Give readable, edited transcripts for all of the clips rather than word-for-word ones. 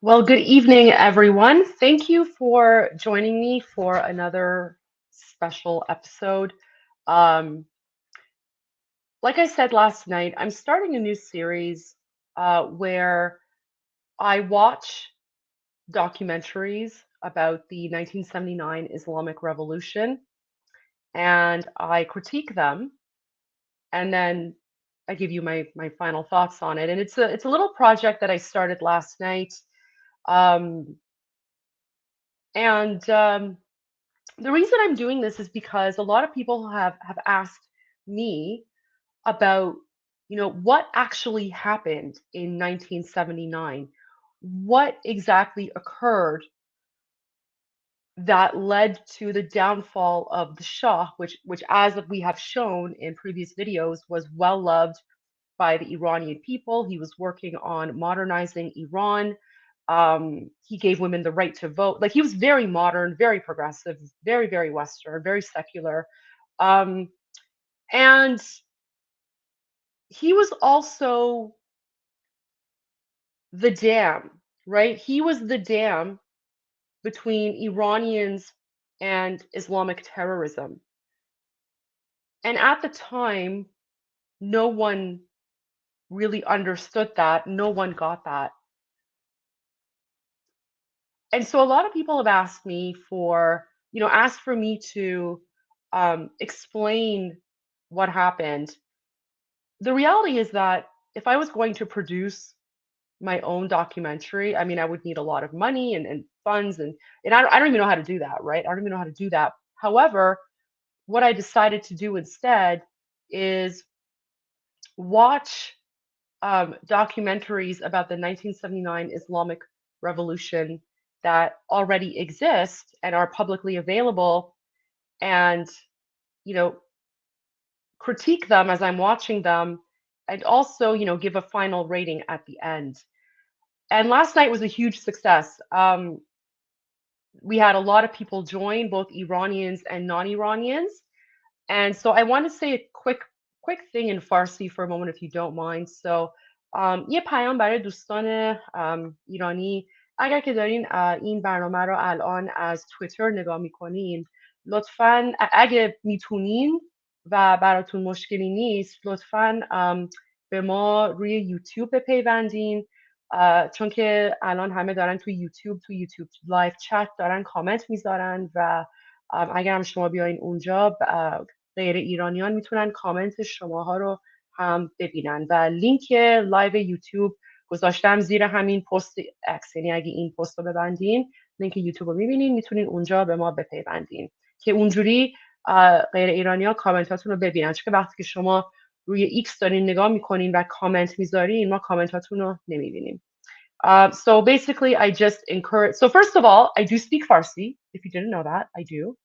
Well, good evening, everyone. Thank you for joining me for another special episode. Um, like I said last night, I'm starting a new series where I watch documentaries about the 1979 Islamic Revolution and I critique them, and then I give you my final thoughts on it. And it's a little project that I started last night. Um, and the reason I'm doing this is because a lot of people have asked me about, what actually happened in 1979. What exactly occurred that led to the downfall of the Shah, which as we have shown in previous videos, was well loved by the Iranian people. He was working on modernizing Iran. He gave women the right to vote. Like, he was very modern, very progressive, very, very Western, very secular. Um, and he was also the dam, right? He was the dam between Iranians and Islamic terrorism. And at the time, no one really understood that. No one got that. And so a lot of people have asked me asked for me to explain what happened. The reality is that if I was going to produce my own documentary, I mean, I would need a lot of money and funds, and I don't even know how to do that, right? I don't even know how to do that. However, what I decided to do instead is watch documentaries about the 1979 Islamic Revolution that already exist and are publicly available, and you know critique them as I'm watching them, and also give a final rating at the end. And last night was a huge success. We had a lot of people join, both Iranians and non-Iranians. And so I want to say a quick thing in Farsi for a moment, if you don't mind. So یه پیام برای دوستان ایرانی. اگر که دارین این برنامه رو الان از توییتر نگاه میکنین، لطفاً اگه میتونین و براتون مشکلی نیست لطفاً به ما روی یوتیوب بپیوندین، چون که الان همه دارن تو یوتیوب لایو چت دارن کامنت میذارن و اگر هم شما بیاین اونجا غیر ایرانیان میتونن کامنت شماها رو هم ببینن و لینک لایو یوتیوب گذاشتم زیر همین پست اکس، یعنی اگه این پست رو ببندین لینک یوتیوب رو میبینین، میتونین اونجا به ما بپیوندین که اونجوری غیر ایرانی ها کامنتاتون رو ببینن، چون که وقتی که شما روی ایکس دارین نگاه میکنین و کامنت میذارین ما کامنتاتون رو نمیبینیم. So basically, I just encourage. So first of all, I do speak Farsi. If you didn't know that, I do.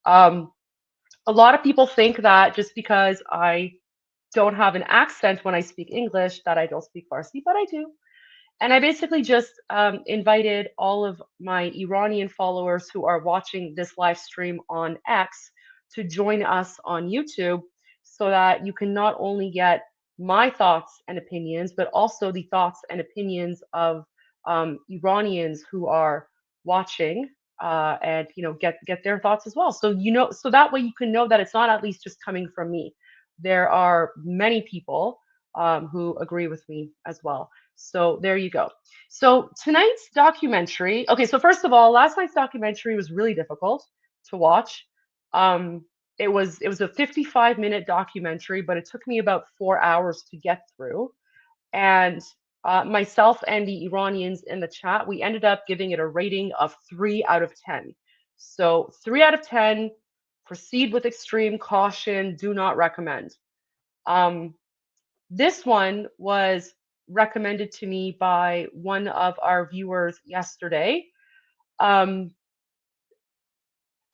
A lot of people think that just because I don't have an accent when I speak English, that I don't speak Farsi, but I do. And I basically just invited all of my Iranian followers who are watching this live stream on X to join us on YouTube so that you can not only get my thoughts and opinions, but also the thoughts and opinions of Iranians who are watching and get their thoughts as well. So so that way you can know that it's not at least just coming from me. There are many people who agree with me as well. So there you go. So tonight's documentary. Okay, so first of all, last night's documentary was really difficult to watch. It was a 55-minute documentary, but it took me about 4 hours to get through. And myself and the Iranians in the chat, we ended up giving it a rating of 3 out of 10. So 3 out of 10. Proceed with extreme caution. Do not recommend. This one was recommended to me by one of our viewers yesterday.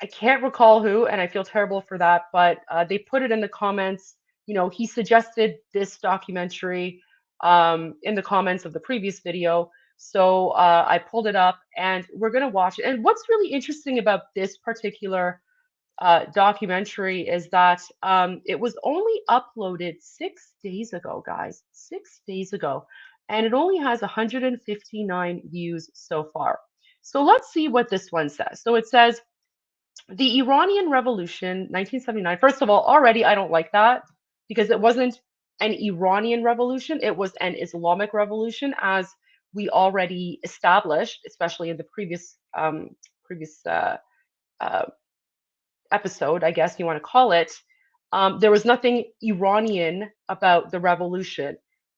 I can't recall who, and I feel terrible for that, but they put it in the comments. He suggested this documentary in the comments of the previous video. So I pulled it up and we're going to watch it. And what's really interesting about this particular documentary is that it was only uploaded 6 days ago, guys, 6 days ago, and it only has 159 views so far. So let's see what this one says. So it says, the Iranian Revolution, 1979. First of all, already I don't like that because it wasn't an Iranian revolution, it was an Islamic revolution, as we already established, especially in the previous uh, episode, I guess you want to call it. There was nothing Iranian about the revolution.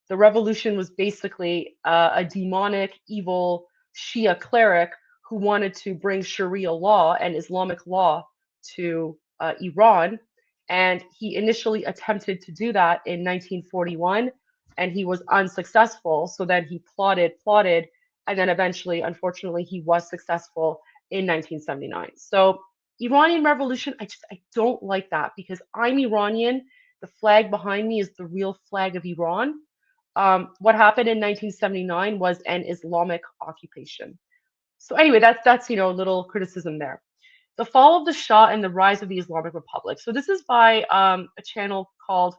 The revolution was basically a demonic, evil Shia cleric who wanted to bring Sharia law and Islamic law to Iran. And he initially attempted to do that in 1941, and he was unsuccessful. So then he plotted, and then eventually, unfortunately, he was successful in 1979. So Iranian Revolution, I don't like that because I'm Iranian. The flag behind me is the real flag of Iran. What happened in 1979 was an Islamic occupation. So anyway, that's a little criticism there. The Fall of the Shah and the Rise of the Islamic Republic. So this is by a channel called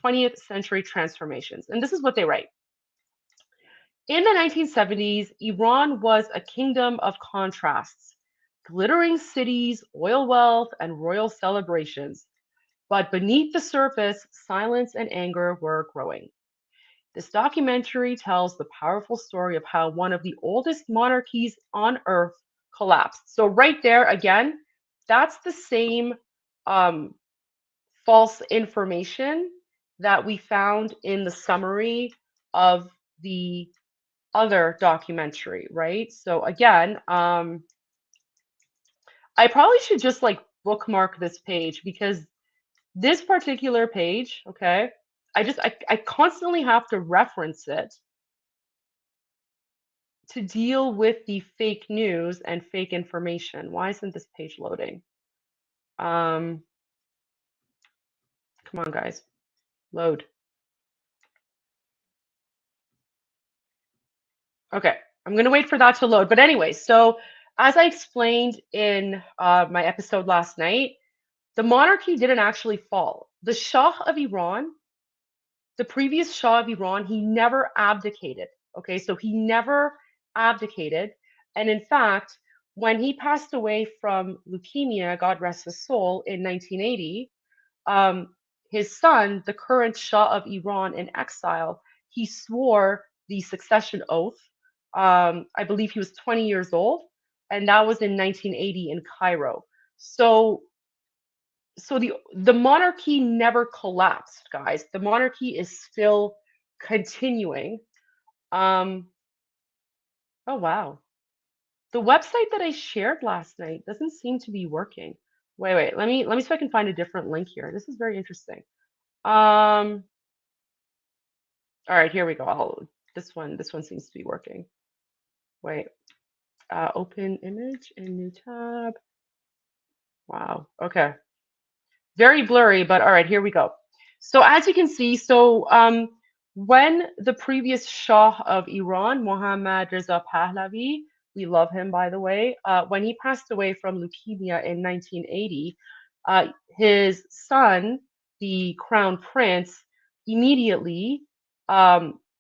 20th Century Transformations, and this is what they write. In the 1970s, Iran was a kingdom of contrasts, glittering cities, oil wealth, and royal celebrations. But beneath the surface, silence and anger were growing. This documentary tells the powerful story of how one of the oldest monarchies on earth collapsed. So, right there, again, that's the same false information that we found in the summary of the other documentary, right? So, again, I probably should just like bookmark this page because this particular page, okay, I constantly have to reference it to deal with the fake news and fake information. Why isn't this page loading? Come on, guys, load. Okay, I'm gonna wait for that to load. But anyway, so as I explained in my episode last night, the monarchy didn't actually fall. The Shah of Iran, the previous Shah of Iran, he never abdicated. Okay, so he never abdicated. And in fact, when he passed away from leukemia, God rest his soul, in 1980, um, his son, the current Shah of Iran in exile, he swore the succession oath. I believe he was 20 years old, and that was in 1980 in Cairo. So, so the monarchy never collapsed, guys. The monarchy is still continuing. Um, oh wow. The website that I shared last night doesn't seem to be working. Wait, let me see if I can find a different link here. This is very interesting. All right, here we go. This one seems to be working. Wait, open image in new tab. Wow, okay. Very blurry, but all right, here we go. So as you can see, when the previous Shah of Iran, Mohammad Reza Pahlavi, we love him by the way, when he passed away from leukemia in 1980, his son, the crown prince, immediately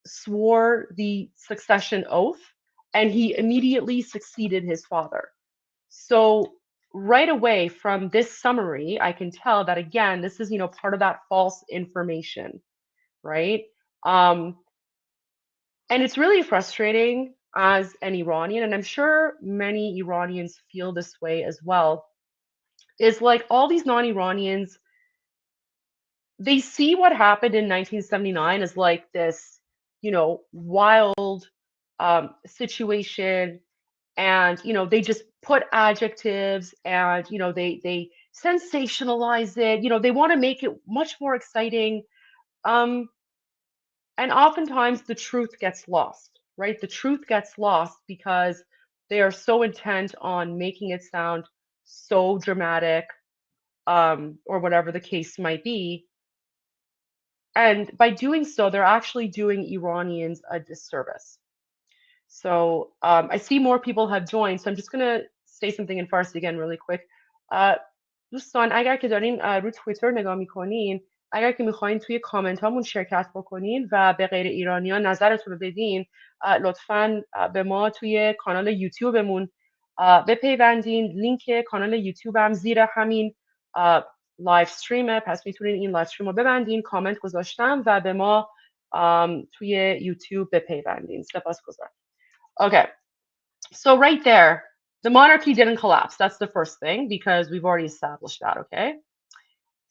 swore the succession oath, and he immediately succeeded his father. So right away from this summary, I can tell that again, this is, part of that false information, right? Um, and it's really frustrating as an Iranian, and I'm sure many Iranians feel this way as well, is like all these non-Iranians, they see what happened in 1979 as like this, wild situation, and they just put adjectives, and they sensationalize it, they want to make it much more exciting, um and oftentimes the truth gets lost, right? The truth gets lost because they are so intent on making it sound so dramatic, or whatever the case might be, and by doing so they're actually doing Iranians a disservice. So I see more people have joined, so I'm just gonna say something in Farsi again really quick. دوستان اگر که دارین رو توییتر نگاه میکنین، اگر که میخواین توی کامنت هامون شرکت بکنین و به غیر ایرانیان نظرتون رو بدین، لطفاً به ما توی کانال یوتیوبمون بپیوندین. لینک کانال یوتیوب هم زیر همین لایف استریمه، پس میتونین این لایف استریم رو ببندین. کامنت گذاشتم و به ما توی یوتیوب بپیوندین. سپاسگزارم. Okay, so right there, the monarchy didn't collapse. That's the first thing, because we've already established that, okay?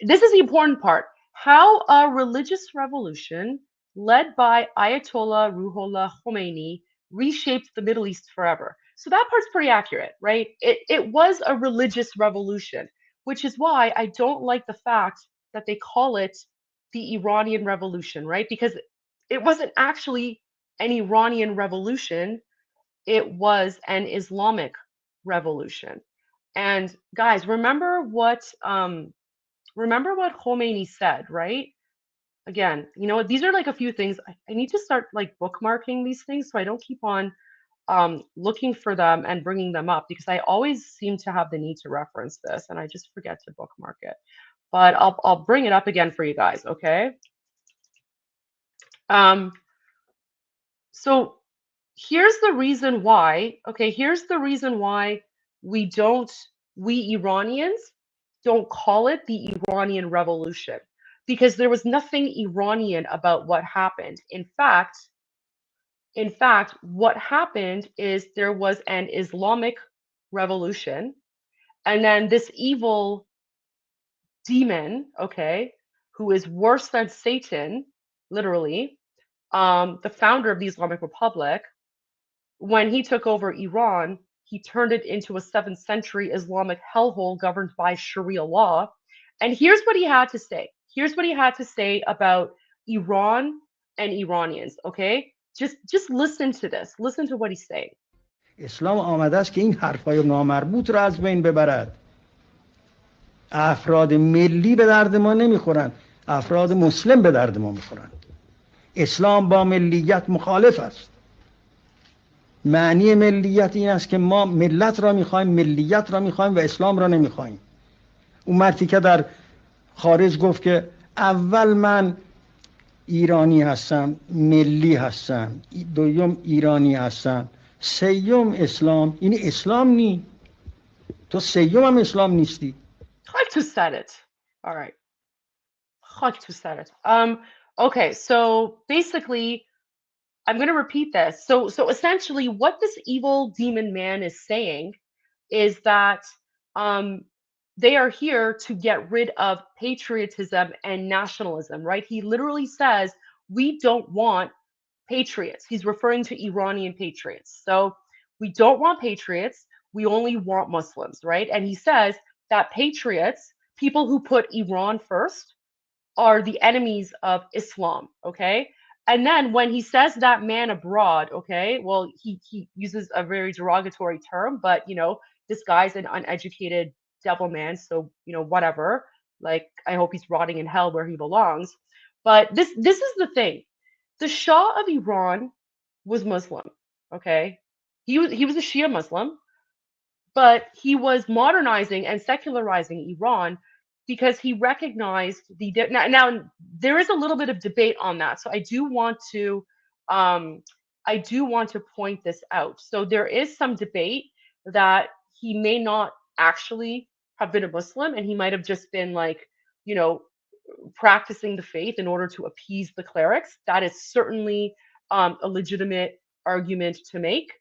This is the important part. How a religious revolution led by Ayatollah Ruhollah Khomeini reshaped the Middle East forever. So that part's pretty accurate, right? It was a religious revolution, which is why I don't like the fact that they call it the Iranian Revolution, right? Because it wasn't actually an Iranian revolution, it was an Islamic revolution. And guys, remember what Khomeini said, right? Again, these are like a few things. I need to start like bookmarking these things so I don't keep on looking for them and bringing them up, because I always seem to have the need to reference this and I just forget to bookmark it. But I'll bring it up again for you guys, okay? So here's the reason why, okay, here's the reason why we Iranians don't call it the Iranian Revolution, because there was nothing Iranian about what happened. In fact, what happened is there was an Islamic revolution, and then this evil demon, okay, who is worse than Satan, literally, the founder of the Islamic Republic, when he took over Iran, he turned it into a 7th century Islamic hellhole governed by Sharia law. And here's what he had to say. Here's what he had to say about Iran and Iranians, okay? Just listen to this. Listen to what he's saying. اسلام آمده است که این حرفای نامربوط رو از بین ببرد. افراد ملی به درد ما نمیخورن، افراد مسلم به درد ما میخورن. اسلام با ملیت مخالف است. معنی ملیت این است که ما ملت را میخوایم، ملیت را میخوایم و اسلام را نمیخوایم. اون مردی که در خارج گفت که اول من ایرانی هستم، ملی هستم، دوم ایرانی هستم، سیوم اسلام، این اسلام نی. تو سیوم هم اسلام نیستی. I just said it. All right. خاک تو سرت. Okay, so basically, I'm going to repeat this. So essentially, what this evil demon man is saying is that um, they are here to get rid of patriotism and nationalism, right? He literally says, we don't want patriots. He's referring to Iranian patriots. So we don't want patriots. We only want Muslims, right? And he says that patriots, people who put Iran first, are the enemies of Islam, okay? And then when he says that man abroad, okay, well, he uses a very derogatory term, but this guy's an uneducated devil man, so whatever. Like, I hope he's rotting in hell where he belongs. But this is the thing. The Shah of Iran was Muslim, okay? He was a Shia Muslim, but he was modernizing and secularizing Iran because he recognized now there is a little bit of debate on that. So um, I do want to point this out. So there is some debate that he may not actually have been a Muslim and he might have just been like, you know, practicing the faith in order to appease the clerics. That is certainly a legitimate argument to make.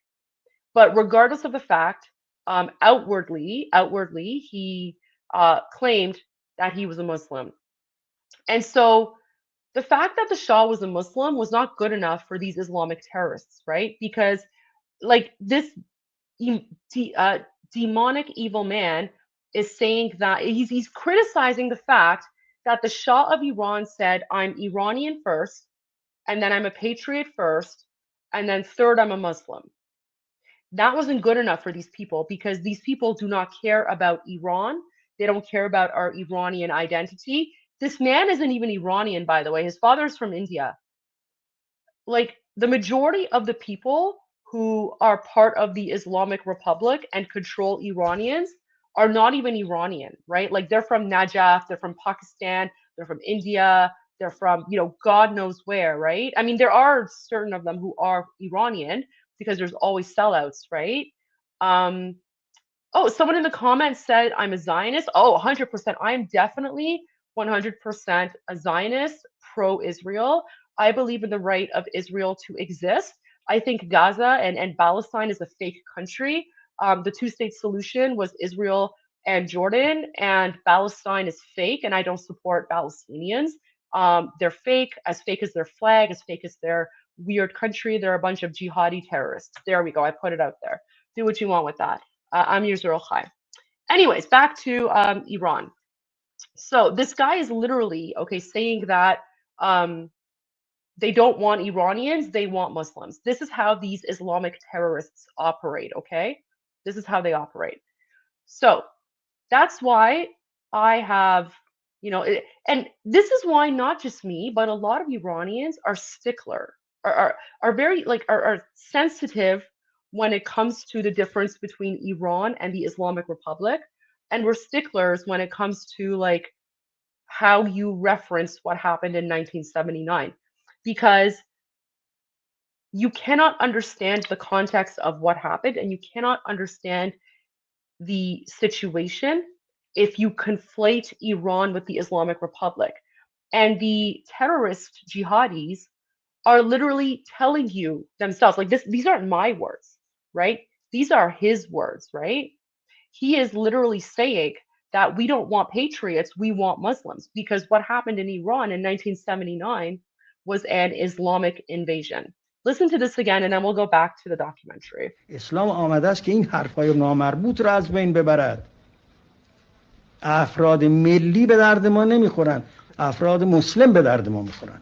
But regardless of the fact, outwardly, he claimed that he was a Muslim. And so the fact that the Shah was a Muslim was not good enough for these Islamic terrorists, right? Because like this e- demonic evil man is saying that he's criticizing the fact that the Shah of Iran said, I'm Iranian first, and then I'm a patriot first, and then third, I'm a Muslim. That wasn't good enough for these people because these people do not care about Iran. They don't care about our Iranian identity. This man isn't even Iranian, by the way. His father's from India. Like the majority of the people who are part of the Islamic Republic and control Iranians are not even Iranian, right? Like they're from Najaf, they're from Pakistan, they're from India, they're from, God knows where, right? I mean, there are certain of them who are Iranian because there's always sellouts, right? Um, oh, someone in the comments said I'm a Zionist. Oh, 100%. I'm definitely 100% a Zionist, pro-Israel. I believe in the right of Israel to exist. I think Gaza and Palestine is a fake country. The two-state solution was Israel and Jordan, and Palestine is fake, and I don't support Palestinians. They're fake as their flag, as fake as their weird country. They're a bunch of jihadi terrorists. There we go. I put it out there. Do what you want with that. Amir Zurul. Anyways, back to Iran. So this guy is literally saying that they don't want Iranians, they want Muslims. This is how these Islamic terrorists operate. Okay, this is how they operate. So that's why I have, and this is why not just me, but a lot of Iranians are stickler, are very are sensitive when it comes to the difference between Iran and the Islamic Republic, and we're sticklers when it comes to like how you reference what happened in 1979, because you cannot understand the context of what happened, and you cannot understand the situation if you conflate Iran with the Islamic Republic. And the terrorist jihadis are literally telling you themselves, like this, these aren't my words, right? These are his words, right? He is literally saying that we don't want patriots, we want Muslims, because what happened in Iran in 1979 was an Islamic invasion. Listen to this again, and then we'll go back to the documentary. اسلام آمده است که این حرفای نامربوط را از بین ببرد. افراد ملی به درد ما نمیخورن، افراد مسلم به درد ما میخورن.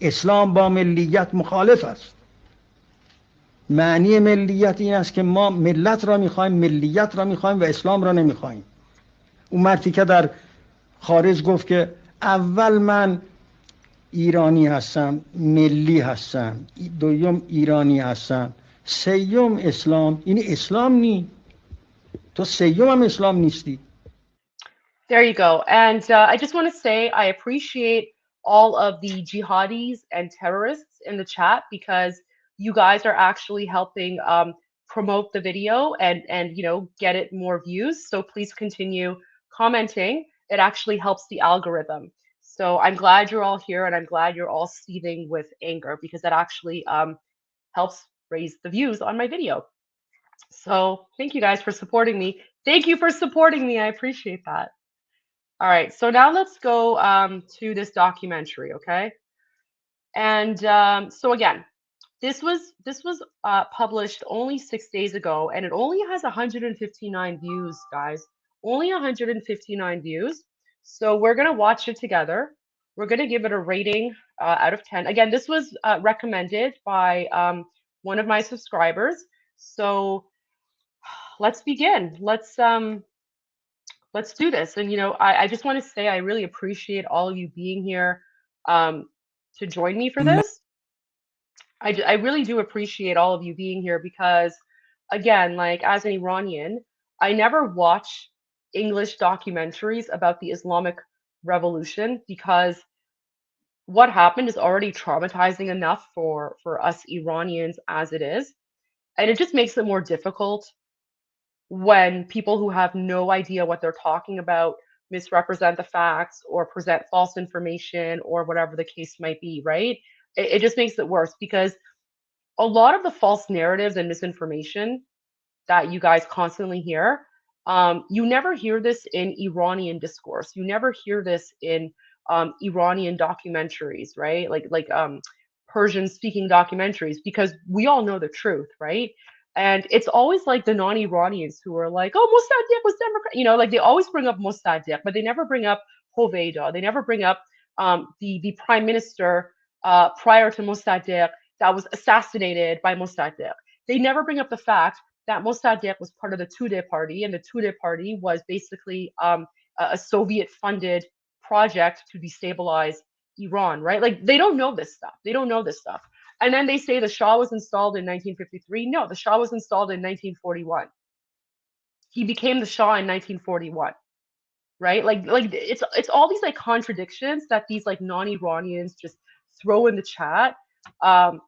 اسلام با ملیت مخالف است. معنی ملیت این است که ما ملت را میخوایم، ملیت را میخوایم و اسلام را نمیخوایم. اون مردی که در خارج گفت که اول من ایرانی هستم، ملی هستم، دوم ایرانی هستم، سیوم اسلام. این اسلام نی، تو سیوم هم اسلام نیستی. There you go. And I just want to say I appreciate all of the jihadis and terrorists in the chat because you guys are actually helping promote the video and get it more views. So please continue commenting. It actually helps the algorithm. So I'm glad you're all here, and I'm glad you're all seething with anger, because that actually helps raise the views on my video. So thank you guys for supporting me. Thank you for supporting me. I appreciate that. All right, so now let's go to this documentary, okay? And so again, this was published only 6 days ago, and it only has 159 views, guys. Only 159 views. So we're gonna watch it together. We're gonna give it a rating out of 10. Again, this was recommended by one of my subscribers. So let's begin. Let's do this. And I just want to say I really appreciate all of you being here to join me for this. I really do appreciate all of you being here because, again, like as an Iranian, I never watch English documentaries about the Islamic Revolution because what happened is already traumatizing enough for us Iranians as it is, and it just makes it more difficult when people who have no idea what they're talking about misrepresent the facts or present false information or whatever the case might be, right? It just makes it worse because a lot of the false narratives and misinformation that you guys constantly hear, you never hear this in Iranian discourse. You never hear this in Iranian documentaries, right? Like Persian speaking documentaries, because we all know the truth, right? And it's always like the non-Iranians who are like, oh, Mossadegh was Democrat. Like they always bring up Mossadegh, but they never bring up Hoveyda. They never bring up the prime minister prior to Mossadegh that was assassinated by Mossadegh. They never bring up the fact that Mossadegh was part of the Tudeh party, and the Tudeh party was basically a Soviet-funded project to destabilize Iran, right? Like they don't know this stuff. They don't know this stuff. And then they say the Shah was installed in 1953. No, the Shah was installed in 1941. He became the Shah in 1941, right? Like it's all these like contradictions that these like non-Iranians just throw in the chat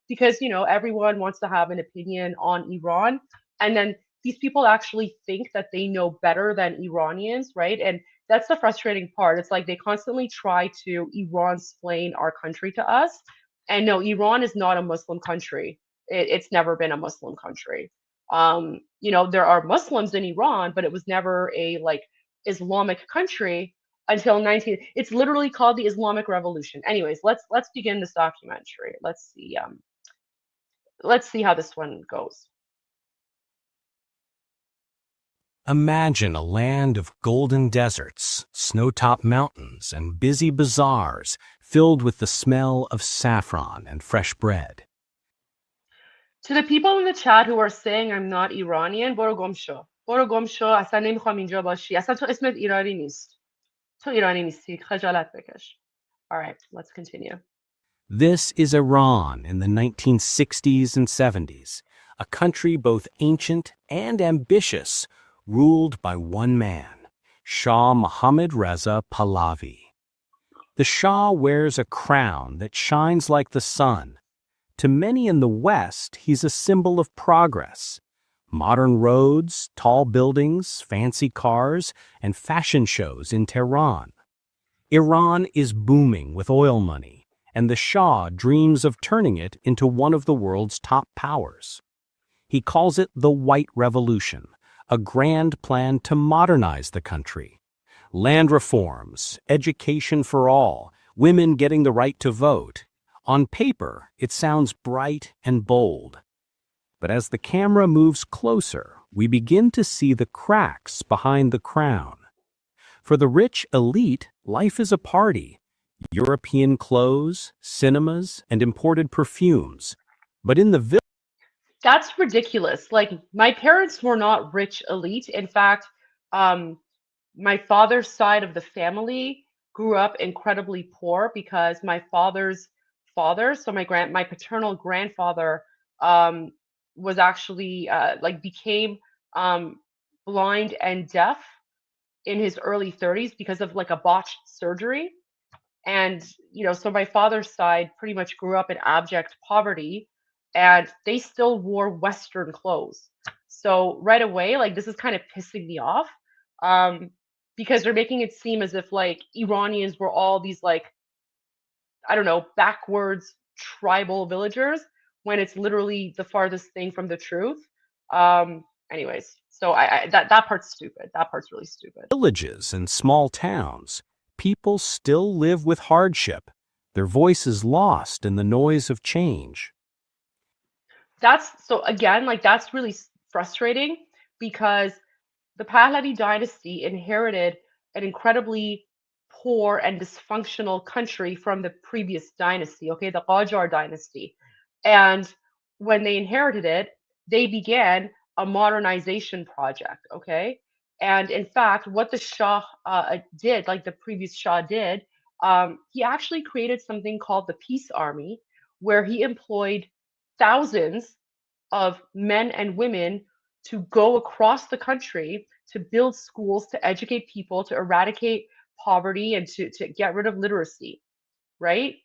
because everyone wants to have an opinion on Iran, and then these people actually think that they know better than Iranians, right? And that's the frustrating part. It's like they constantly try to Iran-splain our country to us, and no, Iran is not a Muslim country. It's never been a Muslim country. There are Muslims in Iran, but it was never a like Islamic country until 19. It's literally called the Islamic Revolution. Anyways, let's begin this documentary. Let's see how this one goes. Imagine a land of golden deserts, snow-topped mountains, and busy bazaars filled with the smell of saffron and fresh bread. To the people in the chat who are saying I'm not Iranian, برو گم شو. برو گم شو. اصلا نمیخوام اینجا باشی. اصلا تو اسمت ایرانی نیست. تو ایرانی نیستی. خجالت بکش. All right, let's continue. This is Iran in the 1960s and 70s, a country both ancient and ambitious, ruled by one man, Shah Mohammad Reza Pahlavi. The Shah wears a crown that shines like the sun. To many in the West, he's a symbol of progress. Modern roads, tall buildings, fancy cars, and fashion shows in Tehran. Iran is booming with oil money, and the Shah dreams of turning it into one of the world's top powers. He calls it the White Revolution, a grand plan to modernize the country. Land reforms, education for all, women getting the right to vote. On paper, it sounds bright and bold. But as the camera moves closer, we begin to see the cracks behind the crown. For the rich elite, life is a party. European clothes, cinemas, and imported perfumes. But in the village... That's ridiculous. Like, my parents were not rich elite. In fact, my father's side of the family grew up incredibly poor because my father's father, so my paternal grandfather, was actually became blind and deaf in his early 30s because of like a botched surgery. And so my father's side pretty much grew up in abject poverty, and they still wore Western clothes. So right away, like this is kind of pissing me off. because they're making it seem as if like Iranians were all these like, I don't know, backwards tribal villagers, when it's literally the farthest thing from the truth. Anyways, so that part's stupid. That part's really stupid. Villages and small towns, people still live with hardship, their voices lost in the noise of change. That's so again, like that's really frustrating, because the Pahlavi dynasty inherited an incredibly poor and dysfunctional country from the previous dynasty, okay, the Qajar dynasty. And when they inherited it, they began a modernization project, okay? And in fact, what the Shah did, like the previous Shah did, he actually created something called the Peace Army, where he employed thousands of men and women to go across the country to build schools, to educate people, to eradicate poverty, and to get rid of literacy, right?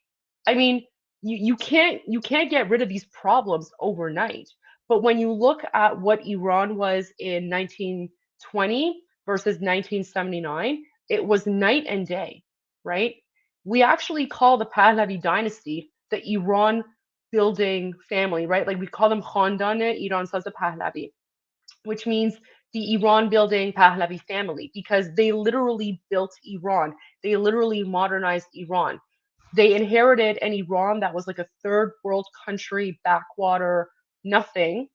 I mean, you can't get rid of these problems overnight. But when you look at what Iran was in 1920 versus 1979, it was night and day, right? We actually call the Pahlavi dynasty the Iran building family, right? Like we call them Khandane Iran Saz Pahlavi, which means the Iran building Pahlavi family, because they literally built Iran. They literally modernized Iran. They inherited an Iran that was like a third world country, backwater, nothing,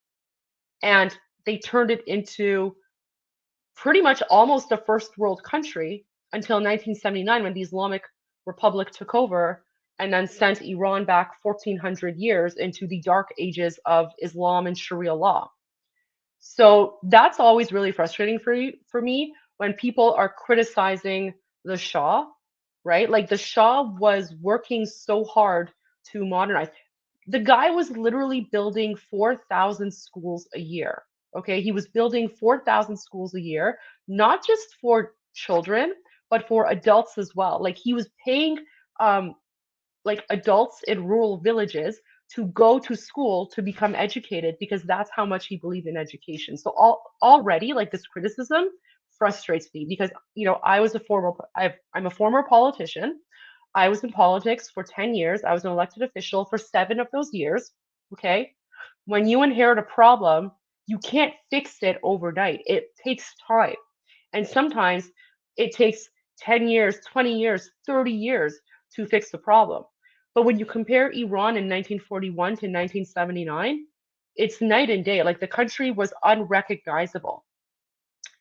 and they turned it into pretty much almost a first world country until 1979, when the Islamic Republic took over and then sent Iran back 1400 years into the dark ages of Islam and Sharia law. So that's always really frustrating for me when people are criticizing the Shah, right? Like the Shah was working so hard to modernize. The guy was literally building 4,000 schools a year. Okay, he was building 4,000 schools a year, not just for children, but for adults as well. Like he was paying like adults in rural villages to go to school to become educated, because that's how much he believed in education. So already like this criticism frustrates me, because I'm a former politician. I was in politics for 10 years. I was an elected official for 7 of those years. Okay. When you inherit a problem, you can't fix it overnight. It takes time. And sometimes it takes 10 years, 20 years, 30 years to fix the problem. But when you compare Iran in 1941 to 1979, it's night and day. Like the country was unrecognizable.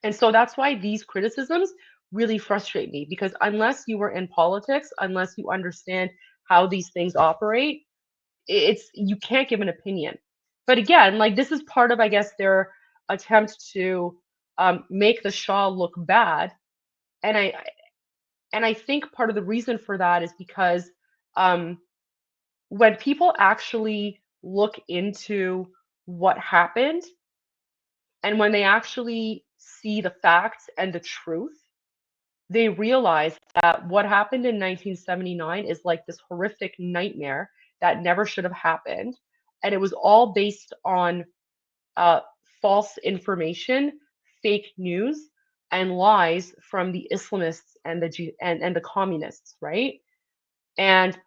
And so that's why these criticisms really frustrate me, because unless you were in politics, unless you understand how these things operate, it's you can't give an opinion. But again, like this is part of, I guess, their attempt to make the Shah look bad. And I think part of the reason for that is because um, when people actually look into what happened, and when they actually see the facts and the truth, they realize that what happened in 1979 is like this horrific nightmare that never should have happened. And it was all based on uh, false information, fake news, and lies from the Islamists and and the communists, right? And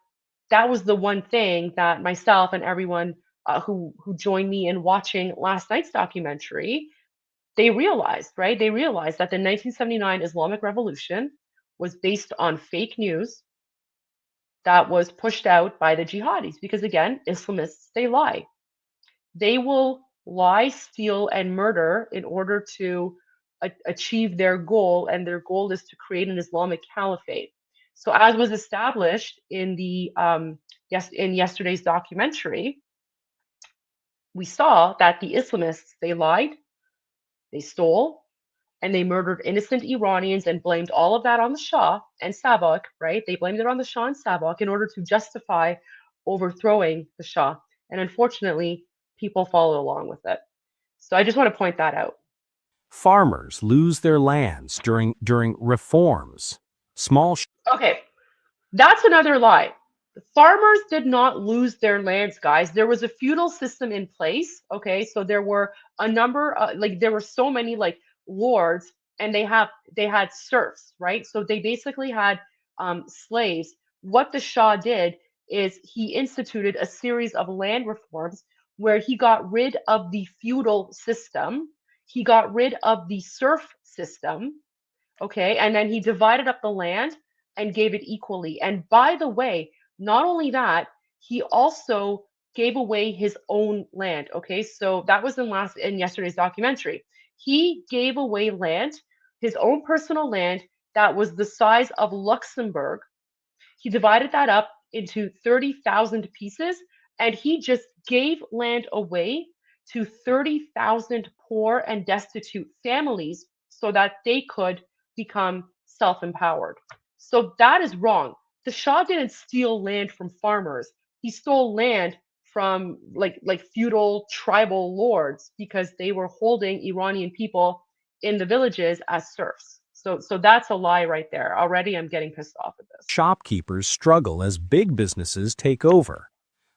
that was the one thing that myself and everyone who joined me in watching last night's documentary, they realized, right? They realized that the 1979 Islamic Revolution was based on fake news that was pushed out by the jihadis. Because again, Islamists, they lie. They will lie, steal, and murder in order to achieve their goal, and their goal is to create an Islamic caliphate. So, as was established in the in yesterday's documentary, we saw that the Islamists, they lied, they stole, and they murdered innocent Iranians and blamed all of that on the Shah and Savak, right? They blamed it on the Shah and Savak in order to justify overthrowing the Shah. And unfortunately, people followed along with it. So I just want to point that out. Farmers lose their lands during reforms. Small Okay, that's another lie. The farmers did not lose their lands, guys. There was a feudal system in place. Okay, so there were a number, like there were so many like lords and they had serfs, right? So they basically had slaves. What the Shah did is he instituted a series of land reforms where he got rid of the feudal system, he got rid of the serf system, okay, and then he divided up the land and gave it equally. And by the way, not only that, he also gave away his own land. Okay, so that was in yesterday's documentary. He gave away land, his own personal land that was the size of Luxembourg. He divided that up into 30,000 pieces, and he just gave land away to 30,000 poor and destitute families so that they could become self-empowered. So that is wrong. The Shah didn't steal land from farmers. He stole land from like feudal tribal lords because they were holding Iranian people in the villages as serfs. So that's a lie right there. Already I'm getting pissed off at this. Shopkeepers struggle as big businesses take over.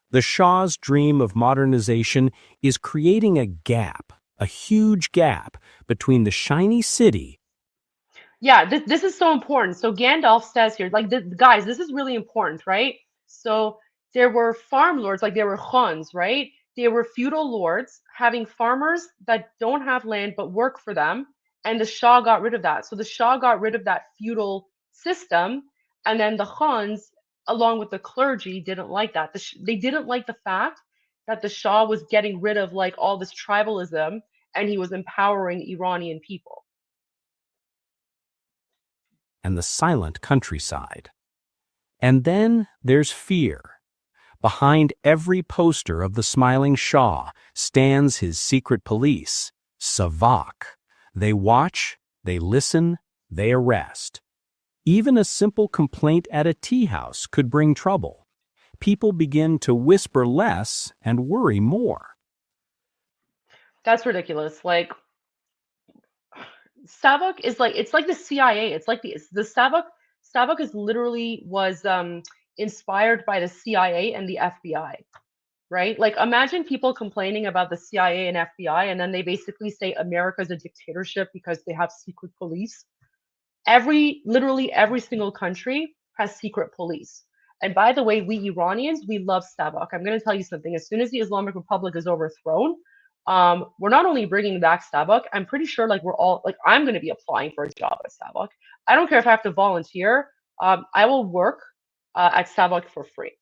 The Shah's dream of modernization is creating a gap, a huge gap between the shiny city. Yeah, this is so important. So Gandalf says here, like, guys, this is really important, right? So there were farm lords, like there were khans, right? They were feudal lords having farmers that don't have land but work for them, and the Shah got rid of that. So the Shah got rid of that feudal system, and then the khans, along with the clergy, didn't like that. They didn't like the fact that the Shah was getting rid of like all this tribalism and he was empowering Iranian people. And the silent countryside. And then there's fear. Behind every poster of the smiling Shah stands his secret police, Savak. They watch, they listen, they arrest. Even a simple complaint at a tea house could bring trouble. People begin to whisper less and worry more. That's ridiculous. Like, Savak is like, it's like the CIA. It's like the Savak is literally was inspired by the CIA and the FBI, right? Like, imagine people complaining about the CIA and FBI, and then they basically say America's a dictatorship because they have secret police. Literally every single country has secret police. And by the way, we Iranians, we love Savak. I'm going to tell you something. As soon as the Islamic Republic is overthrown, we're not only bringing back Savak, I'm pretty sure like we're all like I'm going to be applying for a job at Savak. I don't care if I have to volunteer. I will work at Savak for free.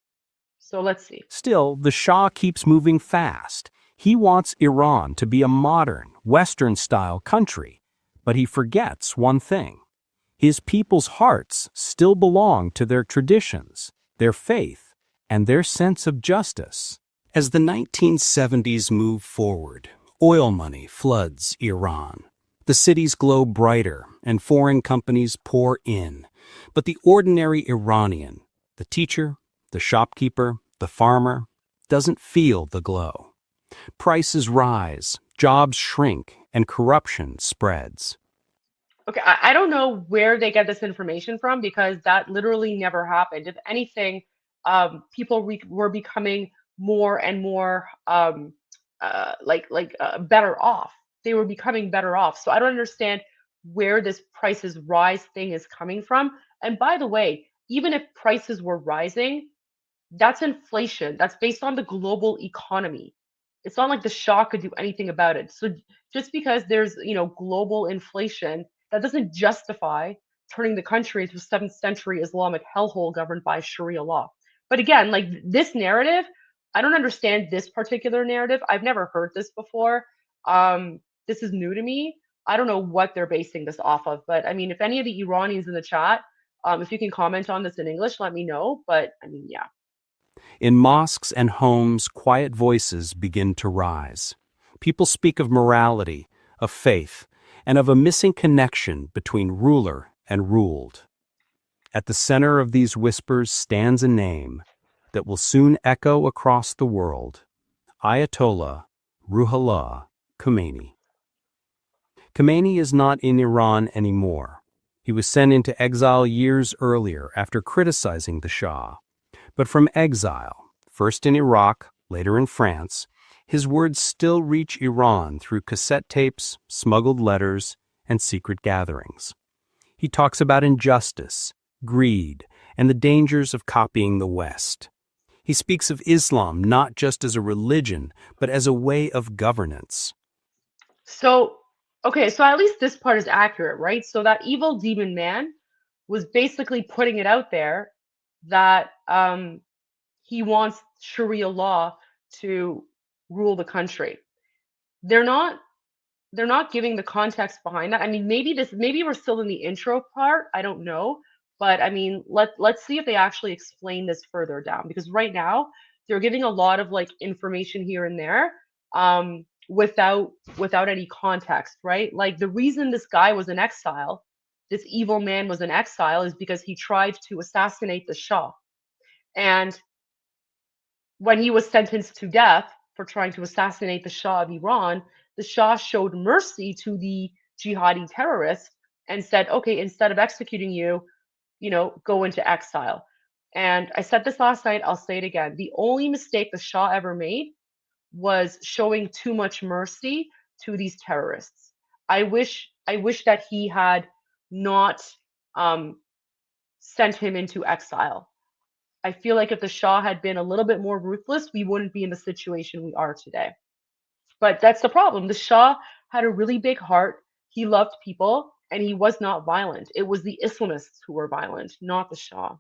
So let's see. Still, the Shah keeps moving fast. He wants Iran to be a modern, Western-style country, but he forgets one thing. His people's hearts still belong to their traditions, their faith, and their sense of justice. As the 1970s move forward, oil money floods Iran. The cities glow brighter and foreign companies pour in. But the ordinary Iranian, the teacher, the shopkeeper, the farmer, doesn't feel the glow. Prices rise, jobs shrink, and corruption spreads. Okay, I don't know where they get this information from because that literally never happened. If anything, people were becoming more and more better off. They were becoming better off. So I don't understand where this prices rise thing is coming from. And by the way, even if prices were rising, that's inflation. That's based on the global economy. It's not like the Shah could do anything about it. So just because there's, global inflation, that doesn't justify turning the country into a 7th century Islamic hellhole governed by Sharia law. But again, like this narrative, I don't understand this particular narrative. I've never heard this before. This is new to me. I don't know what they're basing this off of. But I mean, if any of the Iranians in the chat, if you can comment on this in English, let me know. But I mean, yeah. In mosques and homes, quiet voices begin to rise. People speak of morality, of faith, and of a missing connection between ruler and ruled. At the center of these whispers stands a name that will soon echo across the world: Ayatollah Ruhollah Khomeini. Khomeini is not in Iran anymore. He was sent into exile years earlier after criticizing the Shah. But from exile, first in Iraq, later in France, his words still reach Iran through cassette tapes, smuggled letters, and secret gatherings. He talks about injustice, greed, and the dangers of copying the West. He speaks of Islam not just as a religion, but as a way of governance. So, okay, so at least this part is accurate, right? So that evil demon man was basically putting it out there that he wants Sharia law to rule the country. They're not they're not giving the context behind that. I mean, maybe we're still in the intro part. I don't know, but I mean, let's see if they actually explain this further down, because right now they're giving a lot of like information here and there without any context, right? Like the reason this guy was in exile, this evil man was in exile, is because he tried to assassinate the Shah. And when he was sentenced to death for trying to assassinate the Shah of Iran, the Shah showed mercy to the Jihadi terrorists and said, okay, instead of executing you, go into exile. And I said this last night, I'll say it again. The only mistake the Shah ever made was showing too much mercy to these terrorists. I wish that he had not sent him into exile. I feel like if the Shah had been a little bit more ruthless, we wouldn't be in the situation we are today. But that's the problem. The Shah had a really big heart. He loved people, and he was not violent. It was the Islamists who were violent, not the Shah.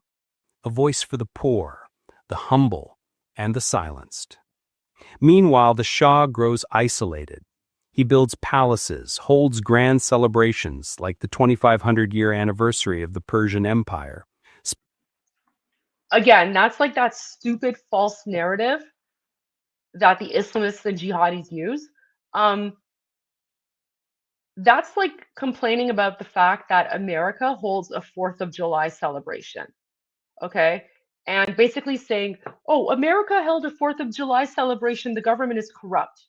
A voice for the poor, the humble, and the silenced. Meanwhile, the Shah grows isolated. He builds palaces, holds grand celebrations like the 2500-year anniversary of the Persian Empire. Again, that's like that stupid false narrative that the Islamists and jihadis use. That's like complaining about the fact that America holds a 4th of July celebration. Okay. And basically saying, oh, America held a 4th of July celebration, the government is corrupt.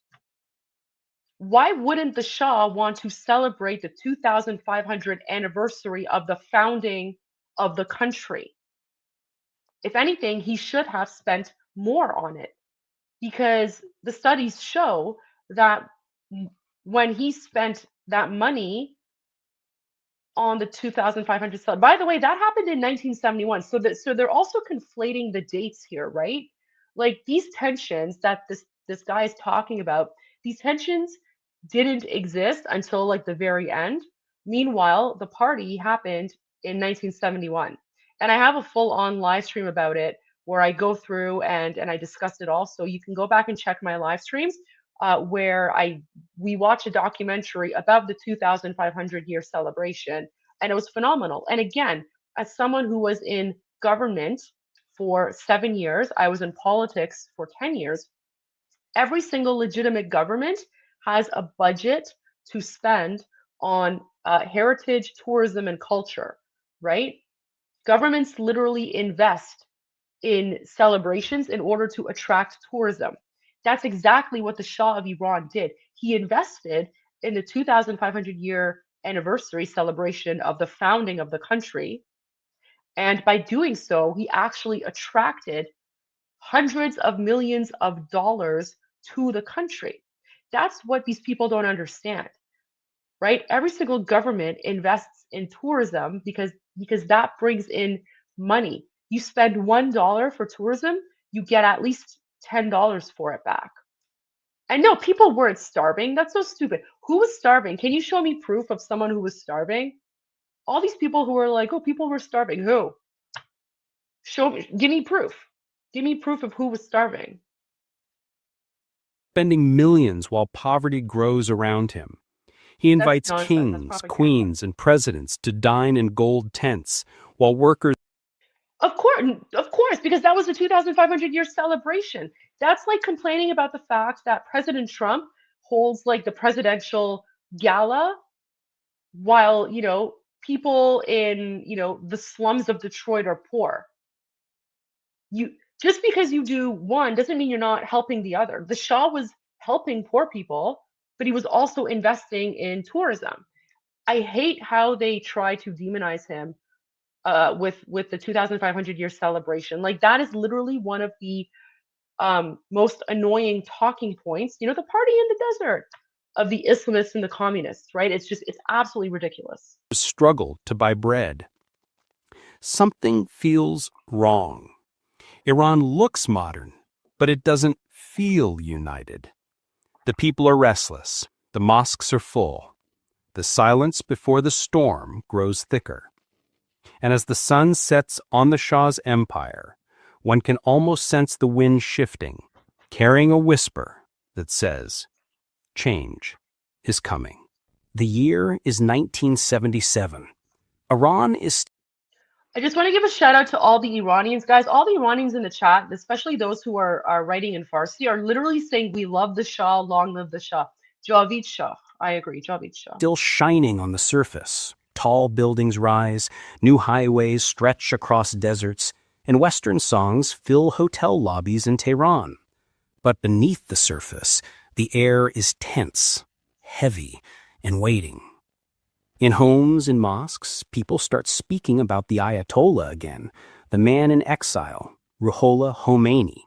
Why wouldn't the Shah want to celebrate the 2500th anniversary of the founding of the country? If anything, he should have spent more on it, because the studies show that when he spent that money on the 2500, by the way, that happened in 1971. So they're also conflating the dates here, right? Like these tensions that this guy is talking about, these tensions didn't exist until like the very end. Meanwhile, the party happened in 1971. And I have a full-on live stream about it where I go through and I discussed it all. So you can go back and check my live streams where we watch a documentary about the 2500-year celebration, and it was phenomenal. And again, as someone who was in government for 7 years, I was in politics for 10 years. Every single legitimate government has a budget to spend on heritage, tourism, and culture, right? Governments literally invest in celebrations in order to attract tourism. That's exactly what the Shah of Iran did. He invested in the 2500-year anniversary celebration of the founding of the country. And by doing so, he actually attracted hundreds of millions of dollars to the country. That's what these people don't understand, right? Every single government invests in tourism because that brings in money. You spend $1 for tourism, you get at least $10 for it back. And no, people weren't starving. That's so stupid. Who was starving? Can you show me proof of someone who was starving? All these people who are like, oh, people were starving. Who? Show me, give me proof. Give me proof of who was starving. Spending millions while poverty grows around him. He invites kings, queens, and presidents to dine in gold tents, while workers... Of course, because that was the 2500-year celebration. That's like complaining about the fact that President Trump holds like the presidential gala while, people in, the slums of Detroit are poor. Just because you do one doesn't mean you're not helping the other. The Shah was helping poor people, but he was also investing in tourism. I hate how they try to demonize him with the 2500-year celebration. Like that is literally one of the most annoying talking points. The party in the desert. of the Islamists and the communists, right? It's absolutely ridiculous. Struggle to buy bread. Something feels wrong. Iran looks modern, but it doesn't feel united. The people are restless. The mosques are full. The silence before the storm grows thicker. And as the sun sets on the Shah's empire, one can almost sense the wind shifting, carrying a whisper that says, change is coming. The year is 1977. Iran is I just want to give a shout out to all the Iranians, guys. All the Iranians in the chat, especially those who are writing in Farsi, are literally saying, "We love the Shah, long live the Shah." Javid Shah. I agree, Javid Shah. still shining on the surface. Tall buildings rise, new highways stretch across deserts, and Western songs fill hotel lobbies in Tehran. But beneath the surface, the air is tense, heavy, and waiting. In homes and mosques, people start speaking about the Ayatollah again, the man in exile, Ruhollah Khomeini.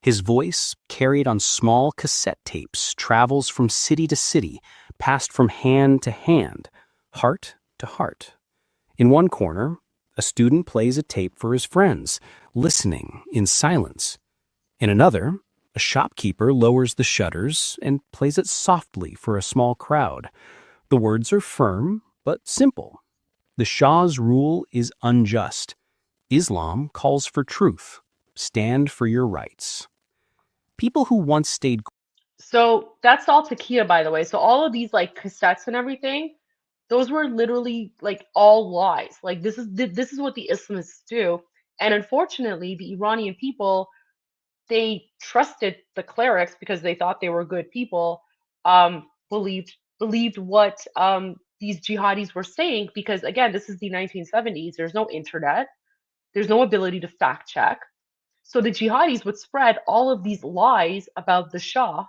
His voice, carried on small cassette tapes, travels from city to city, passed from hand to hand, heart to heart. In one corner, a student plays a tape for his friends, listening in silence. In another, a shopkeeper lowers the shutters and plays it softly for a small crowd. The words are firm, but simple. The Shah's rule is unjust. Islam calls for truth. Stand for your rights. People who once stayed. So that's all Takia, by the way. So all of these like cassettes and everything, those were literally like all lies. Like this is what the Islamists do. And unfortunately, the Iranian people, they trusted the clerics because they thought they were good people, believed what these jihadis were saying, because again, this is the 1970s. There's no internet. There's no ability to fact check. So the jihadis would spread all of these lies about the Shah,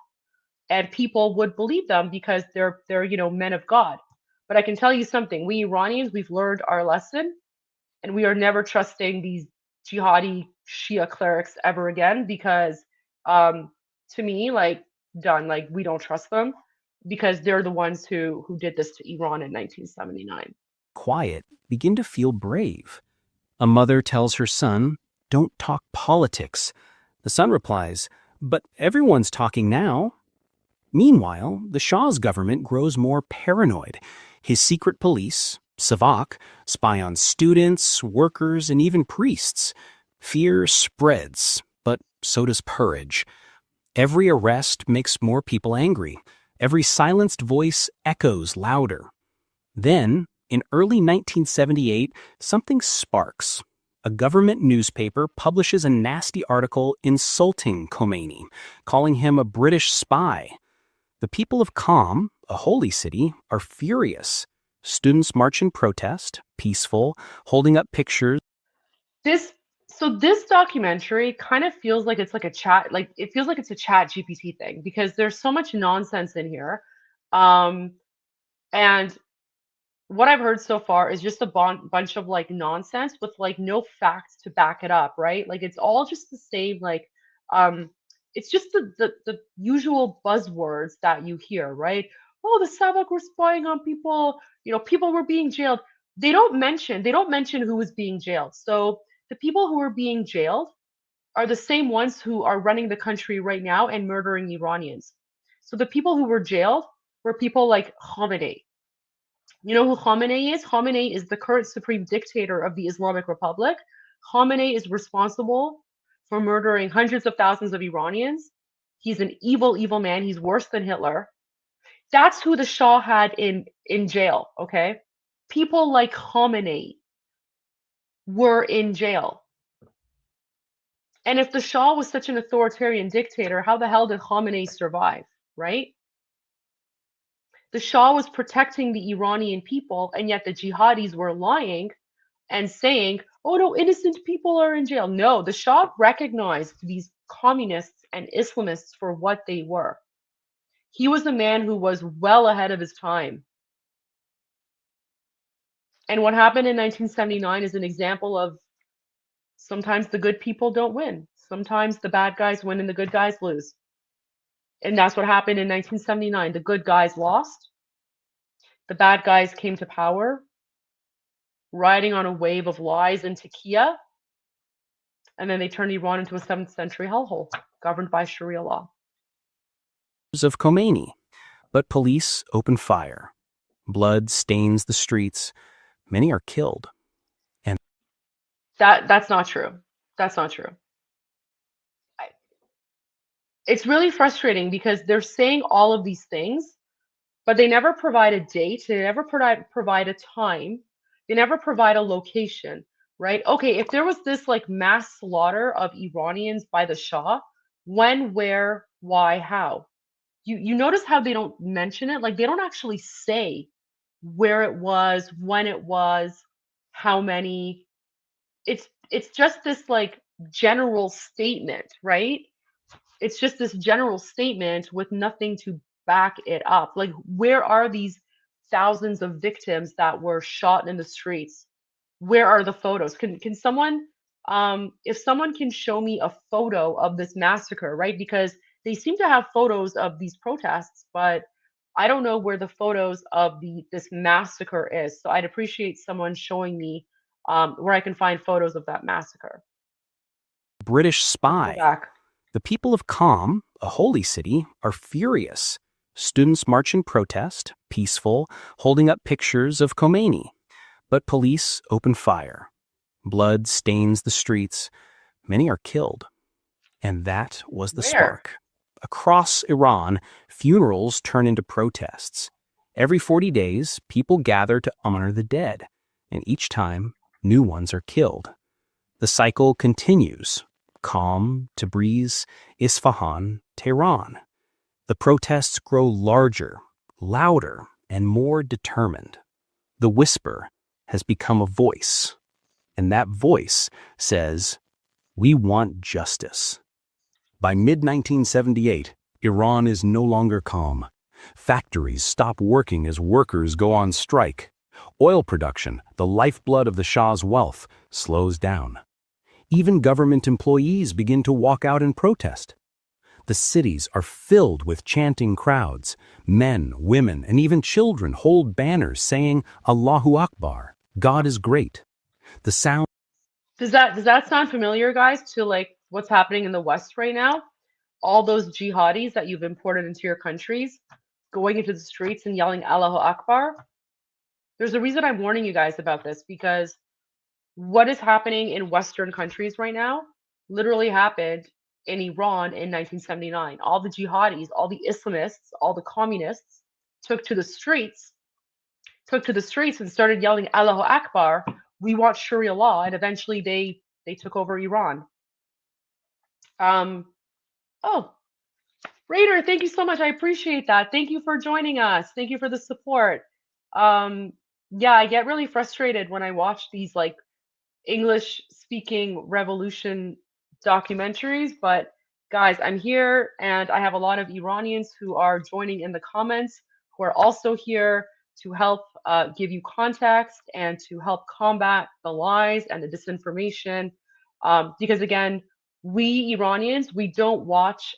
and people would believe them because they're men of God. But I can tell you something: we Iranians, we've learned our lesson, and we are never trusting these jihadi Shia clerics ever again, because to me, like, done, like, we don't trust them because they're the ones who did this to Iran in 1979. Quiet begin to feel brave. A mother tells her son, "Don't talk politics." The son replies, "But everyone's talking now." Meanwhile, the Shah's government grows more paranoid. His secret police, Savak, spy on students, workers, and even priests. Fear spreads, but so does courage. Every arrest makes more people angry. Every silenced voice echoes louder. Then, in early 1978, something sparks. A government newspaper publishes a nasty article insulting Khomeini, calling him a British spy. The people of Qom, a holy city, are furious. Students march in protest, peaceful, holding up pictures. This documentary kind of feels like it's like a chat, like it feels like it's a chat GPT thing, because there's so much nonsense in here. And what I've heard so far is just a bunch of like nonsense with like no facts to back it up, right? Like it's all just the same, like um it's just the usual buzzwords that you hear, right? Oh, the Savak were spying on people, people were being jailed. They don't mention who was being jailed. So the people who are being jailed are the same ones who are running the country right now and murdering Iranians. So the people who were jailed were people like Khamenei. You know who Khamenei is? Khamenei is the current supreme dictator of the Islamic Republic. Khamenei is responsible for murdering hundreds of thousands of Iranians. He's an evil, evil man. He's worse than Hitler. That's who the Shah had in jail, okay? People like Khamenei were in jail. And if the Shah was such an authoritarian dictator, how the hell did Khamenei survive, right? The Shah was protecting the Iranian people, and yet the jihadis were lying and saying, oh no, innocent people are in jail. No, the Shah recognized these communists and Islamists for what they were. He was a man who was well ahead of his time. And what happened in 1979 is an example of sometimes the good people don't win. Sometimes the bad guys win and the good guys lose. And that's what happened in 1979. The good guys lost. The bad guys came to power, riding on a wave of lies and taqiyya, and then they turned Iran into a 7th century hellhole governed by Sharia law. Of Khomeini, but police open fire. Blood stains the streets. Many are killed. And that's not true. That's not true. It's really frustrating because they're saying all of these things, but they never provide a date, they never provide a time, they never provide a location, right? Okay, if there was this like mass slaughter of Iranians by the Shah, when, where, why, how? You notice how they don't mention it? Like they don't actually say where it was, when it was, how many. It's just this like general statement, right? It's just this general statement with nothing to back it up. Like, where are these thousands of victims that were shot in the streets? Where are the photos? Can someone, if someone can show me a photo of this massacre, right? Because they seem to have photos of these protests, but I don't know where the photos of this massacre is. So I'd appreciate someone showing me where I can find photos of that massacre. British Let's go spy. back. The people of Qom, a holy city, are furious. Students march in protest, peaceful, holding up pictures of Khomeini. But police open fire. Blood stains the streets. Many are killed. And that was the Where? spark. Across Iran, funerals turn into protests. Every 40 days, people gather to honor the dead, and each time, new ones are killed. The cycle continues. Qom, Tabriz, Isfahan, Tehran. The protests grow larger, louder, and more determined. The whisper has become a voice, and that voice says, "We want justice." By mid-1978, Iran is no longer calm. Factories stop working as workers go on strike. Oil production, the lifeblood of the Shah's wealth, slows down. Even government employees begin to walk out in protest. The cities are filled with chanting crowds. Men, women, and even children hold banners saying, "Allahu Akbar, God is great." The sound Does that sound familiar, guys, to like what's happening in the West right now? All those jihadis that you've imported into your countries going into the streets and yelling Allahu Akbar. There's a reason I'm warning you guys about this, because what is happening in Western countries right now literally happened in Iran in 1979. All the jihadis, all the Islamists, all the communists took to the streets and started yelling Allahu Akbar, we want Sharia law, and eventually they took over Iran. Oh, Raider, thank you so much. I appreciate that. Thank you for joining us. Thank you for the support. Yeah, I get really frustrated when I watch these like English speaking revolution documentaries, but guys, I'm here and I have a lot of Iranians who are joining in the comments, who are also here to help give you context and to help combat the lies and the disinformation. Because again, we Iranians, we don't watch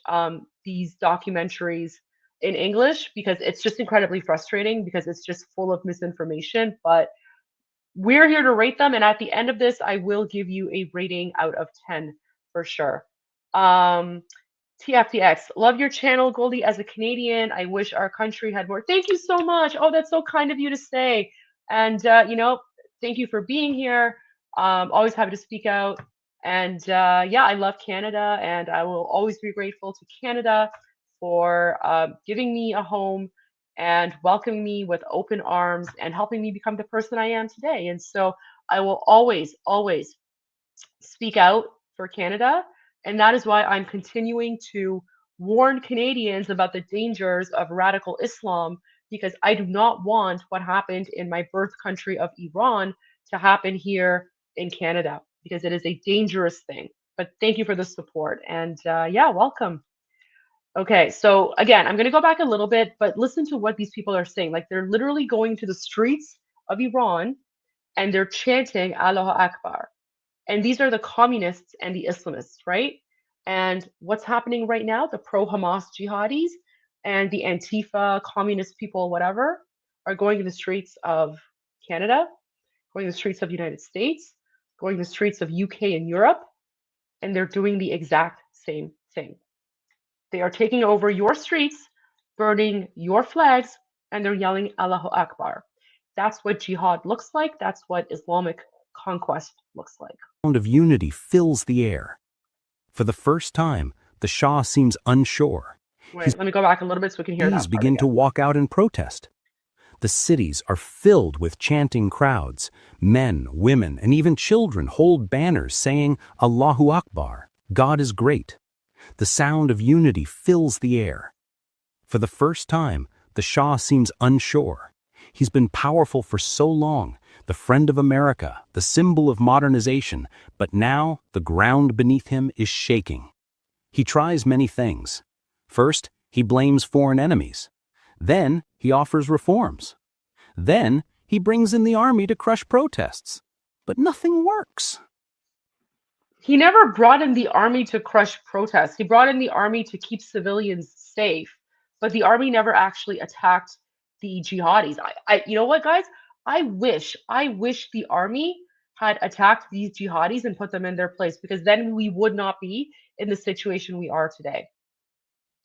these documentaries in English because it's just incredibly frustrating because it's just full of misinformation. But we're here to rate them, and at the end of this, I will give you a rating out of 10 for sure. TFTX, love your channel, Goldie. As a Canadian, I wish our country had more. Thank you so much. Oh, that's so kind of you to say. And, thank you for being here. Always happy to speak out. And yeah, I love Canada, and I will always be grateful to Canada for giving me a home and welcoming me with open arms and helping me become the person I am today. And so I will always, always speak out for Canada. And that is why I'm continuing to warn Canadians about the dangers of radical Islam, because I do not want what happened in my birth country of Iran to happen here in Canada, because it is a dangerous thing. But thank you for the support. And yeah, welcome. Okay, so again, I'm going to go back a little bit, but listen to what these people are saying. Like, they're literally going to the streets of Iran and they're chanting Allahu Akbar. And these are the communists and the Islamists, right? And what's happening right now, the pro-Hamas jihadis and the Antifa, communist people, whatever, are going to the streets of Canada, going to the streets of the United States, going to the streets of UK and Europe, and they're doing the exact same thing. They are taking over your streets, burning your flags, and they're yelling Allahu Akbar. That's what jihad looks like. That's what Islamic conquest looks like. The sound of unity fills the air. For the first time, the Shah seems unsure. Wait, let me go back a little bit so we can hear that part begin to again. walk out in protest. The cities are filled with chanting crowds. Men, women, and even children hold banners saying, Allahu Akbar, God is great. The sound of unity fills the air. For the first time, the Shah seems unsure. He's been powerful for so long, the friend of America, the symbol of modernization, but now the ground beneath him is shaking. He tries many things. First, he blames foreign enemies. Then, he offers reforms. Then, he brings in the army to crush protests. But nothing works. He never brought in the army to crush protests. He brought in the army to keep civilians safe, but the army never actually attacked the jihadis. You know what, guys? I wish the army had attacked these jihadis and put them in their place, because then we would not be in the situation we are today.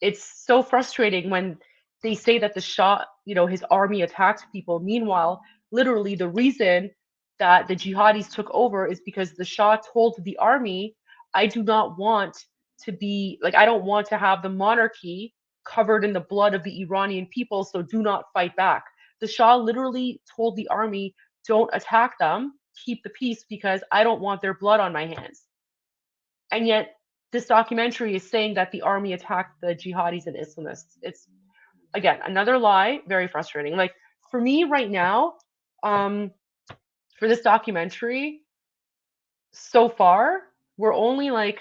It's so frustrating when they say that the Shah, his army attacked people. Meanwhile, literally the reason that the jihadis took over is because the Shah told the army, I do not want to be, I don't want to have the monarchy covered in the blood of the Iranian people, so do not fight back. The Shah literally told the army, don't attack them, keep the peace, because I don't want their blood on my hands. And yet, this documentary is saying that the army attacked the jihadis and Islamists. It's, again, another lie, very frustrating. For me right now, for this documentary, so far, we're only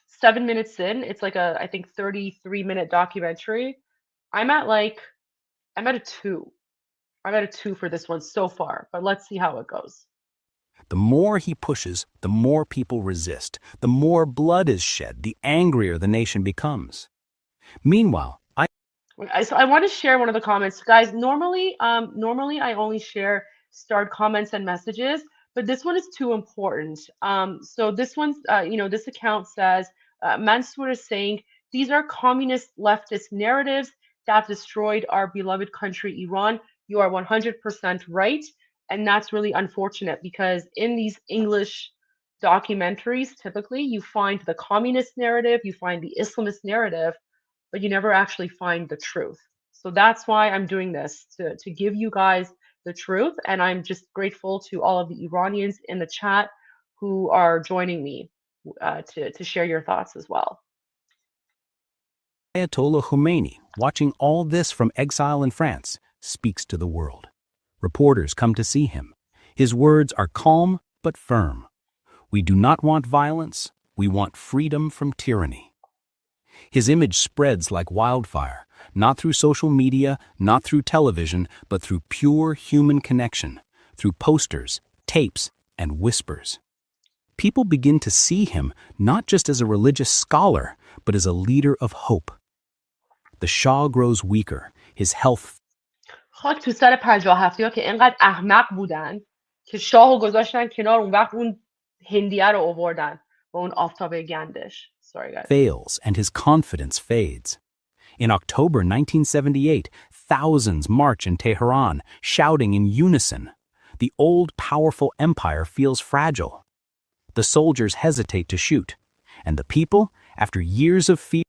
7 minutes in. It's I think 33-minute documentary. I'm at a 2. I'm at a 2 for this one so far, but let's see how it goes. The more he pushes, the more people resist. The more blood is shed, the angrier the nation becomes. Meanwhile, I want to share one of the comments. Guys, normally I only share starred comments and messages, but this one is too important. So this one's, this account says, Mansour is saying, these are communist leftist narratives that destroyed our beloved country, Iran. You are 100% right. And that's really unfortunate, because in these English documentaries, typically you find the communist narrative, you find the Islamist narrative, but you never actually find the truth. So that's why I'm doing this, to give you guys the truth. And I'm just grateful to all of the Iranians in the chat who are joining me to share your thoughts as well. Ayatollah Khomeini, watching all this from exile in France, speaks to the world. Reporters come to see him. His words are calm but firm. We do not want violence. We want freedom from tyranny. His image spreads like wildfire, not through social media, not through television, but through pure human connection, through posters, tapes, and whispers. People begin to see him not just as a religious scholar, but as a leader of hope. The Shah grows weaker, his health. خاک تو سر 57 که اینقدر احمق بودن که شاهو گذاشتن کنار، اون وقت اون هندیه رو آوردن با اون آفتاب گندش. Sorry, guys. Fails and his confidence fades. In October 1978, thousands march in Tehran, shouting in unison. The old, powerful empire feels fragile. The soldiers hesitate to shoot, and the people, after years of fear...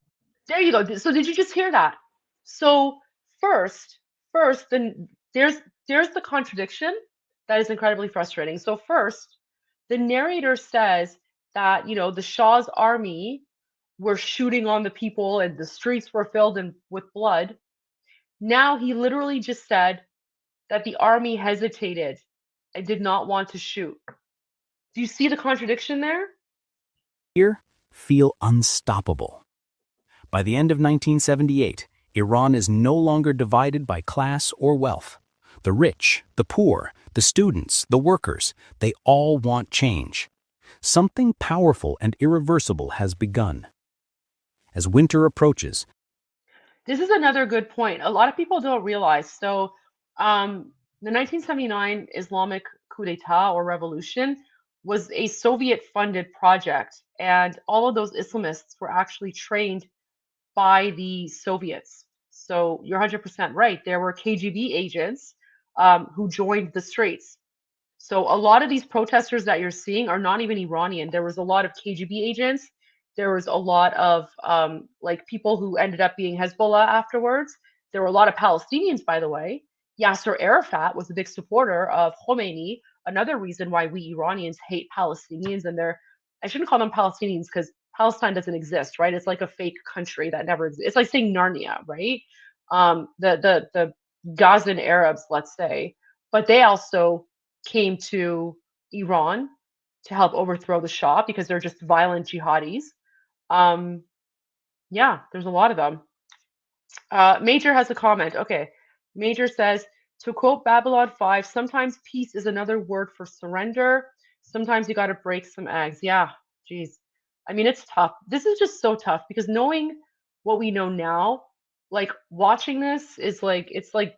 There you go. So did you just hear that? So first, then there's the contradiction that is incredibly frustrating. So first, the narrator says that, the Shah's army were shooting on the people and the streets were filled with blood. Now he literally just said that the army hesitated and did not want to shoot. Do you see the contradiction there? Fear feel unstoppable. By the end of 1978, Iran is no longer divided by class or wealth. The rich, the poor, the students, the workers, they all want change. Something powerful and irreversible has begun. as winter approaches. This is another good point. A lot of people don't realize. So, the 1979 Islamic coup d'etat or revolution was a Soviet-funded project, and all of those Islamists were actually trained by the Soviets. So you're 100% right. There were KGB agents who joined the streets. So a lot of these protesters that you're seeing are not even Iranian. There was a lot of KGB agents. There was a lot of like people who ended up being Hezbollah afterwards. There were a lot of Palestinians, by the way. Yasser Arafat was a big supporter of Khomeini. Another reason why we Iranians hate Palestinians, and I shouldn't call them Palestinians because Palestine doesn't exist, right? It's like a fake country that never exists. It's like saying Narnia, right? The Gazan Arabs, let's say, but they also came to Iran to help overthrow the Shah because they're just violent jihadis. Yeah, there's a lot of them. Major has a comment. Okay. Major says, to quote Babylon 5, sometimes peace is another word for surrender. Sometimes you got to break some eggs. Yeah, geez. I mean, it's tough. This is just so tough because knowing what we know now, like watching this is like, it's like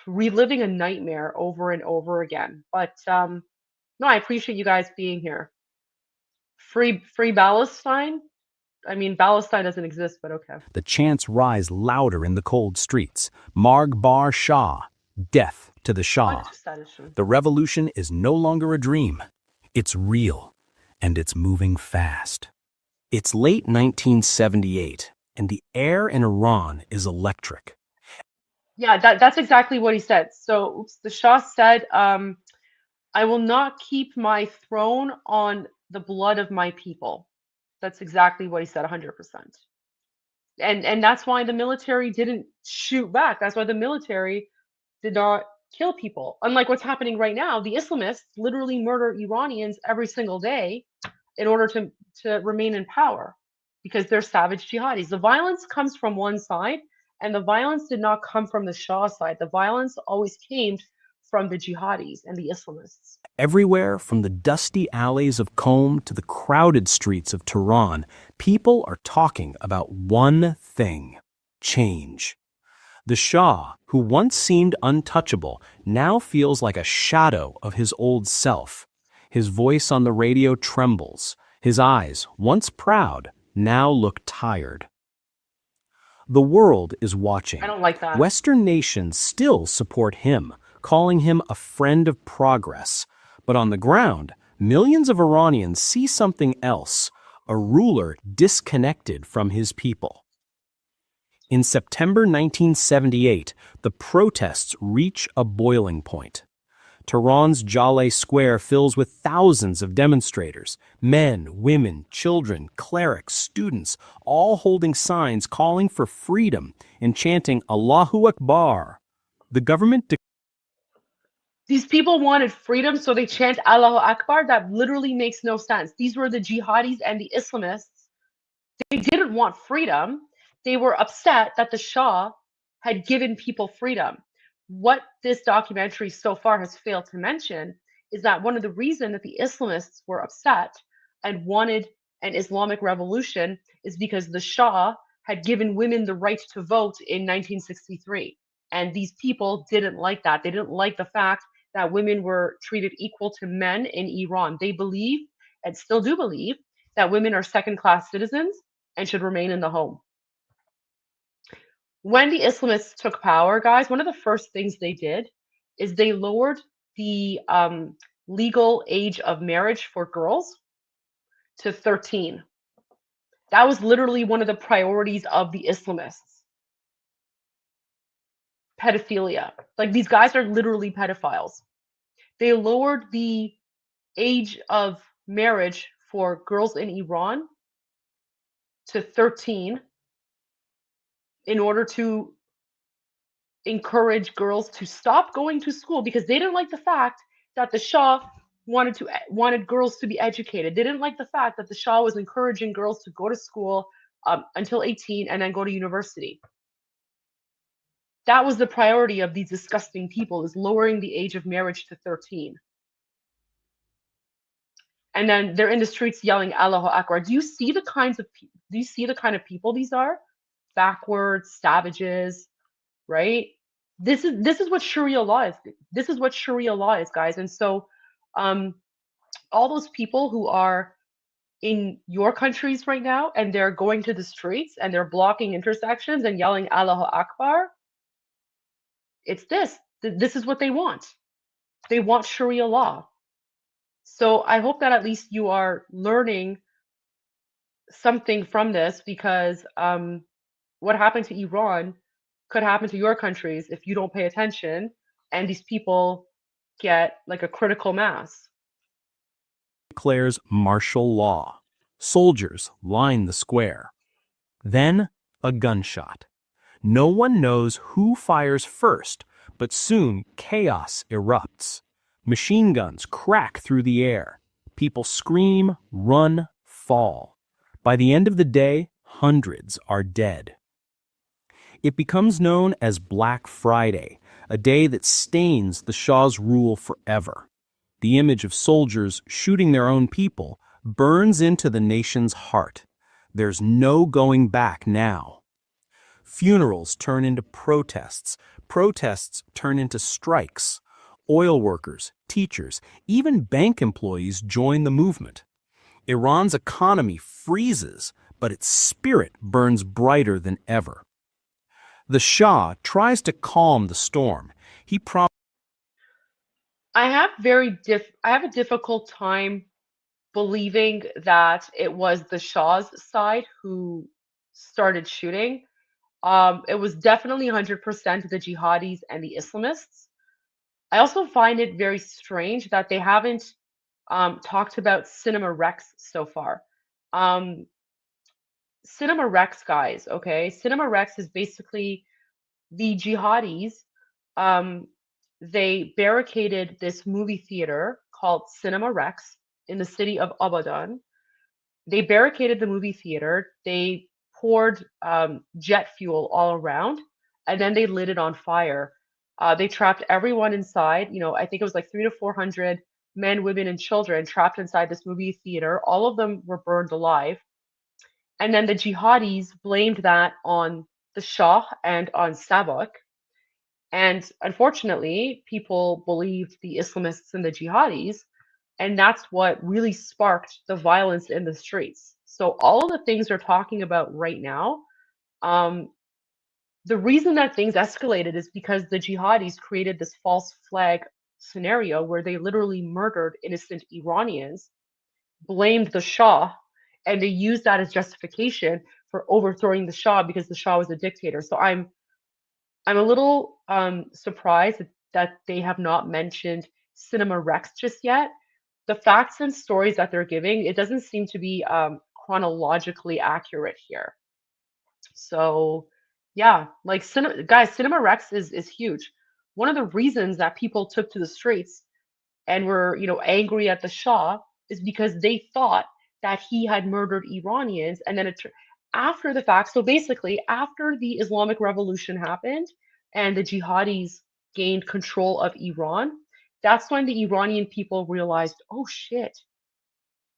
reliving a nightmare over and over again. But no, I appreciate you guys being here. Free Palestine? I mean, Palestine doesn't exist, but okay. The chants rise louder in the cold streets. Marg Bar Shah, death to the Shah. The revolution is no longer a dream. It's real, and it's moving fast. It's late 1978, and the air in Iran is electric. Yeah, that's exactly what he said. So, oops, the Shah said, I will not keep my throne on the blood of my people. That's exactly what he said, 100%. And that's why the military didn't shoot back. That's why the military did not kill people. Unlike what's happening right now, the Islamists literally murder Iranians every single day in order to remain in power because they're savage jihadis. The violence comes from one side, and the violence did not come from the Shah side. The violence always came from the jihadis and the Islamists. Everywhere, from the dusty alleys of Qom to the crowded streets of Tehran, people are talking about one thing: change. The Shah, who once seemed untouchable, now feels like a shadow of his old self. His voice on the radio trembles. His eyes, once proud, now look tired. The world is watching. I don't like that. Western nations still support him, calling him a friend of progress. But on the ground, millions of Iranians see something else: a ruler disconnected from his people. In September 1978, the protests reach a boiling point. Tehran's Jaleh Square fills with thousands of demonstrators, men, women, children, clerics, students, all holding signs calling for freedom and chanting Allahu Akbar. The government These people wanted freedom, so they chant Allahu Akbar. That literally makes no sense. These were the jihadis and the Islamists. They didn't want freedom. They were upset that the Shah had given people freedom. What this documentary so far has failed to mention is that one of the reasons that the Islamists were upset and wanted an Islamic revolution is because the Shah had given women the right to vote in 1963. And these people didn't like that. They didn't like the fact that women were treated equal to men in Iran. They believe, and still do believe, that women are second-class citizens and should remain in the home. When the Islamists took power, guys, one of the first things they did is they lowered the legal age of marriage for girls to 13. That was literally one of the priorities of the Islamists. Pedophilia. Like, these guys are literally pedophiles. They lowered the age of marriage for girls in Iran to 13 in order to encourage girls to stop going to school because they didn't like the fact that the Shah wanted girls to be educated. They didn't like the fact that the Shah was encouraging girls to go to school until 18 and then go to university. That was the priority of these disgusting people, is lowering the age of marriage to 13. and then they're in the streets yelling Allahu Akbar. Do you see the kind of people these are? Backwards, savages, right? This is what Sharia law is. This is what Sharia law is, guys. And so all those people who are in your countries right now and they're going to the streets and they're blocking intersections and yelling Allahu Akbar, it's this. This is what they want. They want Sharia law. So I hope that at least you are learning something from this, because what happened to Iran could happen to your countries if you don't pay attention and these people get like a critical mass. Declares martial law. Soldiers line the square. Then a gunshot. No one knows who fires first, but soon chaos erupts. Machine guns crack through the air. People scream, run, fall. By the end of the day, hundreds are dead. It becomes known as Black Friday, a day that stains the Shah's rule forever. The image of soldiers shooting their own people burns into the nation's heart. There's no going back now. Funerals turn into protests. Protests turn into strikes. Oil workers, teachers, even bank employees join the movement. Iran's economy freezes, but its spirit burns brighter than ever. The Shah tries to calm the storm. He promises. I have a difficult time believing that it was the Shah's side who started shooting. It was definitely 100% the jihadis and the Islamists. I also find it very strange that they haven't talked about Cinema Rex so far. Cinema Rex, guys, okay? Cinema Rex is basically the jihadis. They barricaded this movie theater called Cinema Rex in the city of Abadan. They barricaded the movie theater. They poured jet fuel all around, and then they lit it on fire. They trapped everyone inside. I think it was like 300 to 400 men, women, and children trapped inside this movie theater. All of them were burned alive. And then the jihadis blamed that on the Shah and on Sabak. And unfortunately, people believed the Islamists and the jihadis, and that's what really sparked the violence in the streets. So all of the things we're talking about right now, the reason that things escalated is because the jihadis created this false flag scenario where they literally murdered innocent Iranians, blamed the Shah, and they used that as justification for overthrowing the Shah because the Shah was a dictator. So I'm a little surprised that they have not mentioned Cinema Rex just yet. The facts and stories that they're giving, it doesn't seem to be chronologically accurate here. So yeah, like Cinema Rex is huge. One of the reasons that people took to the streets and were, angry at the Shah is because they thought that he had murdered Iranians, and then after the fact. So basically, after the Islamic Revolution happened and the jihadis gained control of Iran, that's when the Iranian people realized, oh shit,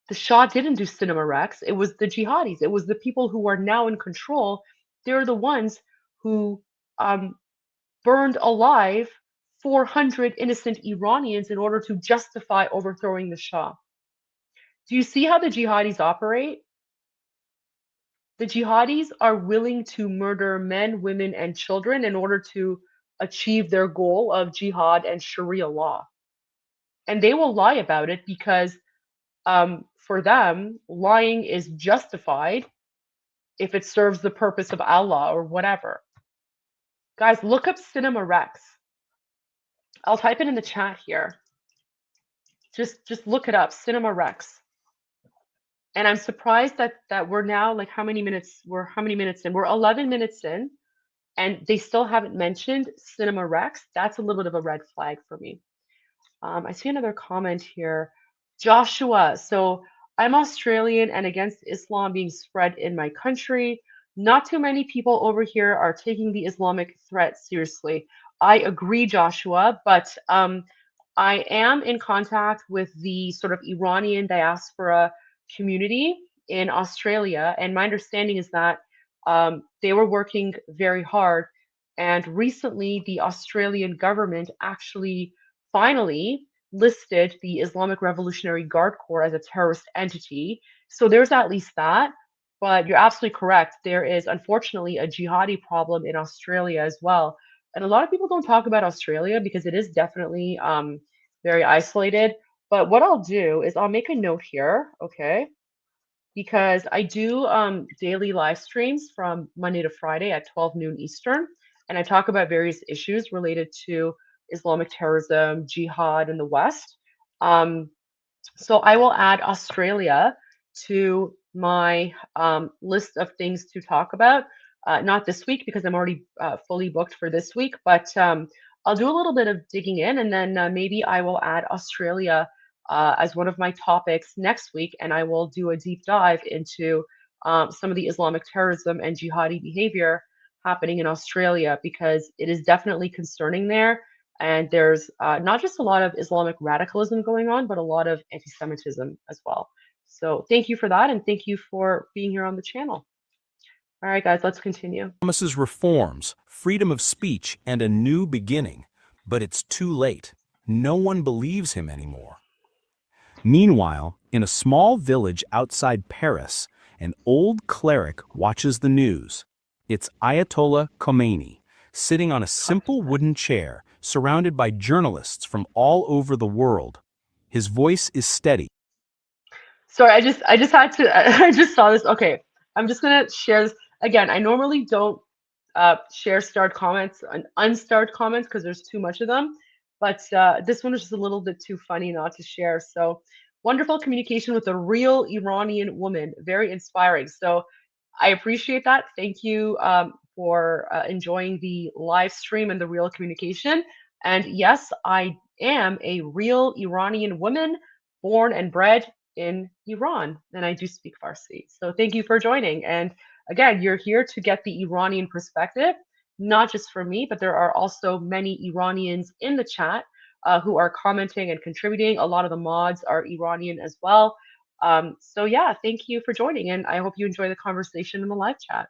the Shah didn't do Cinema Rex. It was the jihadis. It was the people who are now in control. They're the ones who burned alive 400 innocent Iranians in order to justify overthrowing the Shah. Do you see how the jihadis operate? The jihadis are willing to murder men, women, and children in order to achieve their goal of jihad and Sharia law. And they will lie about it because for them, lying is justified if it serves the purpose of Allah or whatever. Guys, look up Cinema Rex. I'll type it in the chat here. Just look it up, Cinema Rex. And I'm surprised that we're now like how many minutes in? We're 11 minutes in, and they still haven't mentioned Cinema Rex. That's a little bit of a red flag for me. I see another comment here. Joshua, so I'm Australian and against Islam being spread in my country. Not too many people over here are taking the Islamic threat seriously. I agree, Joshua, but I am in contact with the sort of Iranian diaspora community in Australia, and my understanding is that they were working very hard. And recently, the Australian government actually finally listed the Islamic Revolutionary Guard Corps as a terrorist entity. So there's at least that. But you're absolutely correct. There is unfortunately a jihadi problem in Australia as well. And a lot of people don't talk about Australia because it is definitely very isolated. But what I'll do is I'll make a note here, okay? Because I do daily live streams from Monday to Friday at 12 noon Eastern, and I talk about various issues related to Islamic terrorism, jihad in the West. Um, so I will add Australia to my list of things to talk about. Not this week because I'm already fully booked for this week, but I'll do a little bit of digging in, and then maybe I will add Australia as one of my topics next week, and I will do a deep dive into some of the Islamic terrorism and jihadi behavior happening in Australia because it is definitely concerning there. And there's not just a lot of Islamic radicalism going on, but a lot of anti Semitism as well. So thank you for that. And thank you for being here on the channel. All right, guys, let's continue. Promises reforms, freedom of speech, and a new beginning. But it's too late. No one believes him anymore. Meanwhile, in a small village outside Paris, an old cleric watches the news. It's Ayatollah Khomeini, sitting on a simple wooden chair, surrounded by journalists from all over the world. His voice is steady. Sorry, I just had to I just saw this. Okay, I'm just gonna share this again. I normally don't share starred comments and unstarred comments because there's too much of them, but this one is just a little bit too funny not to share. So wonderful communication with a real Iranian woman, very inspiring. So I appreciate that. Thank you for enjoying the live stream and the real communication. And yes, I am a real Iranian woman born and bred in Iran, and I do speak Farsi. So thank you for joining. And again, you're here to get the Iranian perspective, not just for me, but there are also many Iranians in the chat who are commenting and contributing. A lot of the mods are Iranian as well. So yeah, thank you for joining, and I hope you enjoy the conversation in the live chat.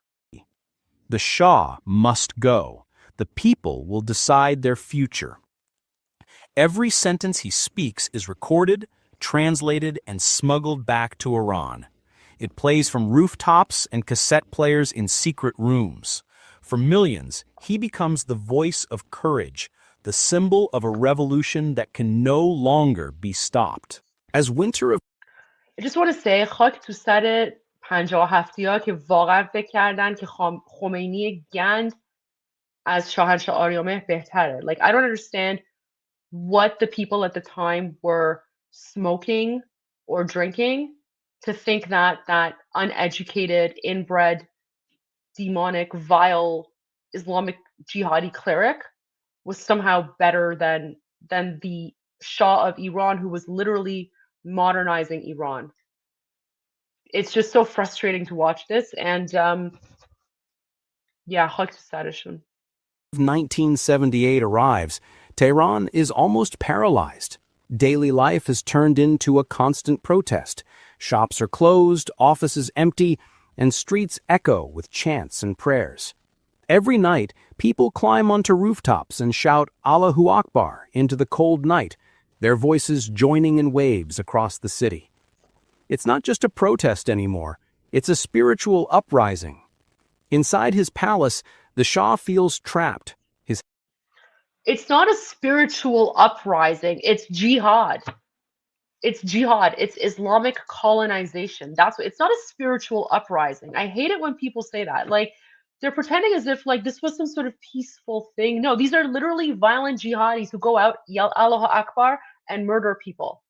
The Shah must go. The people will decide their future. Every sentence he speaks is recorded, translated, and smuggled back to Iran. It plays from rooftops and cassette players in secret rooms. For millions, he becomes the voice of courage, the symbol of a revolution that can no longer be stopped. As winter of I just want to say خاک تو سر 57ها که واقعا فکر کردن که خمینی گند از شاهنشاه آریامهر بهتره. Like I don't understand what the people at the time were smoking or drinking to think that that uneducated, inbred, demonic, vile Islamic jihadi cleric was somehow better than the Shah of Iran, who was literally modernizing Iran. It's just so frustrating to watch this, and yeah, خاک تو سرشون. 1978 arrives, Tehran is almost paralyzed. Daily life has turned into a constant protest. Shops are closed, offices empty, and streets echo with chants and prayers. Every night, people climb onto rooftops and shout Allahu Akbar into the cold night, their voices joining in waves across the city. It's not just a protest anymore, it's a spiritual uprising. Inside his palace, the Shah feels trapped. It's not a spiritual uprising, it's jihad. It's jihad. It's Islamic colonization. That's what, it's not a spiritual uprising. I hate it when people say that. Like they're pretending as if like this was some sort of peaceful thing. No, these are literally violent jihadis who go out, yell Allahu Akbar, and murder people.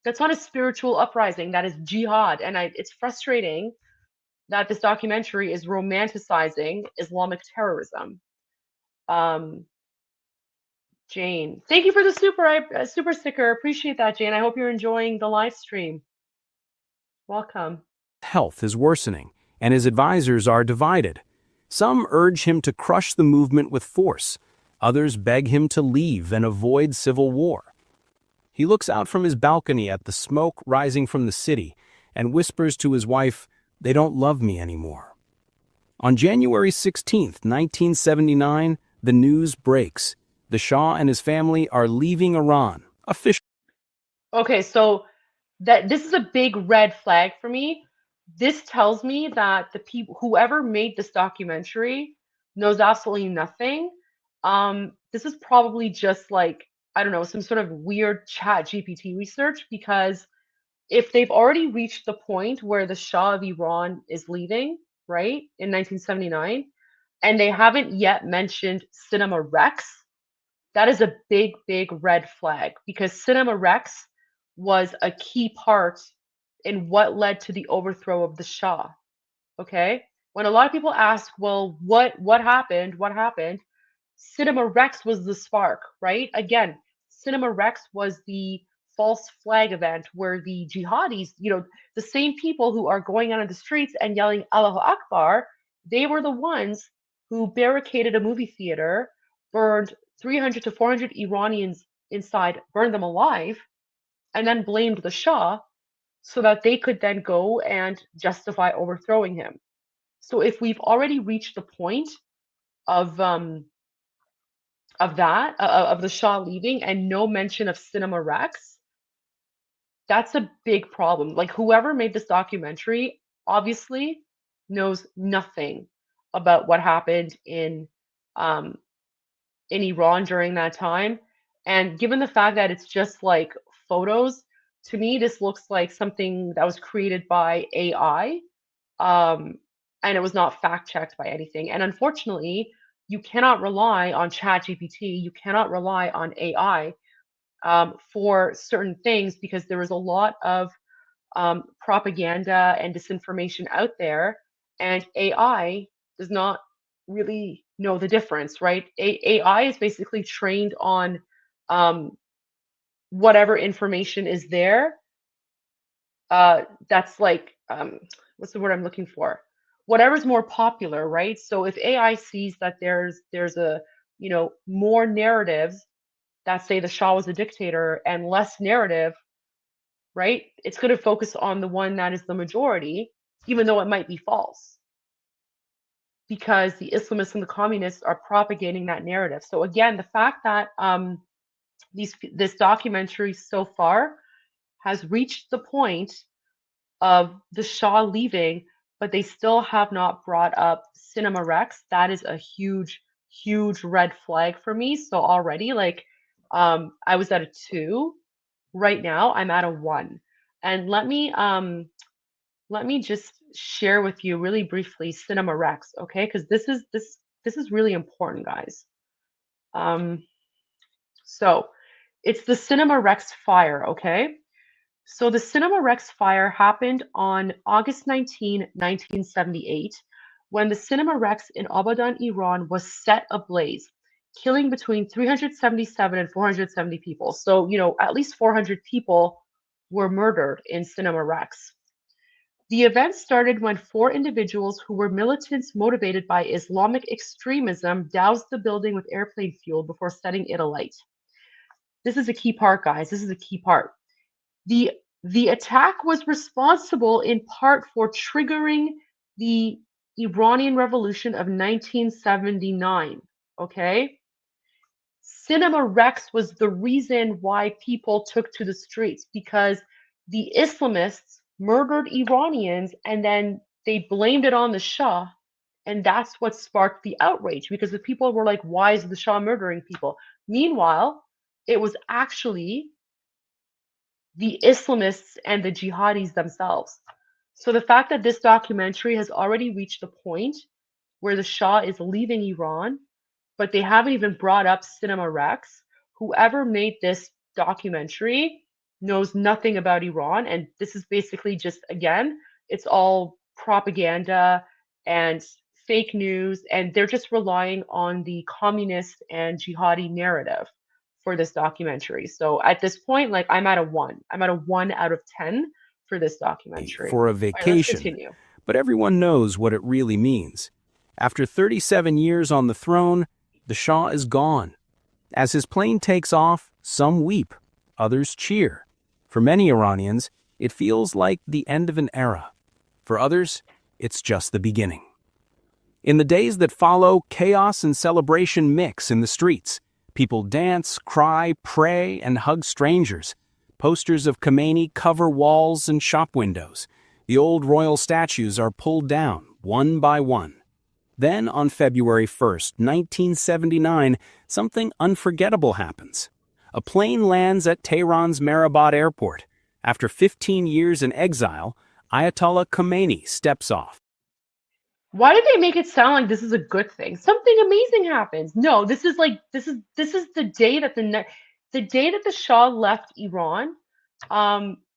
That's not a spiritual uprising. That is jihad. And it's frustrating that this documentary is romanticizing Islamic terrorism. Jane, thank you for the super sticker. Appreciate that, Jane. I hope you're enjoying the live stream. Welcome. Health is worsening, and his advisors are divided. Some urge him to crush the movement with force. Others beg him to leave and avoid civil war. He looks out from his balcony at the smoke rising from the city and whispers to his wife, "They don't love me anymore." On January 16th, 1979, the news breaks. The Shah and his family are leaving Iran, officially. Okay, so this is a big red flag for me. This tells me that the people, whoever made this documentary, knows absolutely nothing. This is probably just like, I don't know, some sort of weird chat GPT research, because if they've already reached the point where the Shah of Iran is leaving, right, in 1979, and they haven't yet mentioned Cinema Rex, that is a big, big red flag, because Cinema Rex was a key part in what led to the overthrow of the Shah. Okay? When a lot of people ask, well, what happened? What happened? Cinema Rex was the spark, right? Again, Cinema Rex was the false flag event where the jihadis, the same people who are going out on the streets and yelling Allahu Akbar, they were the ones who barricaded a movie theater, burned 300 to 400 Iranians inside, burned them alive, and then blamed the Shah so that they could then go and justify overthrowing him. So if we've already reached the point of of the Shah leaving and no mention of Cinema Rex, that's a big problem. Like, whoever made this documentary obviously knows nothing about what happened um, in Iran during that time. And given the fact that it's just like photos, to me, this looks like something that was created by AI, and it was not fact checked by anything. And unfortunately, you cannot rely on ChatGPT, you cannot rely on AI for certain things, because there is a lot of propaganda and disinformation out there, and AI does not really know the difference, right? AI is basically trained on um, whatever information is there. That's like, what's the word I'm looking for? Whatever's more popular, right? So if AI sees that there's a more narratives that say the Shah was a dictator and less narrative, right? It's going to focus on the one that is the majority, even though it might be false, because the Islamists and the communists are propagating that narrative. So again, the fact that this documentary so far has reached the point of the Shah leaving, but they still have not brought up Cinema Rex, that is a huge, huge red flag for me. So already, like, I was at a 2. Right now, I'm at a 1. And let me just share with you really briefly Cinema Rex, okay? Because this is really important, guys. So it's the Cinema Rex fire, okay? So the Cinema Rex fire happened on August 19, 1978, when the Cinema Rex in Abadan, Iran was set ablaze, killing between 377 and 470 people. So, at least 400 people were murdered in Cinema Rex. The event started when 4 individuals who were militants motivated by Islamic extremism doused the building with airplane fuel before setting it alight. This is a key part, guys. This is a key part. The attack was responsible in part for triggering the Iranian Revolution of 1979. Okay? Cinema Rex was the reason why people took to the streets, because the Islamists murdered Iranians and then they blamed it on the Shah. And that's what sparked the outrage, because the people were like, why is the Shah murdering people? Meanwhile, it was actually the Islamists and the jihadis themselves. So the fact that this documentary has already reached the point where the Shah is leaving Iran, but they haven't even brought up Cinema Rex, whoever made this documentary knows nothing about Iran. And this is basically just, again, it's all propaganda and fake news, and they're just relying on the communist and jihadi narrative for this documentary. So at this point, like, I'm at a 1. I'm at a 1 out of 10 for this documentary. For a All right, let's vacation, continue. but everyone knows what it really means. After 37 years on the throne, The Shah is gone. As his plane takes off, some weep, others cheer. For many Iranians, it feels like the end of an era. For others, it's just the beginning. In the days that follow, chaos and celebration mix in the streets. People dance, cry, pray, and hug strangers. Posters of Khomeini cover walls and shop windows. The old royal statues are pulled down, one by one. Then, on February 1st, 1979, something unforgettable happens. A plane lands at Tehran's Mehrabad airport. After 15 years in exile, Ayatollah Khomeini steps off. Why did they make it sound like this is a good thing? Something amazing happens. No, this is the day that the Shah left Iran,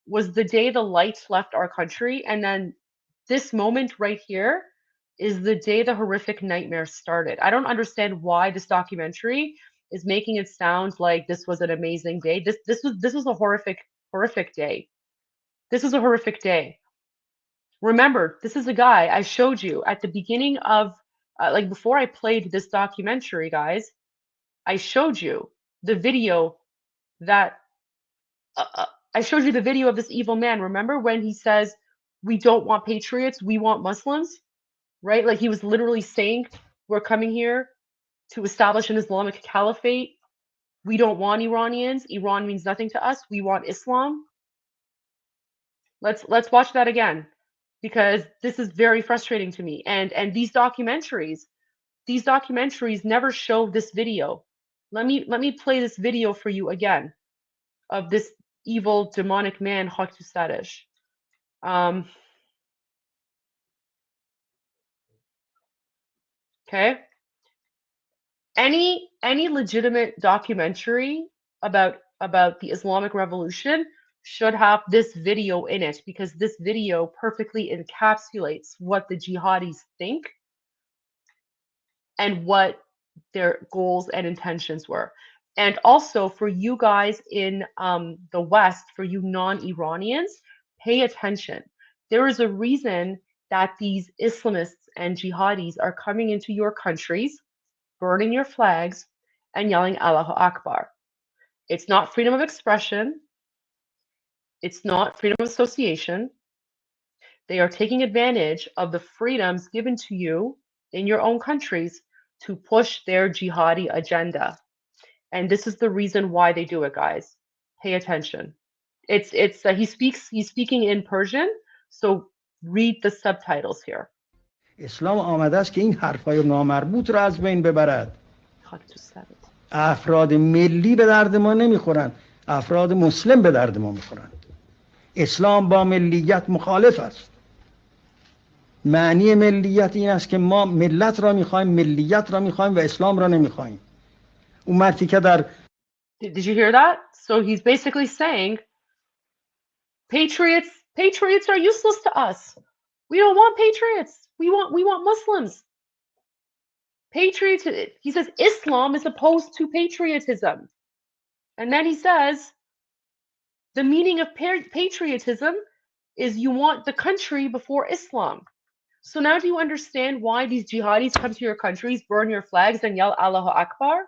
was the day the lights left our country, and then this moment right here is the day the horrific nightmare started. I don't understand why this documentary is making it sound like this was an amazing day. This was a horrific day. This was a horrific day. Remember, this is a guy I showed you at the beginning of, like before I played this documentary, guys, I showed you the video that, I showed you the video of this evil man. Remember when he says, we don't want patriots, we want Muslims, right? Like he was literally saying, we're coming here to establish an Islamic caliphate. We don't want Iranians. Iran means nothing to us. We want Islam. Let's watch that again, because this is very frustrating to me. And these documentaries never show this video. Let me play this video for you again of this evil demonic man, Haq Sadish. Okay. Any legitimate documentary about the Islamic Revolution should have this video in it, because this video perfectly encapsulates what the jihadis think and what their goals and intentions were. And also for you guys in the West, for you non-Iranians, pay attention. There is a reason that these Islamists and jihadis are coming into your countries, burning your flags, and yelling Allahu Akbar. It's not freedom of expression. It's not freedom of association. They are taking advantage of the freedoms given to you in your own countries to push their jihadi agenda. And this is the reason why they do it, guys. Pay attention. He's speaking in Persian, so read the subtitles here. اسلام آمده است که این حرفای نامربوط رو از بین ببرد. افراد ملی به درد ما نمیخورن، افراد مسلم به درد ما میخورن. اسلام با ملیت مخالف است. معنی ملیت این است که ما ملت را میخوایم، ملیت را میخوایم و اسلام را نمیخوایم. اون مردی که در Did you hear that? So he's basically saying patriots are useless to us. We don't want patriots. We want Muslims. He says Islam is opposed to patriotism. And then he says the meaning of patriotism is you want the country before Islam. So now do you understand why these jihadis come to your countries, burn your flags, and yell Allahu Akbar?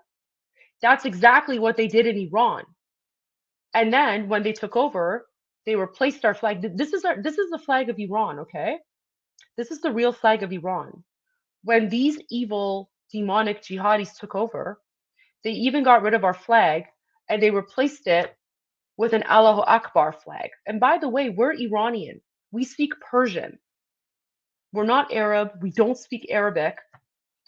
That's exactly what they did in Iran. And then when they took over, they replaced our flag. This is the flag of Iran, okay? This is the real flag of Iran. When these evil demonic jihadis took over, they even got rid of our flag and they replaced it with an Allahu Akbar flag. And by the way, we're Iranian. We speak Persian. We're not Arab. We don't speak Arabic.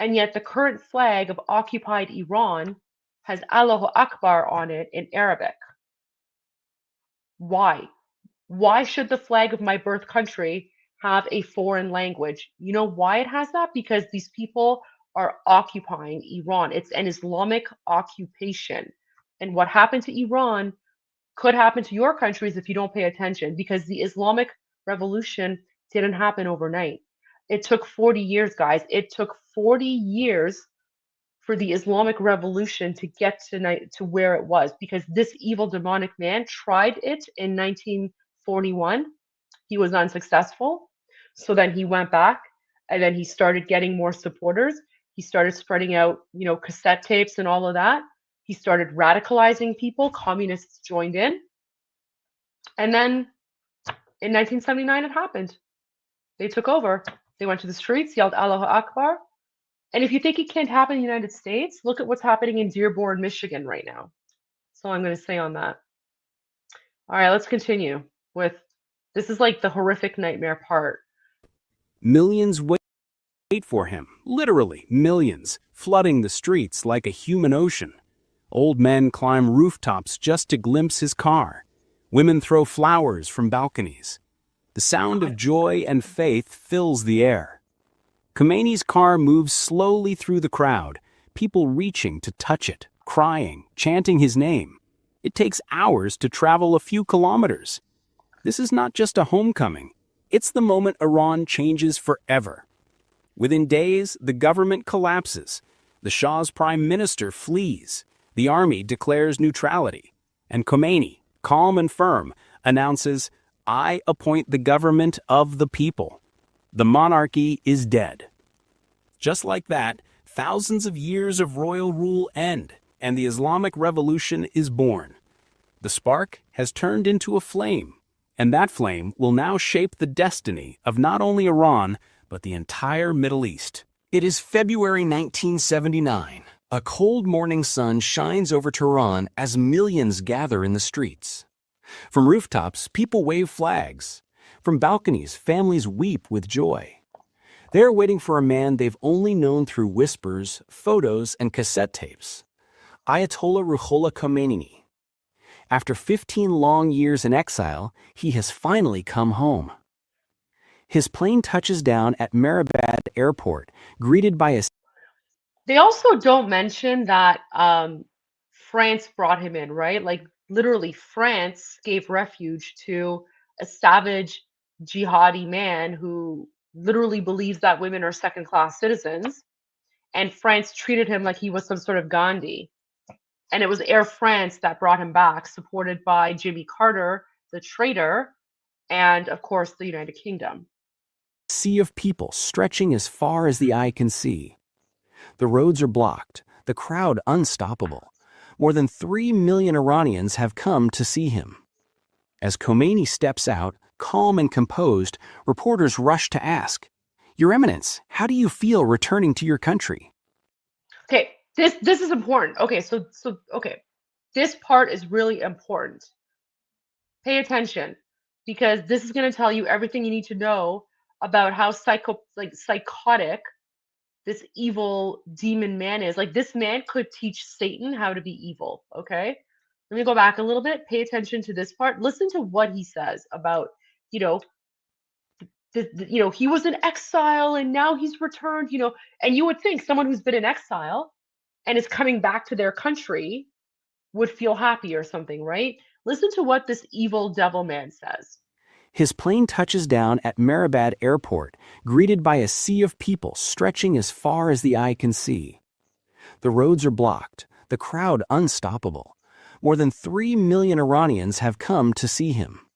And yet the current flag of occupied Iran has Allahu Akbar on it in Arabic. Why? Why should the flag of my birth country have a foreign language? You know why it has that? Because these people are occupying Iran. It's an Islamic occupation. And what happened to Iran could happen to your countries if you don't pay attention, because the Islamic Revolution didn't happen overnight. It took 40 years, guys. It took 40 years for the Islamic Revolution to get to where it was, because this evil demonic man tried it in 1941. He was unsuccessful. So then he went back and then he started getting more supporters. He started spreading out, cassette tapes and all of that. He started radicalizing people. Communists joined in. And then in 1979, it happened. They took over. They went to the streets, yelled Allahu Akbar. And if you think it can't happen in the United States, look at what's happening in Dearborn, Michigan right now. That's all I'm going to say on that. All right, let's continue with, this is like the horrific nightmare part. Millions wait for him, literally millions, flooding the streets like a human ocean. Old men climb rooftops just to glimpse his car. Women throw flowers from balconies. The sound of joy and faith fills the air. Khomeini's car moves slowly through the crowd, people reaching to touch it, crying, chanting his name. It takes hours to travel a few kilometers. This is not just a homecoming. It's the moment Iran changes forever. Within days, the government collapses. The Shah's prime minister flees. The army declares neutrality. And Khomeini, calm and firm, announces, "I appoint the government of the people. The monarchy is dead." Just like that, thousands of years of royal rule end, and the Islamic Revolution is born. The spark has turned into a flame, and that flame will now shape the destiny of not only Iran, but the entire Middle East. It is February 1979. A cold morning sun shines over Tehran as millions gather in the streets. From rooftops, people wave flags. From balconies, families weep with joy. They're waiting for a man they've only known through whispers, photos, and cassette tapes. Ayatollah Ruhollah Khomeini. After 15 long years in exile, he has finally come home. His plane touches down at Mehrabad Airport, greeted by a... They also don't mention that France brought him in, right? Like literally France gave refuge to a savage jihadi man who literally believes that women are second-class citizens. And France treated him like he was some sort of Gandhi. And it was Air France that brought him back, supported by Jimmy Carter, the traitor, and of course, the United Kingdom. Sea of people stretching as far as the eye can see. The roads are blocked, the crowd unstoppable. More than 3 million Iranians have come to see him. As Khomeini steps out, calm and composed, reporters rush to ask, "Your Eminence, how do you feel returning to your country?" Okay, this is important. Okay, so okay, this part is really important. Pay attention, because this is going to tell you everything you need to know about how psychotic this evil demon man is. Like, this man could teach Satan how to be evil. Okay, let me go back a little bit. Pay attention to this part. Listen to what he says about, he was in exile and now he's returned. And you would think someone who's been in exile and is coming back to their country would feel happy or something, right? Listen to what this evil devil man says. His plane touches down at Mehrabad Airport, greeted by a sea of people stretching as far as the eye can see. The roads are blocked, the crowd unstoppable. More than 3 million Iranians have come to see him.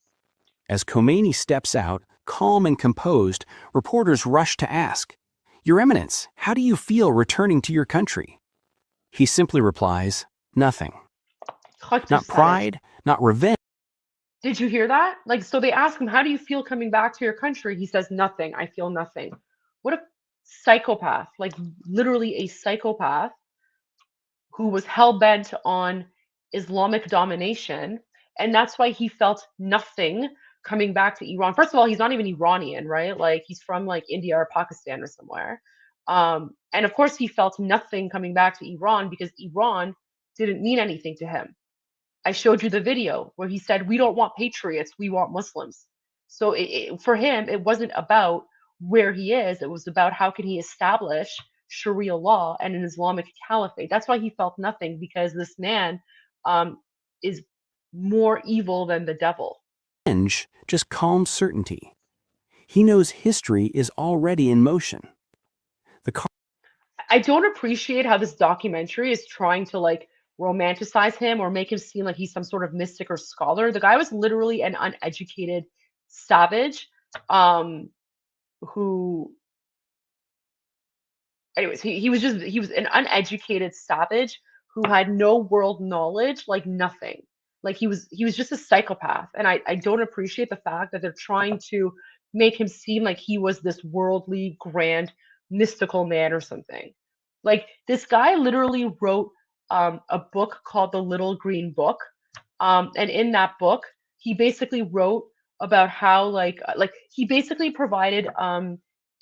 As Khomeini steps out, calm and composed, reporters rush to ask, "Your Eminence, how do you feel returning to your country?" He simply replies, "Nothing." Not pride, not revenge. Did you hear that? Like, so they ask him, "How do you feel coming back to your country?" He says, "Nothing. I feel nothing." What a psychopath, like literally a psychopath who was hell-bent on Islamic domination. And that's why he felt nothing coming back to Iran. First of all, he's not even Iranian, right? Like, he's from like India or Pakistan or somewhere. And of course, he felt nothing coming back to Iran because Iran didn't mean anything to him. I showed you the video where he said, "We don't want patriots, we want Muslims." So for him, it wasn't about where he is. It was about how can he establish Sharia law and an Islamic caliphate. That's why he felt nothing, because this man is more evil than the devil. Revenge, just calm certainty. He knows history is already in motion. I don't appreciate how this documentary is trying to like romanticize him or make him seem like he's some sort of mystic or scholar. The guy was literally an uneducated savage who anyways, he was an uneducated savage who had no world knowledge, like nothing. Like he was just a psychopath. And I don't appreciate the fact that they're trying to make him seem like he was this worldly, grand, mystical man or something. Like this guy literally wrote a book called The Little Green Book. And in that book, he basically wrote about how like he basically provided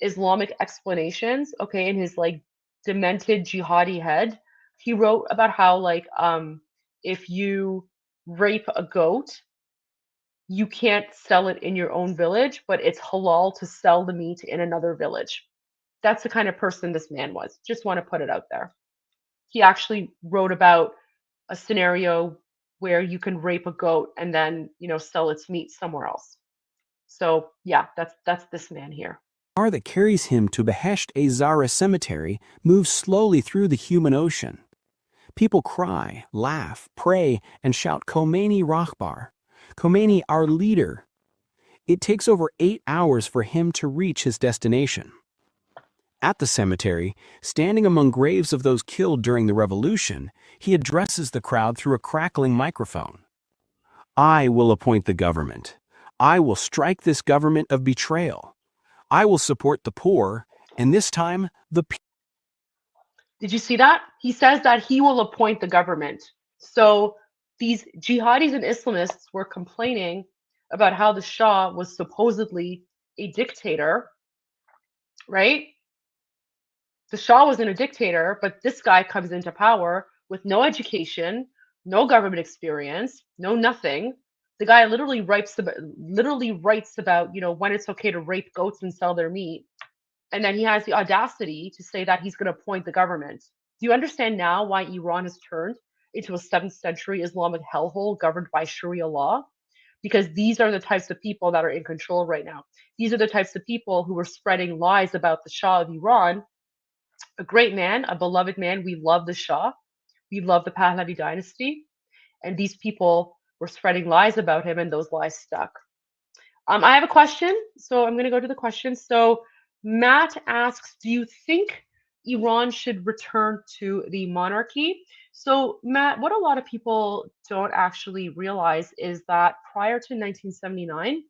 Islamic explanations, okay, in his like demented jihadi head. He wrote about how like if you rape a goat, you can't sell it in your own village, but it's halal to sell the meat in another village. That's the kind of person this man was. Just want to put it out there. He actually wrote about a scenario where you can rape a goat and then, sell its meat somewhere else. So yeah, that's this man here. The car that carries him to Behesht-e Zahra cemetery moves slowly through the human ocean. People cry, laugh, pray, and shout Khomeini Rahbar, Khomeini our leader. It takes over 8 hours for him to reach his destination. At the cemetery, standing among graves of those killed during the revolution, he addresses the crowd through a crackling microphone. I will appoint the government. I will strike this government of betrayal. I will support the poor, and this time, the people. Did you see that? He says that he will appoint the government. So these jihadis and Islamists were complaining about how the Shah was supposedly a dictator, right? The Shah wasn't a dictator, but this guy comes into power with no education, no government experience, no nothing. The guy literally writes about, when it's okay to rape goats and sell their meat. And then he has the audacity to say that he's going to appoint the government. Do you understand now why Iran has turned into a 7th century Islamic hellhole governed by Sharia law? Because these are the types of people that are in control right now. These are the types of people who were spreading lies about the Shah of Iran. A great man, a beloved man. We love the Shah. We love the Pahlavi dynasty. And these people were spreading lies about him, and those lies stuck. I have a question, so I'm going to go to the question. So Matt asks, do you think Iran should return to the monarchy? So Matt, what a lot of people don't actually realize is that prior to 1979,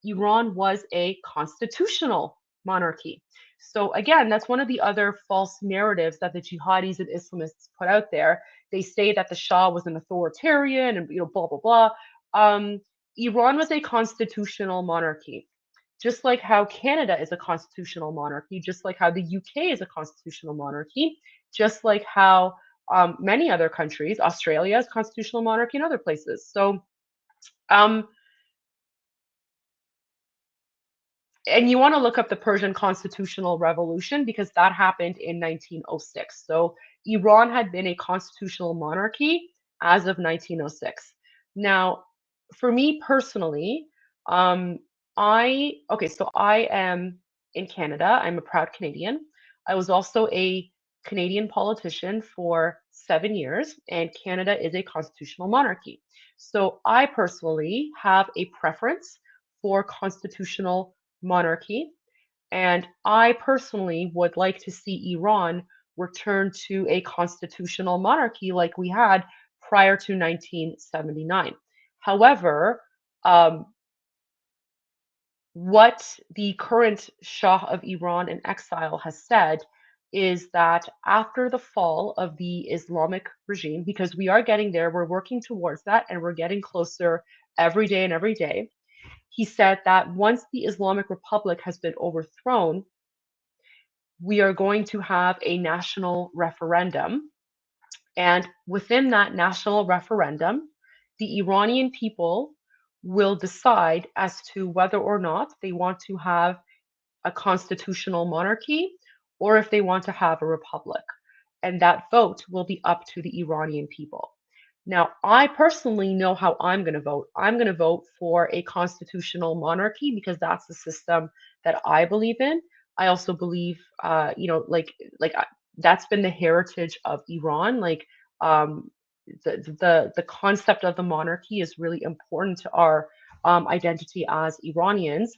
Iran was a constitutional monarchy. So again, that's one of the other false narratives that the jihadis and Islamists put out there. They say that the Shah was an authoritarian and blah blah blah. Iran was a constitutional monarchy, just like how Canada is a constitutional monarchy, just like how the UK is a constitutional monarchy, just like how many other countries, Australia is constitutional monarchy, and other places. So, and you want to look up the Persian Constitutional Revolution because that happened in 1906. So Iran had been a constitutional monarchy as of 1906. Now, for me personally, so I am in Canada. I'm a proud Canadian. I was also a Canadian politician for 7 years, and Canada is a constitutional monarchy. So I personally have a preference for constitutional monarchy, and I personally would like to see Iran return to a constitutional monarchy like we had prior to 1979. However, what the current Shah of Iran in exile has said is that after the fall of the Islamic regime, because we are getting there, we're working towards that, and we're getting closer every day and every day. He said that once the Islamic Republic has been overthrown, we are going to have a national referendum. And within that national referendum, the Iranian people will decide as to whether or not they want to have a constitutional monarchy or if they want to have a republic. And that vote will be up to the Iranian people. Now, I personally know how I'm going to vote. I'm going to vote for a constitutional monarchy because that's the system that I believe in. I also believe, that's been the heritage of Iran. The concept of the monarchy is really important to our identity as Iranians.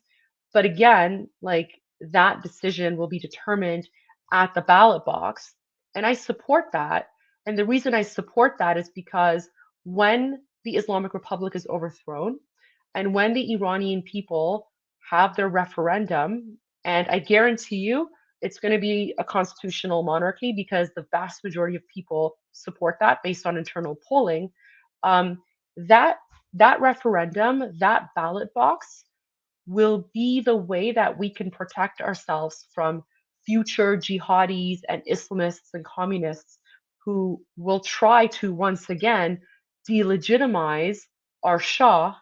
But again, like that decision will be determined at the ballot box. And I support that. And the reason I support that is because when the Islamic Republic is overthrown and when the Iranian people have their referendum, and I guarantee you it's going to be a constitutional monarchy because the vast majority of people support that based on internal polling. Um, that that referendum, that ballot box, will be the way that we can protect ourselves from future jihadis and Islamists and communists who will try to once again delegitimize our Shah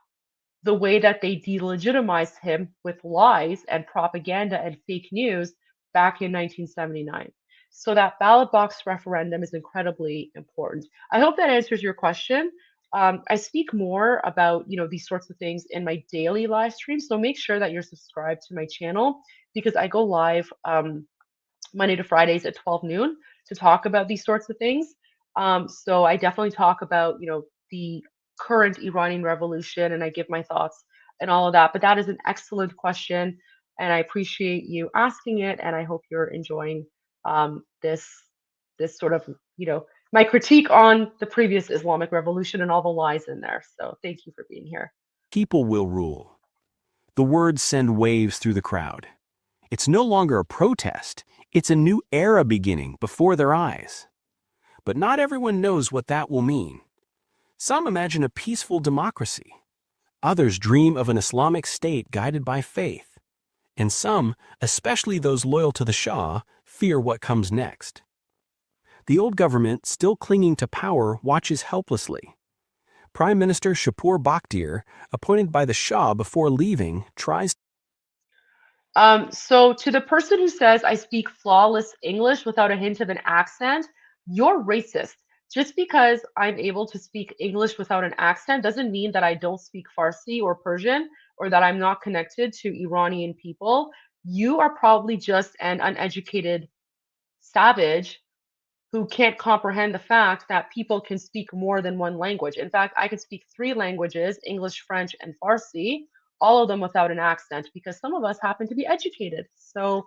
the way that they delegitimized him with lies and propaganda and fake news back in 1979. So that ballot box referendum is incredibly important. I hope that answers your question. I speak more about these sorts of things in my daily live stream, so make sure that you're subscribed to my channel because I go live Monday to Fridays at 12 noon to talk about these sorts of things. So I definitely talk about, the current Iranian revolution and I give my thoughts and all of that. But that is an excellent question. And I appreciate you asking it. And I hope you're enjoying this sort of, my critique on the previous Islamic revolution and all the lies in there. So thank you for being here. People will rule. The words send waves through the crowd. It's no longer a protest. It's a new era beginning before their eyes. But not everyone knows what that will mean. Some imagine a peaceful democracy. Others dream of an Islamic state guided by faith. And some, especially those loyal to the Shah, fear what comes next. The old government, still clinging to power, watches helplessly. Prime Minister Shapur Bakhtir, appointed by the Shah before leaving, tries. So to the person who says I speak flawless English without a hint of an accent, you're racist. Just because I'm able to speak English without an accent doesn't mean that I don't speak Farsi or Persian or that I'm not connected to Iranian people. You are probably just an uneducated savage who can't comprehend the fact that people can speak more than one language. In fact, I can speak three languages, English, French, and Farsi, all of them without an accent because some of us happen to be educated. So,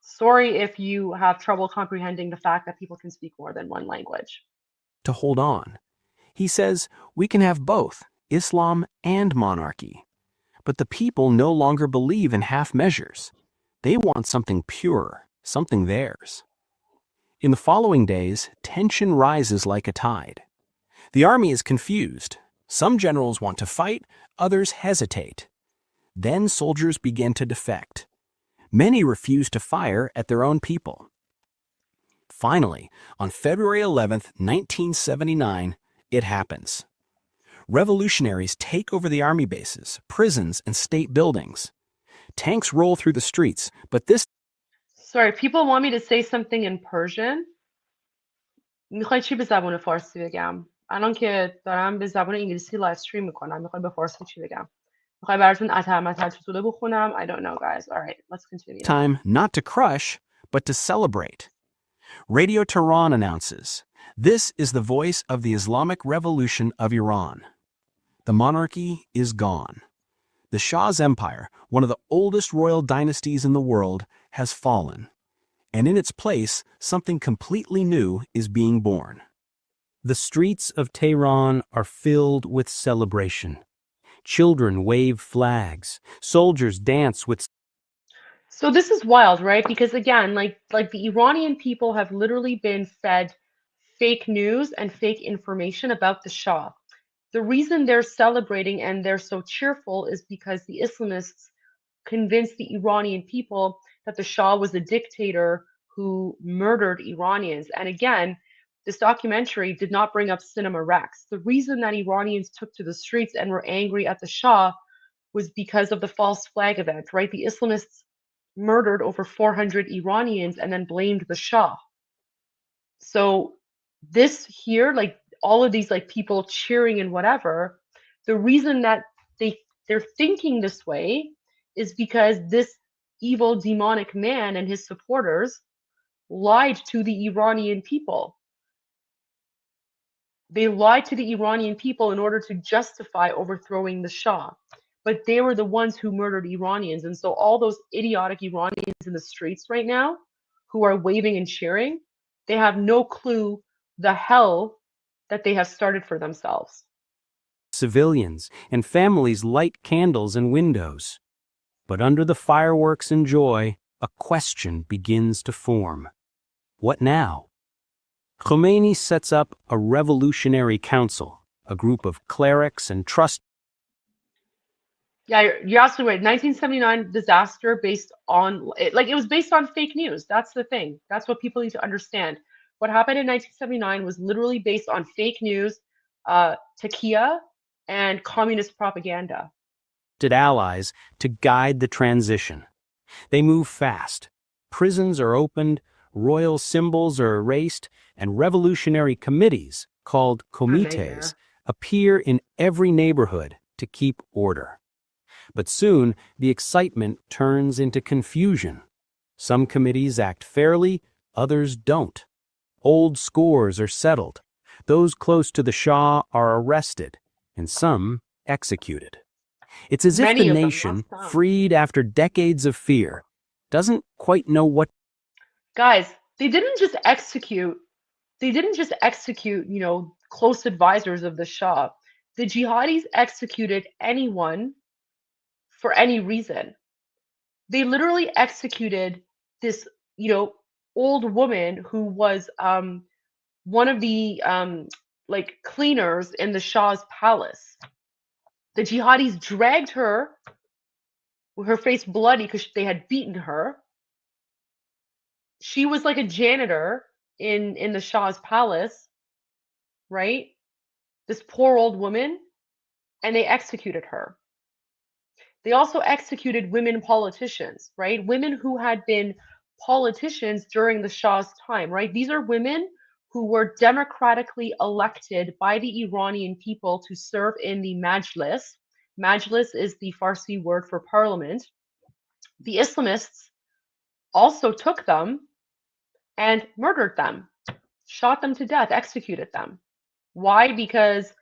sorry if you have trouble comprehending the fact that people can speak more than one language. To hold on. He says we can have both, Islam and monarchy. But the people no longer believe in half measures. They want something pure, something theirs. In the following days, tension rises like a tide. The army is confused. Some generals want to fight, others hesitate. Then soldiers begin to defect. Many refuse to fire at their own people. Finally, on February 11th, 1979, it happens. Revolutionaries take over the army bases, prisons, and state buildings. Tanks roll through the streets, but this. Sorry, people want me to say something in Persian. میخوای چی به زبان فارسی بگم؟ الان که دارم به زبان انگلیسی لایو استریم میکنم، میخوای به فارسی چی بگم؟ میخوای براتون اتر چطوره بخونم؟ I don't know, guys. All right, let's continue. Time not to crush, but to celebrate. Radio Tehran announces, this is the voice of the Islamic Revolution of Iran. The monarchy is gone. The Shah's empire, one of the oldest royal dynasties in the world, has fallen. And in its place, something completely new is being born. The streets of Tehran are filled with celebration. Children wave flags. Soldiers dance with. So this is wild, right? Because again, like the Iranian people have literally been fed fake news and fake information about the Shah. The reason they're celebrating and they're so cheerful is because the Islamists convinced the Iranian people that the Shah was a dictator who murdered Iranians. And again, this documentary did not bring up Cinema Rex. The reason that Iranians took to the streets and were angry at the Shah was because of the false flag event, right? The Islamists murdered over 400 Iranians and then blamed the Shah. So this here, like all of these like people cheering and whatever, the reason that they're thinking this way is because this evil demonic man and his supporters lied to the Iranian people. They lied to the Iranian people in order to justify overthrowing the Shah. but they were the ones who murdered Iranians. And so all those idiotic Iranians in the streets right now who are waving and cheering, they have no clue the hell that they have started for themselves. Civilians and families light candles and windows. But under the fireworks and joy, a question begins to form. What now? Khomeini sets up a revolutionary council, a group of clerics and trust. Yeah, you're absolutely right. 1979 disaster based on, it was based on fake news. That's the thing. That's what people need to understand. What happened in 1979 was literally based on fake news, taqiyya, and communist propaganda. Allies to guide the transition. They move fast. Prisons are opened, royal symbols are erased, and revolutionary committees, called comites, appear in every neighborhood to keep order. But soon, the excitement turns into confusion. Some committees act fairly, others don't. Old scores are settled. Those close to the Shah are arrested, and some executed. It's as if the nation, freed after decades of fear, doesn't quite know what. Guys, they didn't just execute, close advisors of the Shah. The jihadis executed anyone for any reason. They literally executed this, old woman who was one of the cleaners in the Shah's palace. The jihadis dragged her with her face bloody because they had beaten her. She was like a janitor in the Shah's palace, right? This poor old woman, and they executed her. They also executed women politicians, right? Women who had been politicians during the Shah's time, right? These are women who were democratically elected by the Iranian people to serve in the Majlis. Majlis is the Farsi word for parliament. The Islamists also took them and murdered them, shot them to death, executed them. Why? Because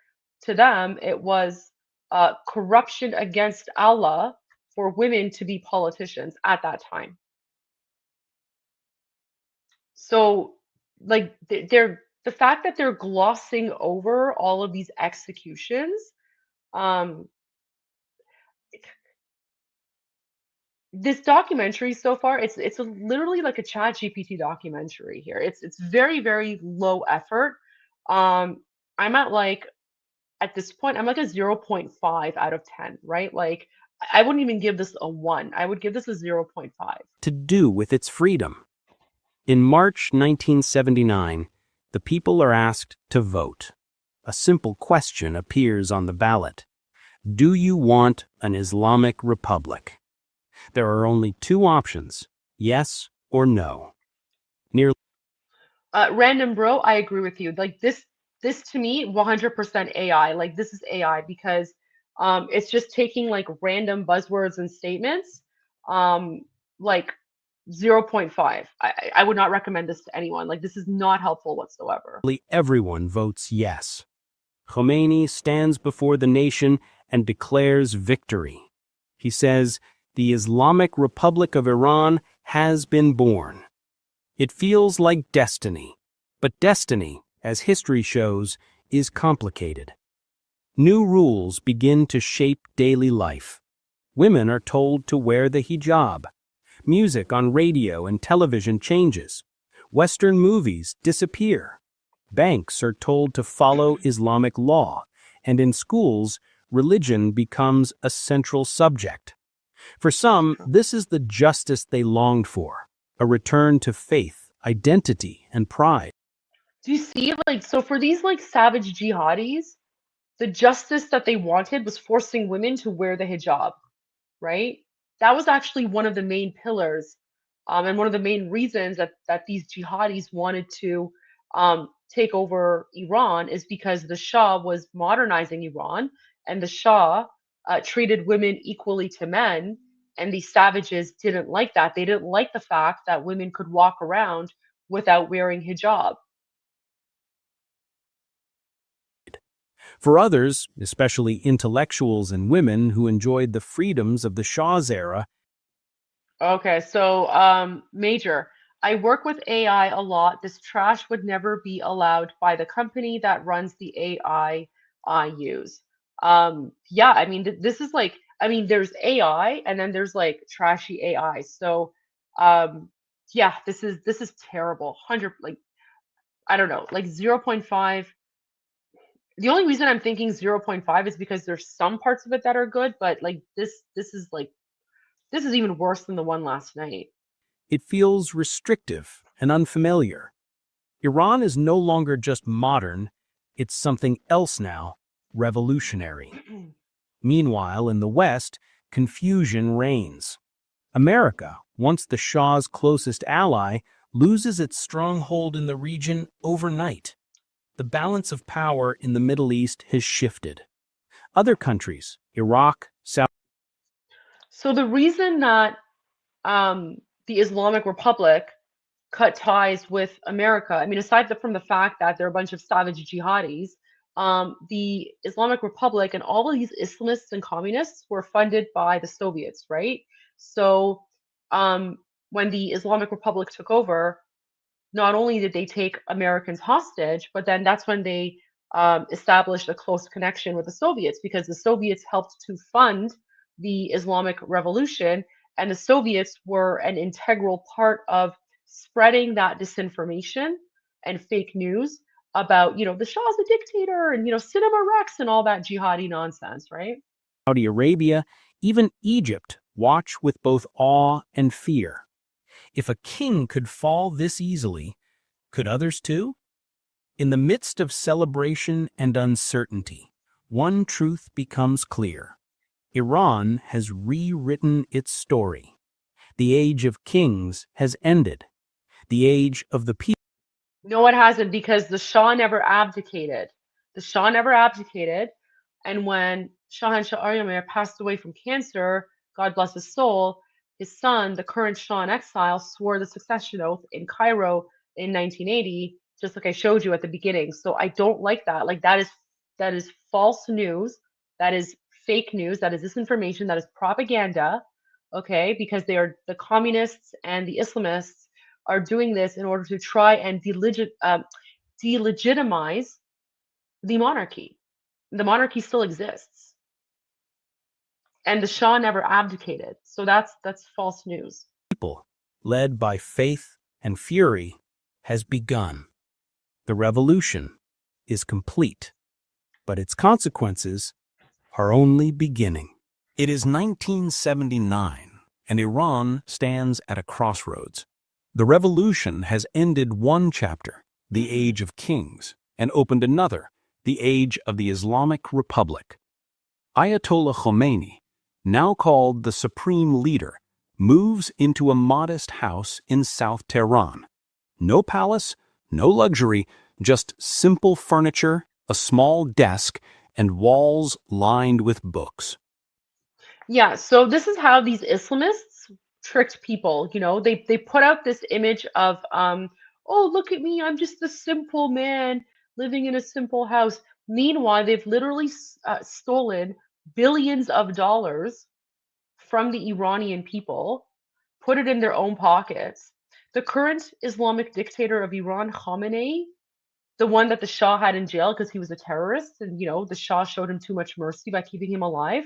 to them it was corruption against Allah for women to be politicians at that time. So, the fact that they're glossing over all of these executions, this documentary so far, it's literally like a ChatGPT documentary here. It's very, very low effort. I'm at this point, I'm like a 0.5 out of 10, right? Like, I wouldn't even give this a 1. I would give this a 0.5. To do with its freedom. In March 1979, the people are asked to vote. A simple question appears on the ballot. Do you want an Islamic Republic? There are only two options, yes or no. Random bro, I agree with you. Like this to me, 100% AI. Like this is AI because it's just taking like random buzzwords and statements. Like 0.5. I would not recommend this to anyone. Like this is not helpful whatsoever. Everyone votes yes. Khomeini stands before the nation and declares victory. He says, the Islamic Republic of Iran has been born. It feels like destiny, but destiny, as history shows, is complicated. New rules begin to shape daily life. Women are told to wear the hijab. Music on radio and television changes. Western movies disappear. Banks are told to follow Islamic law, and in schools, religion becomes a central subject. For some, this is the justice they longed for, a return to faith, identity, and pride. Do you see, so for these savage jihadis, the justice that they wanted was forcing women to wear the hijab, right? That was actually one of the main pillars, and one of the main reasons that these jihadis wanted to take over Iran is because the Shah was modernizing Iran, and the Shah treated women equally to men, and these savages didn't like that. They didn't like the fact that women could walk around without wearing hijab. For others, especially intellectuals and women who enjoyed the freedoms of the Shah's era, Okay, so Major, I work with AI a lot. This trash would never be allowed by the company that runs the AI I use. Yeah, I mean, this is like, I mean, there's AI and then there's like trashy AI. So, um, yeah, this is terrible. 100 like I don't know, like zero point 0.5. The only reason I'm thinking zero point 0.5 is because there's some parts of it that are good, but like this is even worse than the one last night. it feels restrictive and unfamiliar. Iran is no longer just modern, it's something else now, revolutionary. Meanwhile, in the West, confusion reigns. America, once the Shah's closest ally, loses its stronghold in the region overnight. The balance of power in the Middle East has shifted. Other countries, Iraq, South So the reason that um, the Islamic Republic cut ties with America, I mean, from the fact that they're a bunch of savage jihadis, the Islamic Republic and all of these Islamists and communists were funded by the Soviets, right? So um, when the Islamic Republic took over, not only did they take Americans hostage, but then that's when they established a close connection with the Soviets because the Soviets helped to fund the Islamic Revolution, and the Soviets were an integral part of spreading that disinformation and fake news about, the Shah's a dictator and, Cinema Rex and all that jihadi nonsense, right? Saudi Arabia, even Egypt watch with both awe and fear. If a king could fall this easily, could others too? In the midst of celebration and uncertainty, one truth becomes clear. Iran has rewritten its story. The age of kings has ended. The age of the people. No, it hasn't because the Shah never abdicated. The Shah never abdicated. And when Shah Aryamir passed away from cancer, God bless his soul, his son, the current Shah in exile, swore the succession oath in Cairo in 1980, just like I showed you at the beginning. So I don't like that. Like that is false news. That is fake news. That is disinformation. That is propaganda. Okay, because they are the communists and the Islamists are doing this in order to try and delegitimize the monarchy. The monarchy still exists, and the Shah never abdicated. So that's false news. People, led by faith and fury, has begun. The revolution is complete, but its consequences are only beginning. It is 1979, and Iran stands at a crossroads. The revolution has ended one chapter, the Age of Kings, and opened another, the Age of the Islamic Republic. Ayatollah Khomeini, now called the Supreme Leader, moves into a modest house in South Tehran. No palace, no luxury, just simple furniture, a small desk, and walls lined with books. Yeah, so this is how these Islamists tricked people. They put out this image of oh, look at me, I'm just a simple man living in a simple house. Meanwhile, they've literally stolen billions of dollars from the Iranian people, put it in their own pockets. The current Islamic dictator of Iran, Khamenei, the one that the Shah had in jail because he was a terrorist, and the Shah showed him too much mercy by keeping him alive.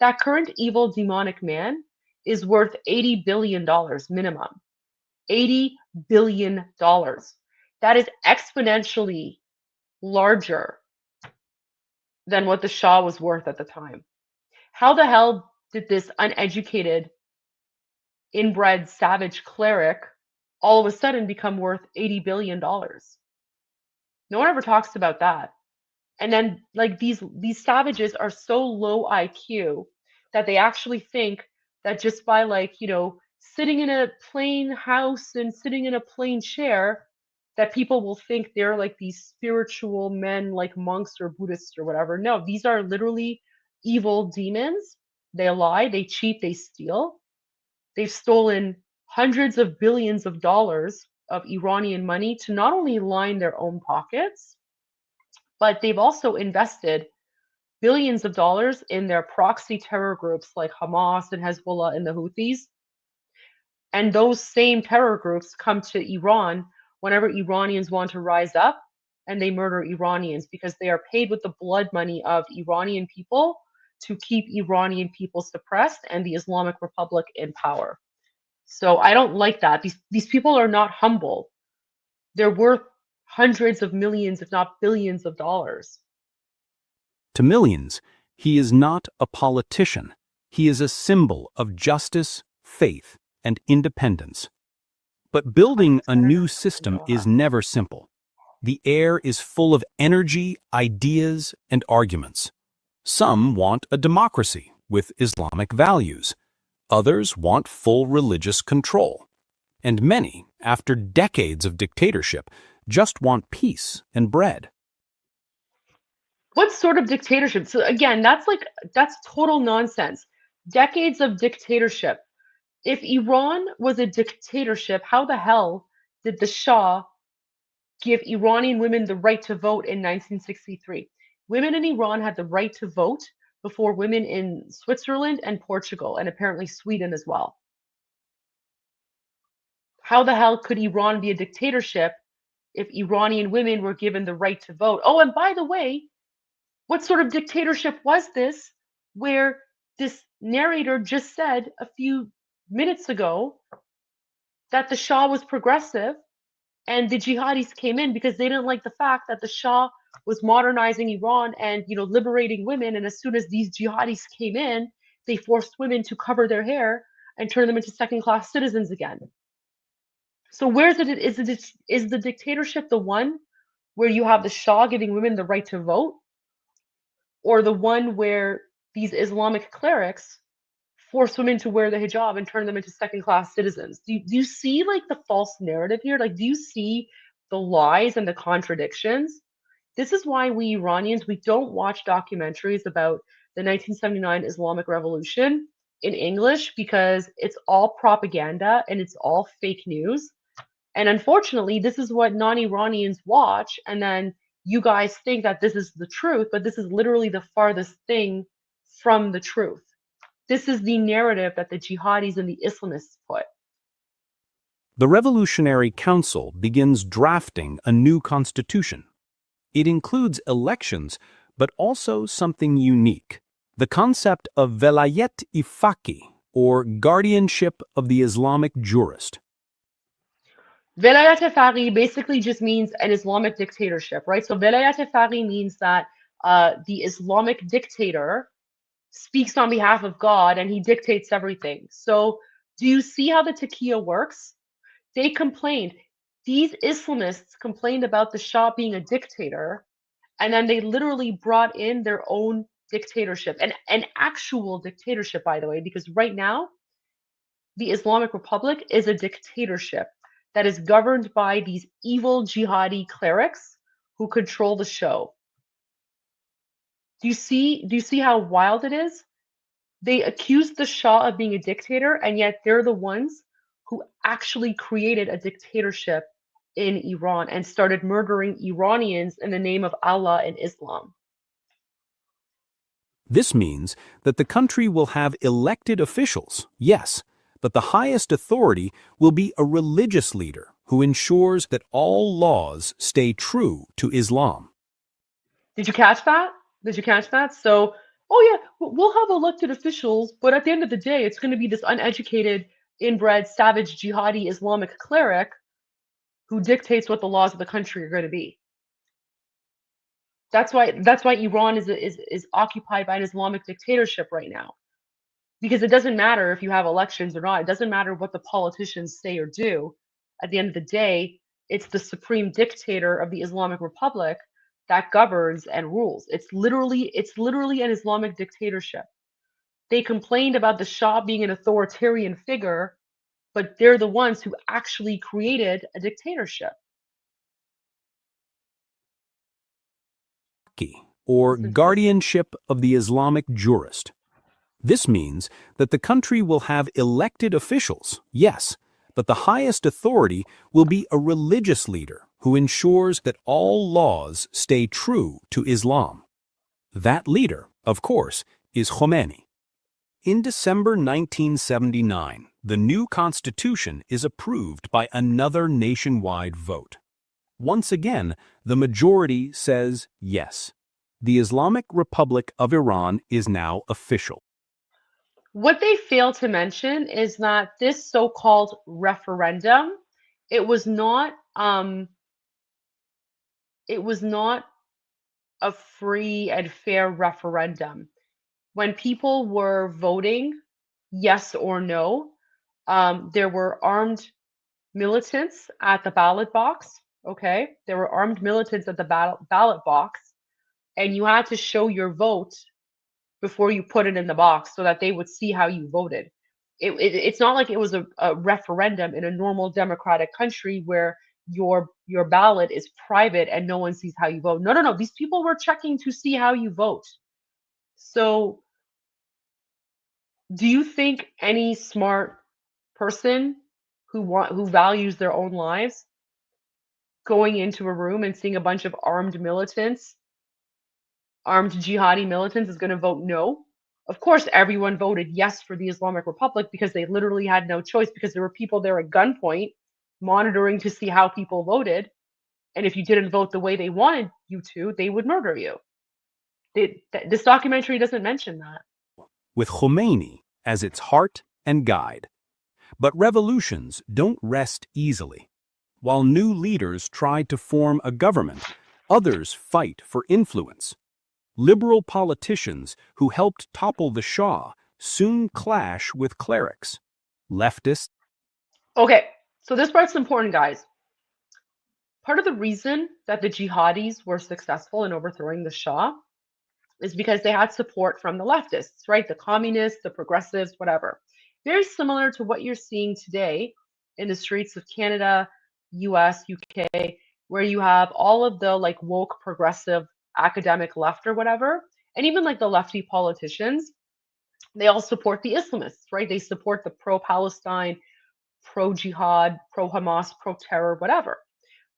That current evil demonic man is worth $80 billion minimum. $80 billion. That is exponentially larger than what the Shah was worth at the time. How the hell did this uneducated, inbred, savage cleric all of a sudden become worth $80 billion? No one ever talks about that. And then like these savages are so low IQ that they actually think that just by like, sitting in a plain house and sitting in a plain chair, that people will think they're like these spiritual men like monks or Buddhists or whatever. No, these are literally evil demons. They lie, they cheat, they steal. They've stolen hundreds of billions of dollars of Iranian money to not only line their own pockets, but they've also invested billions of dollars in their proxy terror groups like Hamas and Hezbollah and the Houthis. And those same terror groups come to Iran whenever Iranians want to rise up, and they murder Iranians because they are paid with the blood money of Iranian people to keep Iranian people suppressed and the Islamic Republic in power. So I don't like that. These people are not humble. They're worth hundreds of millions, if not billions of dollars. To millions, he is not a politician. He is a symbol of justice, faith, and independence. But building a new system is never simple. The air is full of energy, ideas, and arguments. Some want a democracy with Islamic values. Others want full religious control. And many, after decades of dictatorship, just want peace and bread. What sort of dictatorship? So again, that's total nonsense. Decades of dictatorship. If Iran was a dictatorship, how the hell did the Shah give Iranian women the right to vote in 1963? Women in Iran had the right to vote before women in Switzerland and Portugal, and apparently Sweden as well. How the hell could Iran be a dictatorship if Iranian women were given the right to vote? Oh, and by the way, what sort of dictatorship was this where this narrator just said a few minutes ago that the Shah was progressive and the jihadis came in because they didn't like the fact that the Shah was modernizing Iran and, liberating women, and as soon as these jihadis came in, they forced women to cover their hair and turn them into second-class citizens again. So where's it? Is the dictatorship the one where you have the Shah giving women the right to vote, or the one where these Islamic clerics force women to wear the hijab and turn them into second-class citizens? Do you see the false narrative here? Do you see the lies and the contradictions? This is why we Iranians, we don't watch documentaries about the 1979 Islamic Revolution in English, because it's all propaganda and it's all fake news. And unfortunately, this is what non-Iranians watch, and then you guys think that this is the truth, but this is literally the farthest thing from the truth. This is the narrative that the jihadis and the Islamists put. The Revolutionary Council begins drafting a new constitution. It includes elections, but also something unique: the concept of velayet-i faqih, or guardianship of the Islamic jurist. Velayat-e-faqih basically just means an Islamic dictatorship, right? So velayat-e-faqih means that the Islamic dictator speaks on behalf of God and he dictates everything. So do you see how the taqiyya works? They complained. These Islamists complained about the Shah being a dictator, and then they literally brought in their own dictatorship, an actual dictatorship, by the way, because right now the Islamic Republic is a dictatorship that is governed by these evil jihadi clerics who control the show. Do you see how wild it is? They accused the Shah of being a dictator, and yet they're the ones who actually created a dictatorship in Iran and started murdering Iranians in the name of Allah and Islam. This means that the country will have elected officials, yes, but the highest authority will be a religious leader who ensures that all laws stay true to Islam. Did you catch that? So, oh yeah, we'll have elected officials, but at the end of the day, it's going to be this uneducated, inbred, savage, jihadi Islamic cleric who dictates what the laws of the country are going to be. That's why Iran is occupied by an Islamic dictatorship right now. Because it doesn't matter if you have elections or not. It doesn't matter what the politicians say or do. At the end of the day, it's the supreme dictator of the Islamic Republic that governs and rules. It's literally an Islamic dictatorship. They complained about the Shah being an authoritarian figure, but they're the ones who actually created a dictatorship. Or guardianship of the Islamic jurist. This means that the country will have elected officials, yes, but the highest authority will be a religious leader who ensures that all laws stay true to Islam. That leader, of course, is Khomeini. In December 1979, the new constitution is approved by another nationwide vote. Once again, the majority says yes. The Islamic Republic of Iran is now official. What they fail to mention is that this so-called referendum, it was not a free and fair referendum. When people were voting yes or no, there were armed militants at the ballot box. Okay, there were armed militants at the ballot box, and you had to show your vote before you put it in the box so that they would see how you voted. It's not like it was a referendum in a normal democratic country where your ballot is private and no one sees how you vote. No, no, no. These people were checking to see how you vote. So, do you think any smart person who values their own lives going into a room and seeing a bunch of armed jihadi militants is going to vote no? Of course, everyone voted yes for the Islamic Republic because they literally had no choice, because there were people there at gunpoint monitoring to see how people voted. And if you didn't vote the way they wanted you to, they would murder you. This documentary doesn't mention that. With Khomeini as its heart and guide. But revolutions don't rest easily. While new leaders try to form a government, others fight for influence. Liberal politicians who helped topple the Shah soon clash with clerics. Leftists. Okay, so this part's important, guys. Part of the reason that the jihadis were successful in overthrowing the Shah is because they had support from the leftists, right? The communists, the progressives, whatever. Very similar to what you're seeing today in the streets of Canada, US, UK, where you have all of the like woke progressive academic left or whatever, and even like the lefty politicians, they all support the Islamists, right? They support the pro-Palestine, pro-jihad, pro-Hamas, pro-terror, whatever,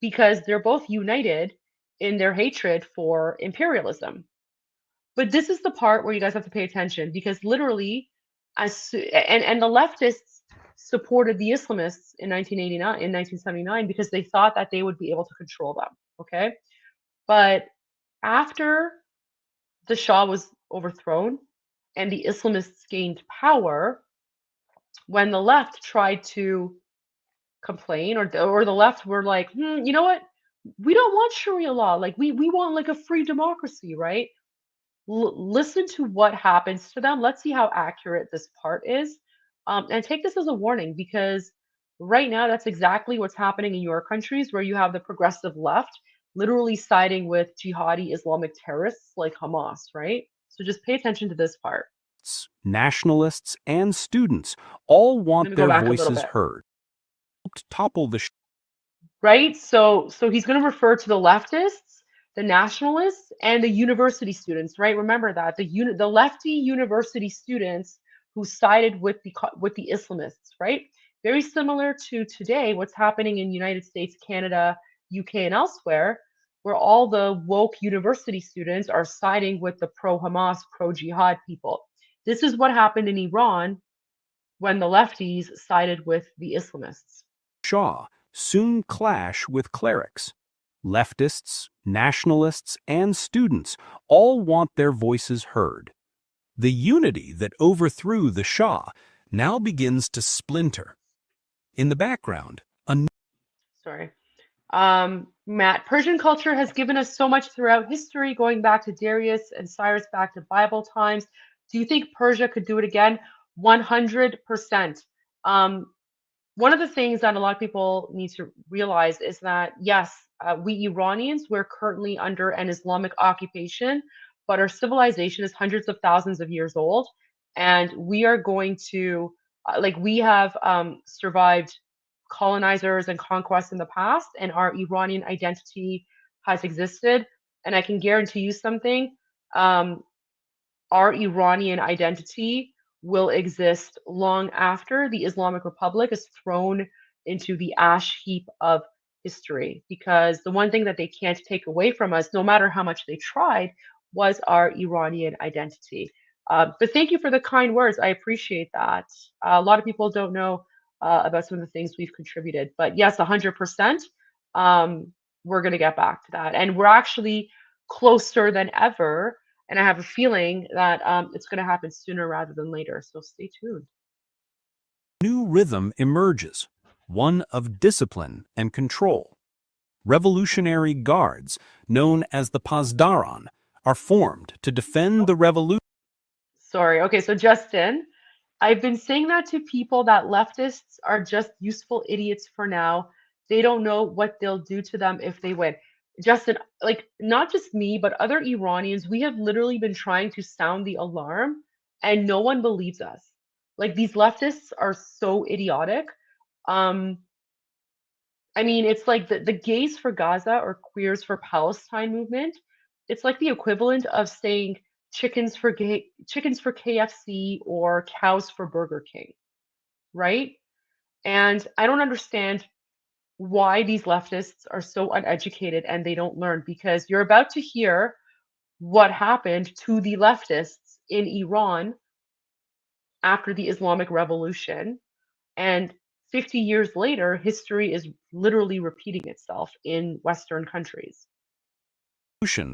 because they're both united in their hatred for imperialism. But this is the part where you guys have to pay attention, because literally, and the leftists supported the Islamists in 1979, because they thought that they would be able to control them. Okay, but after the Shah was overthrown and the Islamists gained power, when the left tried to complain, or the left were like, you know what? We don't want Sharia law. Like we want like a free democracy, right? Listen to what happens to them. Let's see how accurate this part is, and take this as a warning, because right now that's exactly what's happening in your countries, where you have the progressive left literally siding with jihadi Islamic terrorists like Hamas, right? So just pay attention to this part. Nationalists and students all Let want me go their back a little voices bit. heard. Helped topple the Right? So he's going to refer to the leftists, the nationalists, and the university students, right? Remember that the lefty university students who sided with the Islamists, right? Very similar to today, what's happening in United States, Canada, UK, and elsewhere, where all the woke university students are siding with the pro-Hamas, pro-jihad people. This is what happened in Iran when the lefties sided with the Islamists. Shah soon clash with clerics. Leftists, nationalists, and students all want their voices heard. The unity that overthrew the Shah now begins to splinter. In the background, Sorry. Matt, Persian culture has given us so much throughout history, going back to Darius and Cyrus, back to Bible times. Do you think Persia could do it again? 100%. One of the things that a lot of people need to realize is that, yes, we Iranians, we're currently under an Islamic occupation, but our civilization is hundreds of thousands of years old. And we are going to, we have survived colonizers and conquests in the past, and our Iranian identity has existed. And I can guarantee you something, our Iranian identity will exist long after the Islamic Republic is thrown into the ash heap of history, because the one thing that they can't take away from us, no matter how much they tried, was our Iranian identity. But thank you for the kind words. I appreciate that. A lot of people don't know about some of the things we've contributed. But yes, 100%. We're going to get back to that. And we're actually closer than ever. And I have a feeling that it's going to happen sooner rather than later. So stay tuned. New rhythm emerges, one of discipline and control. Revolutionary guards, known as the Pasdaran, are formed to defend the revolution. Sorry. Okay, so Justin, I've been saying that to people, that leftists are just useful idiots for now. They don't know what they'll do to them if they win. Justin, like not just me, but other Iranians, we have literally been trying to sound the alarm and no one believes us. Like these leftists are so idiotic. Um, I mean, it's like the gays for Gaza or queers for Palestine movement. It's like the equivalent of saying chickens for KFC or cows for Burger King, right? And I don't understand why these leftists are so uneducated and they don't learn, because you're about to hear what happened to the leftists in Iran after the Islamic Revolution. And 50 years later, history is literally repeating itself in Western countries.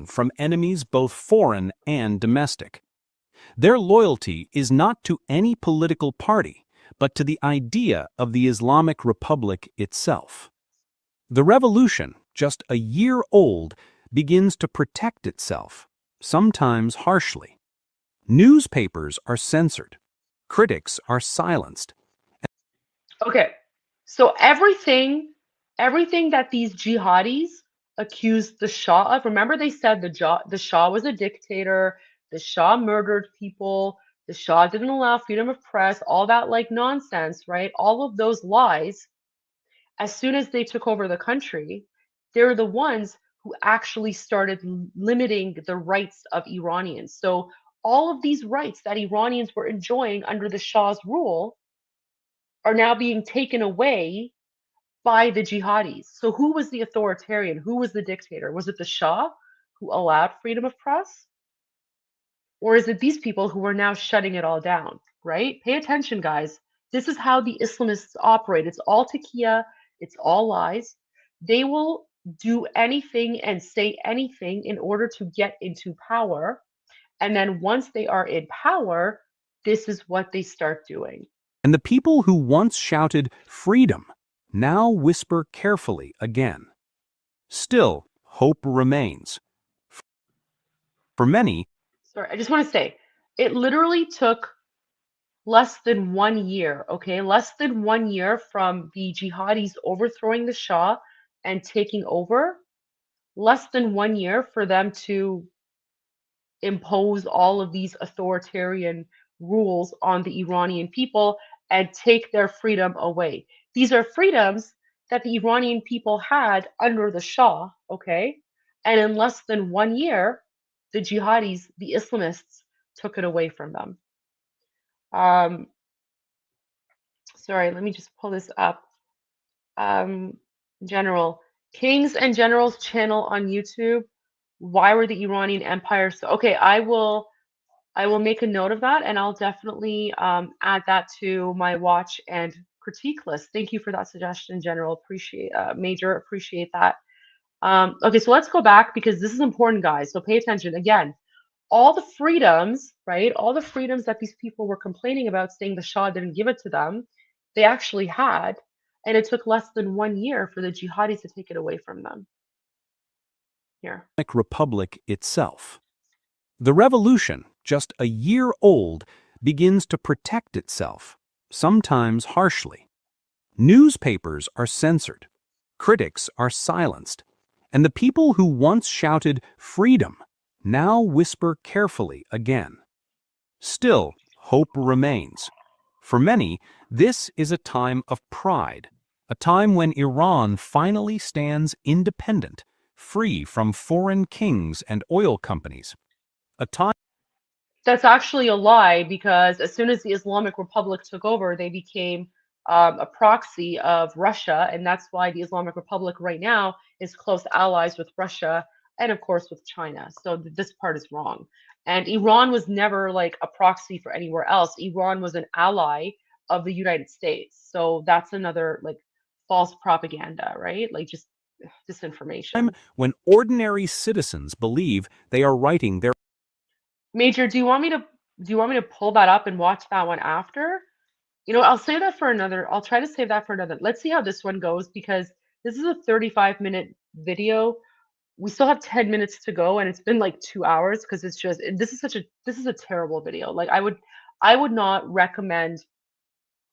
From enemies both foreign and domestic. Their loyalty is not to any political party, but to the idea of the Islamic Republic itself. The revolution, just a year old, begins to protect itself, sometimes harshly. Newspapers are censored. Critics are silenced. Okay, so everything that these jihadis accused the Shah of, remember they said the Shah was a dictator, the Shah murdered people, the Shah didn't allow freedom of press, all that like nonsense, right? All of those lies, as soon as they took over the country, they're the ones who actually started limiting the rights of Iranians. So all of these rights that Iranians were enjoying under the Shah's rule are now being taken away by the jihadis. So who was the authoritarian? Who was the dictator? Was it the Shah who allowed freedom of press? Or is it these people who are now shutting it all down, right? Pay attention, guys. This is how the Islamists operate. It's all taqiyya, it's all lies. They will do anything and say anything in order to get into power. And then once they are in power, this is what they start doing. And the people who once shouted freedom now whisper carefully again. Still, hope remains. For many, Sorry, I just want to say, it literally took less than 1 year, okay? Less than 1 year from the jihadis overthrowing the Shah and taking over, less than 1 year for them to impose all of these authoritarian rules on the Iranian people and take their freedom away. These are freedoms that the Iranian people had under the Shah, okay? And in less than 1 year, the jihadis, the Islamists, took it away from them. Sorry, let me just pull this up. General, Kings and Generals channel on YouTube. Why were the Iranian empire so? Okay, I will make a note of that, and I'll definitely add that to my watch and critique list. Thank you for that suggestion, General. Appreciate, Major, appreciate that. Okay, so let's go back because this is important, guys. So pay attention. Again, all the freedoms, right? All the freedoms that these people were complaining about, saying the Shah didn't give it to them, they actually had, and it took less than 1 year for the jihadis to take it away from them. Here. Islamic Republic itself. The revolution, just a year old, begins to protect itself, sometimes harshly. Newspapers are censored. Critics are silenced. And the people who once shouted freedom now whisper carefully again. Still, hope remains. For many, this is a time of pride, a time when Iran finally stands independent, free from foreign kings and oil companies. A time That's actually a lie, because as soon as the Islamic Republic took over, they became a proxy of Russia, and that's why the Islamic Republic right now is close allies with Russia and of course with China. So this part is wrong. And Iran was never like a proxy for anywhere else. Iran was an ally of the United States. So that's another like false propaganda, right? Like just disinformation. When ordinary citizens believe they are writing their Major, do you want me to pull that up and watch that one after? You know, I'll save that for another. I'll try to save that for another. Let's see how this one goes because this is a 35-minute video. We still have 10 minutes to go and it's been like 2 hours because it's just this is a terrible video. Like I would not recommend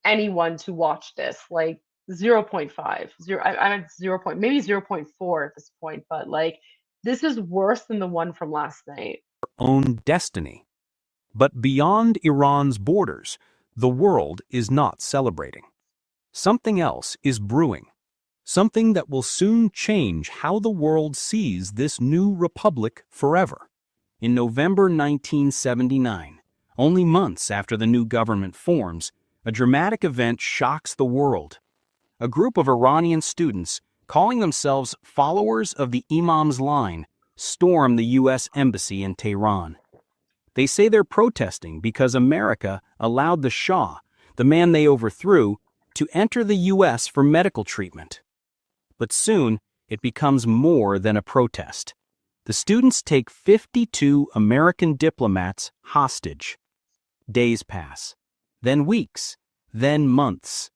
anyone to watch this. Like 0. 0.5. I'm at 0. Maybe 0.4 at this point, but like this is worse than the one from last night. own destiny. But beyond Iran's borders, the world is not celebrating. Something else is brewing. Something that will soon change how the world sees this new republic forever. In November 1979, only months after the new government forms, a dramatic event shocks the world. A group of Iranian students, calling themselves followers of the Imam's line, storm the U.S. Embassy in Tehran. They say they're protesting because America allowed the Shah, the man they overthrew, to enter the U.S. for medical treatment. But soon, it becomes more than a protest. The students take 52 American diplomats hostage. Days pass, then weeks, then months.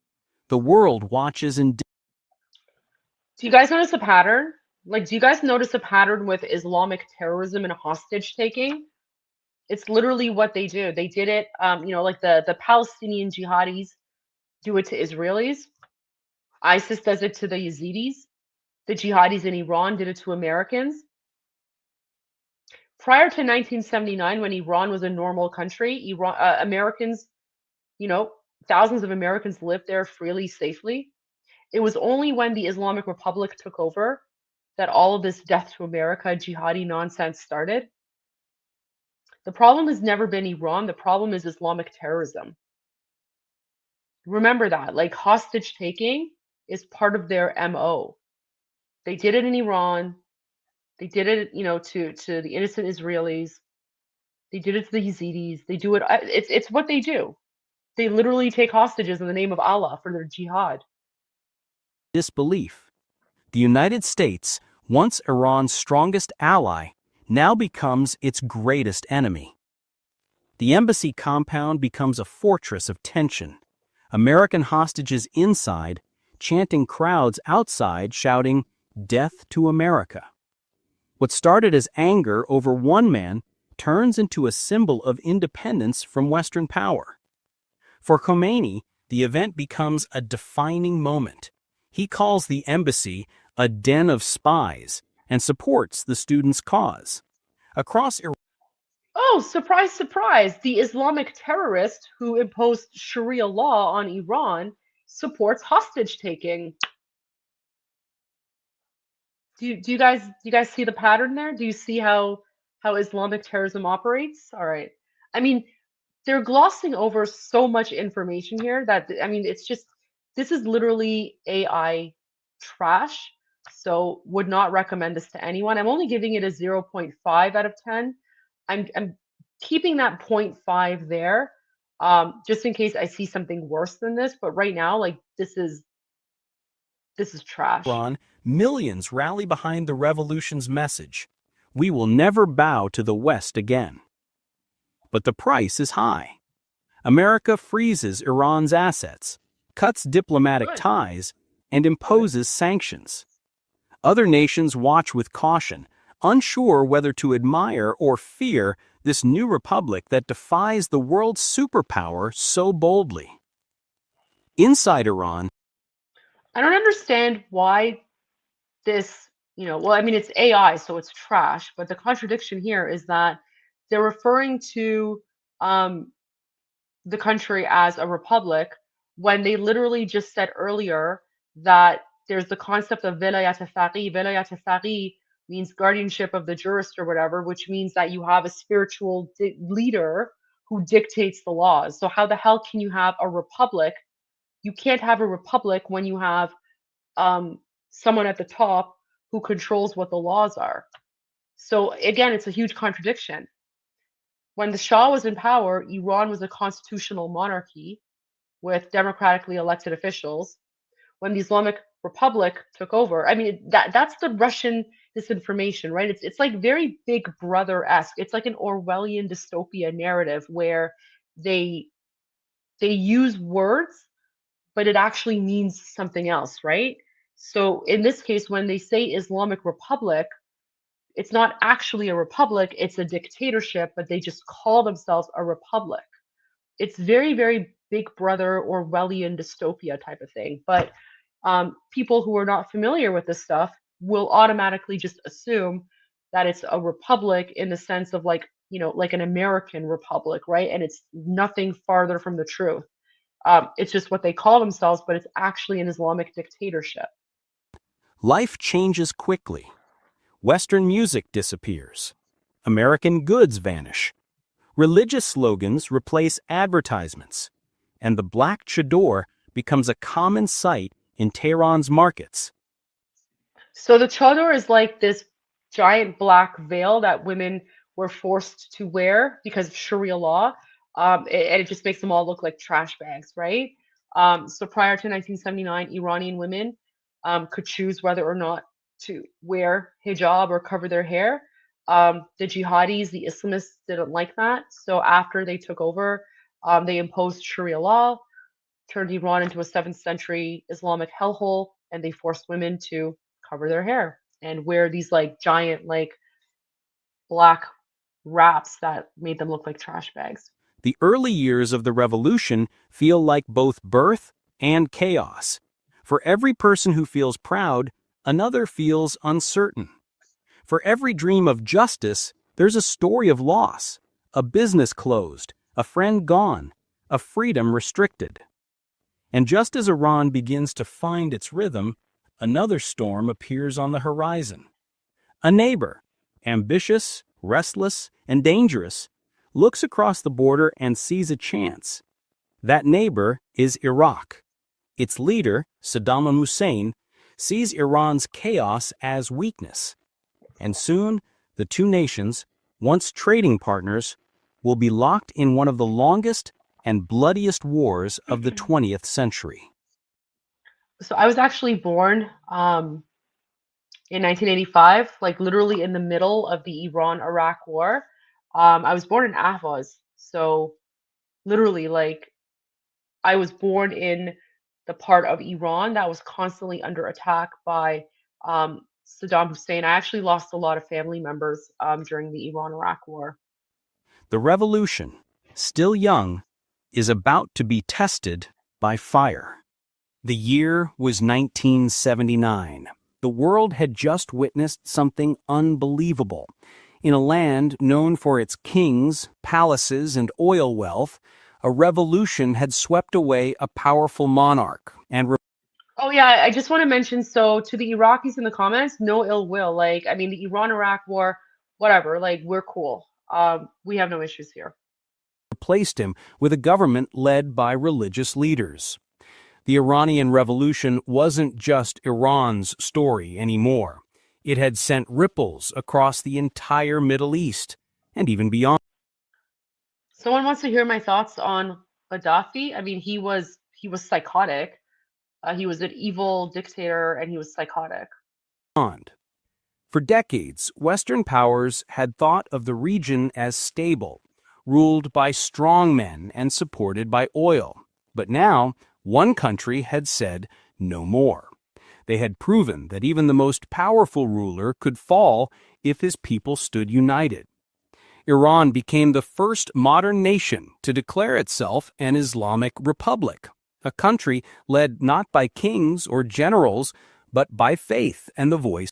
The world watches in. Do you guys notice a pattern? Like, do you guys notice a pattern with Islamic terrorism and hostage taking? It's literally what they do. They did it, like the Palestinian jihadis do it to Israelis. ISIS does it to the Yazidis. The jihadis in Iran did it to Americans. Prior to 1979, when Iran was a normal country, Americans, thousands of Americans lived there freely, safely. It was only when the Islamic Republic took over that all of this death to America, jihadi nonsense started. The problem has never been Iran. The problem is Islamic terrorism. Remember that. Like hostage taking is part of their MO. They did it in Iran. They did it, to the innocent Israelis. They did it to the Yazidis. They do it. It's what they do. They literally take hostages in the name of Allah for their jihad. Disbelief. The United States, once Iran's strongest ally, now becomes its greatest enemy. The embassy compound becomes a fortress of tension. American hostages inside, chanting crowds outside shouting, "Death to America." What started as anger over one man turns into a symbol of independence from Western power. For Khomeini, the event becomes a defining moment. He calls the embassy a den of spies and supports the students' cause. Across Iran, Oh, surprise, surprise. The Islamic terrorist who imposed Sharia law on Iran supports hostage taking. Do you guys see the pattern there? Do you see how Islamic terrorism operates? All right. I mean, they're glossing over so much information here that it's just this is literally AI trash. So would not recommend this to anyone. I'm only giving it a 0.5 out of 10. I'm keeping that 0.5 there, just in case I see something worse than this. But right now, like this is trash. millions rally behind the revolution's message. We will never bow to the West again. But the price is high. America freezes Iran's assets, cuts diplomatic Good. ties, and imposes sanctions. Other nations watch with caution, unsure whether to admire or fear this new republic that defies the world's superpower so boldly. Inside Iran, I don't understand why this, it's AI, so it's trash, but the contradiction here is that they're referring to the country as a republic when they literally just said earlier that there's the concept of velayat faqih. Velayat faqih means guardianship of the jurist or whatever, which means that you have a spiritual leader who dictates the laws. So how the hell can you have a republic you can't have a republic when you have someone at the top who controls what the laws are. So again, it's a huge contradiction. When the Shah was in power, Iran was a constitutional monarchy with democratically elected officials. When the Islamic Republic took over, I mean that's the Russian disinformation, right? It's like very Big Brother-esque. It's like an Orwellian dystopia narrative where they they use words, but it actually means something else, right? So in this case, when they say Islamic Republic, it's not actually a republic, it's a dictatorship, but they just call themselves a republic. It's very, very Big Brother Orwellian dystopia type of thing. But people who are not familiar with this stuff will automatically just assume that it's a republic in the sense of like, like an American republic, right? And it's nothing farther from the truth. It's just what they call themselves, but it's actually an Islamic dictatorship. Life changes quickly. Western music disappears. American goods vanish. Religious slogans replace advertisements. And the black chador becomes a common sight in Tehran's markets. So the chador is like this giant black veil that women were forced to wear because of Sharia law. And it just makes them all look like trash bags, right? So prior to 1979, Iranian women could choose whether or not to wear hijab or cover their hair. The jihadis, the Islamists, didn't like that. So after they took over, they imposed Sharia law, turned Iran into a 7th century Islamic hellhole, and they forced women to cover their hair and wear these like giant like black wraps that made them look like trash bags. The early years of the revolution feel like both birth and chaos. For every person who feels proud, another feels uncertain. For every dream of justice, there's a story of loss, a business closed, a friend gone, a freedom restricted. And just as Iran begins to find its rhythm, another storm appears on the horizon. A neighbor, ambitious, restless, and dangerous, looks across the border and sees a chance. That neighbor is Iraq. Its leader, Saddam Hussein, sees Iran's chaos as weakness. And soon, the two nations, once trading partners, will be locked in one of the longest and bloodiest wars of the 20th century. So I was actually born in 1985, like literally in the middle of the Iran-Iraq war. I was born in Ahvaz, so literally like I was born in the part of Iran that was constantly under attack by Saddam Hussein. I actually lost a lot of family members during the Iran-Iraq war. The revolution, still young, is about to be tested by fire. The year was 1979. The world had just witnessed something unbelievable. In a land known for its kings, palaces, and oil wealth, a revolution had swept away a powerful monarch and Oh yeah, I just want to mention, so to the Iraqis in the comments, no ill will. Like, I mean, the Iran-Iraq war, whatever, like we're cool. We have no issues here. replaced him with a government led by religious leaders. The Iranian Revolution wasn't just Iran's story anymore. It had sent ripples across the entire Middle East and even beyond. Someone wants to hear my thoughts on Gaddafi. I mean, he was psychotic. He was an evil dictator and he was psychotic. For decades, Western powers had thought of the region as stable, ruled by strong men and supported by oil. But now, one country had said no more. They had proven that even the most powerful ruler could fall if his people stood united. Iran became the first modern nation to declare itself an Islamic republic, a country led not by kings or generals, but by faith and the voice.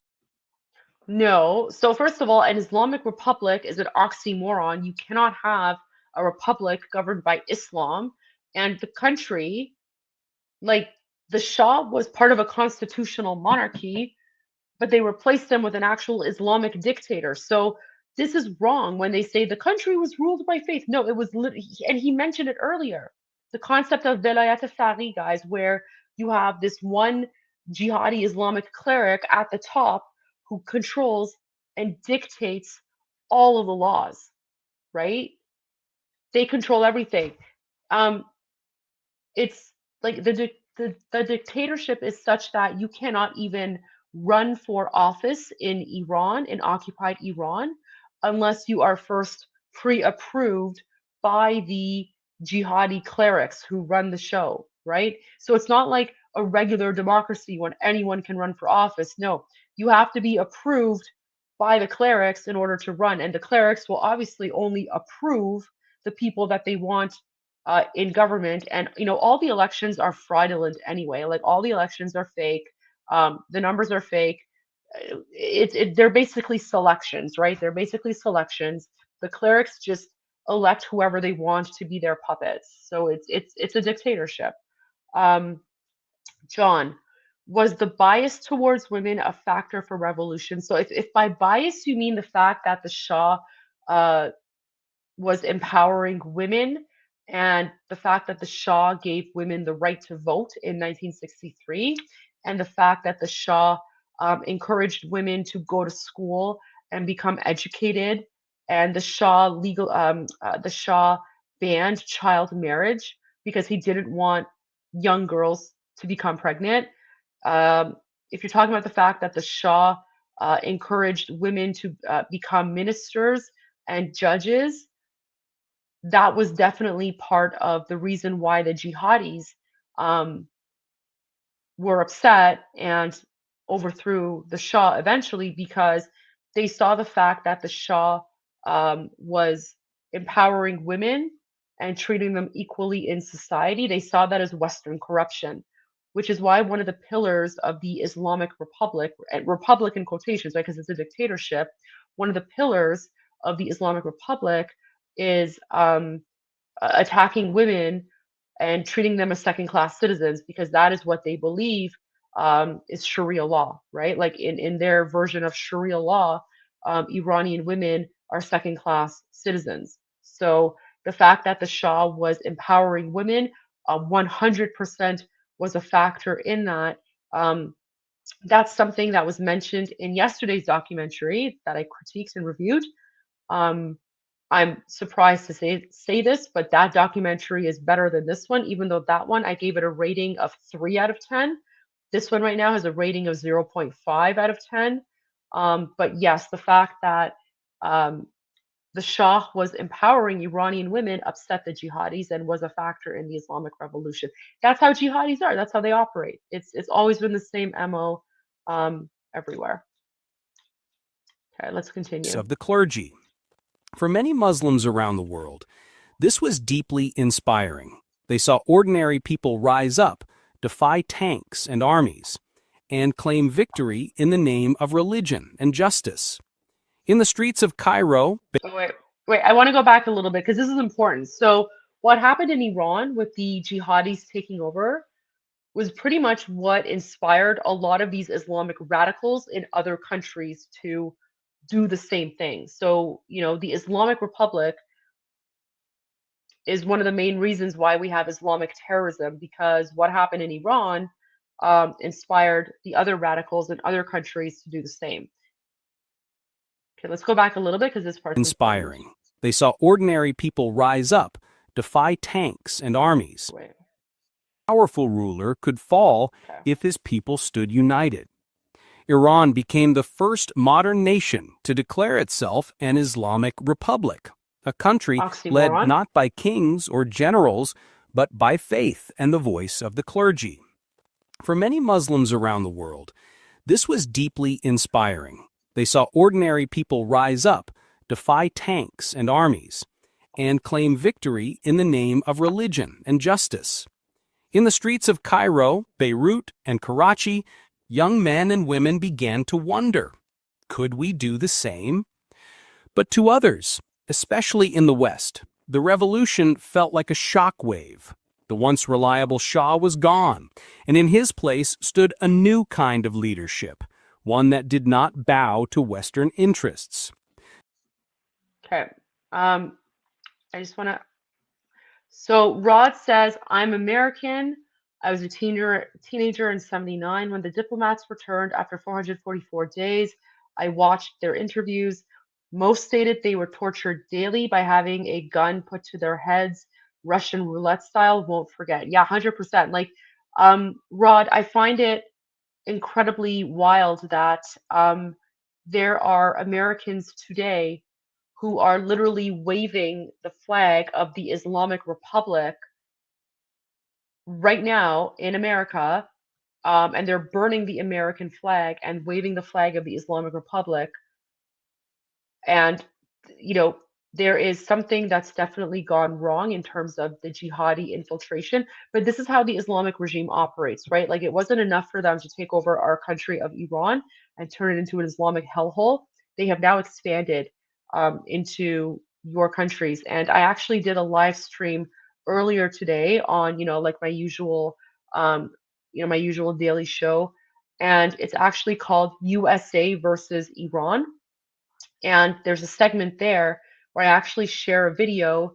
No. So first of all, an Islamic republic is an oxymoron. You cannot have a republic governed by Islam and the country, like the Shah was part of a constitutional monarchy, but they replaced him with an actual Islamic dictator. So this is wrong when they say the country was ruled by faith. No, it was and he mentioned it earlier. the concept of velayat faqih, guys, where you have this one jihadi Islamic cleric at the top who controls and dictates all of the laws, right? They control everything. Um, it's like the dictatorship is such that you cannot even run for office in Iran, in occupied Iran, unless you are first pre-approved by the jihadi clerics who run the show, right? So it's not like a regular democracy when anyone can run for office. No, you have to be approved by the clerics in order to run, and the clerics will obviously only approve the people that they want in government. And all the elections are fraudulent anyway. Like all the elections are fake. The numbers are fake. They're basically selections, right? They're basically selections. The clerics just elect whoever they want to be their puppets. So it's a dictatorship. Um, John, was the bias towards women a factor for revolution? So if by bias you mean the fact that the Shah uh, was empowering women, and the fact that the Shah gave women the right to vote in 1963, and the fact that the Shah encouraged women to go to school and become educated, and the Shah banned child marriage because he didn't want young girls to become pregnant. Um, if you're talking about the fact that the Shah encouraged women to become ministers and judges, that was definitely part of the reason why the jihadis um, were upset and overthrew the Shah eventually, because they saw the fact that the Shah was empowering women and treating them equally in society. They saw that as Western corruption, which is why one of the pillars of the Islamic Republic, and republic in quotations, right, because it's a dictatorship, one of the pillars of the Islamic Republic is attacking women and treating them as second class citizens, because that is what they believe is Sharia law, right? Like in their version of Sharia law, Iranian women are second class citizens. So the fact that the Shah was empowering women 100% was a factor in that. That's something that was mentioned in yesterday's documentary that I critiqued and reviewed. Um, I'm surprised to say this, but that documentary is better than this one, even though that one I gave it a rating of 3 out of 10. This one right now has a rating of 0.5 out of 10. But yes, the fact that um, the Shah was empowering Iranian women upset the jihadis and was a factor in the Islamic Revolution. That's how jihadis are. That's how they operate. It's always been the same MO everywhere. Okay, let's continue. Of the clergy. For many Muslims around the world, this was deeply inspiring. They saw ordinary people rise up, defy tanks and armies, and claim victory in the name of religion and justice. In the streets of Cairo, Wait, I want to go back a little bit because this is important. So, what happened in Iran with the jihadis taking over was pretty much what inspired a lot of these Islamic radicals in other countries to do the same thing. So, the Islamic Republic is one of the main reasons why we have Islamic terrorism, because what happened in Iran inspired the other radicals in other countries to do the same. Okay, let's go back a little bit because this part's inspiring. important. They saw ordinary people rise up, defy tanks and armies. Wait, A powerful ruler could fall okay. if his people stood united. Iran became the first modern nation to declare itself an Islamic republic, a country led Oxymoron. not by kings or generals, but by faith and the voice of the clergy. For many Muslims around the world, this was deeply inspiring. They saw ordinary people rise up, defy tanks and armies, and claim victory in the name of religion and justice. In the streets of Cairo, Beirut, and Karachi, young men and women began to wonder, could we do the same? But to others, especially in the West, the revolution felt like a shock wave. The once reliable Shah was gone, and in his place stood a new kind of leadership, one that did not bow to Western interests. Okay. I just want to. So Rod says, I'm American. I was a teenager in 79 when the diplomats returned after 444 days. I watched their interviews. Most stated they were tortured daily by having a gun put to their heads, Russian roulette style. Won't forget. Yeah, 100%. Like, Rod, I find it incredibly wild that there are Americans today who are literally waving the flag of the Islamic Republic right now in America, and they're burning the American flag and waving the flag of the Islamic Republic. And, you know, there is something that's definitely gone wrong in terms of the jihadi infiltration. But this is how the Islamic regime operates, right? Like, it wasn't enough for them to take over our country of Iran and turn it into an Islamic hellhole. They have now expanded into your countries. And I actually did a live stream earlier today on, like um, my usual daily show. And it's actually called USA versus Iran, and there's a segment there where I actually share a video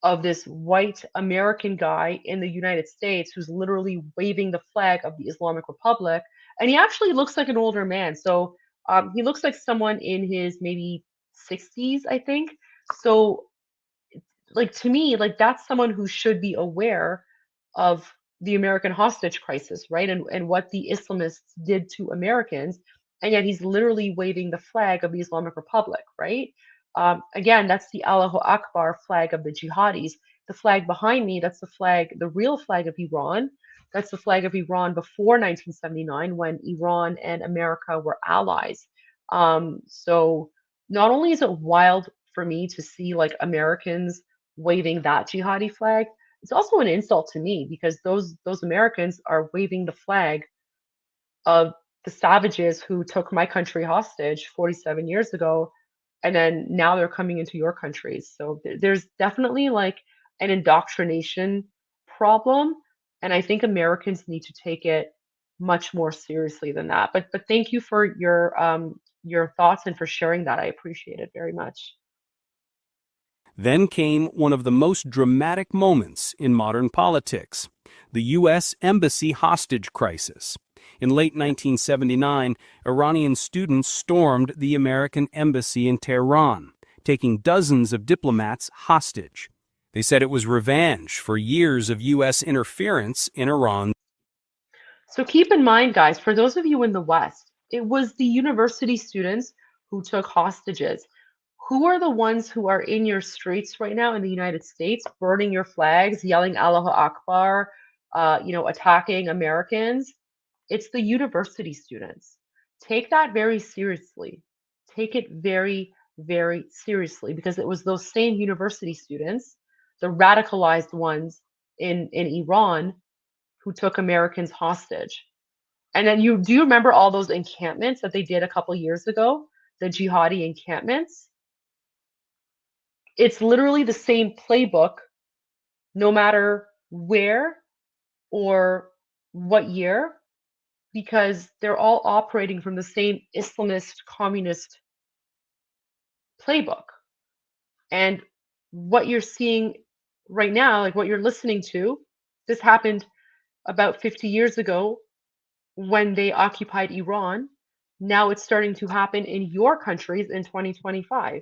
of this white American guy in the United States who's literally waving the flag of the Islamic Republic. And he actually looks like an older man. So he looks like someone in his maybe 60s, I think. So, like, to me, like, that's someone who should be aware of the American hostage crisis, right? And what the Islamists did to Americans. And yet he's literally waving the flag of the Islamic Republic, right? Again, that's the Allahu Akbar flag of the jihadis. The flag behind me, that's the flag, the real flag of Iran. That's the flag of Iran before 1979 when Iran and America were allies. So not only is it wild for me to see like Americans waving that jihadi flag, it's also an insult to me because those Americans are waving the flag of the savages who took my country hostage 47 years ago, and then now they're coming into your countries. So there's definitely like an indoctrination problem, and I think Americans need to take it much more seriously than that. But thank you for your thoughts and for sharing that. I appreciate it very much. Then came one of the most dramatic moments in modern politics, the U.S. Embassy hostage crisis. In late 1979, Iranian students stormed the American embassy in Tehran, taking dozens of diplomats hostage. They said it was revenge for years of U.S. interference in Iran. So keep in mind, guys, for those of you in the West, it was the university students who took hostages. Who are the ones who are in your streets right now in the United States, burning your flags, yelling Allahu Akbar, attacking Americans? It's the university students. Take that very seriously. Take it very, very seriously because it was those same university students, the radicalized ones in Iran, who took Americans hostage. And then do you remember all those encampments that they did a couple years ago? The jihadi encampments? It's literally the same playbook, no matter where or what year, because they're all operating from the same Islamist communist playbook. And what you're seeing right now, like what you're listening to, this happened about 50 years ago when they occupied Iran. Now it's starting to happen in your countries in 2025.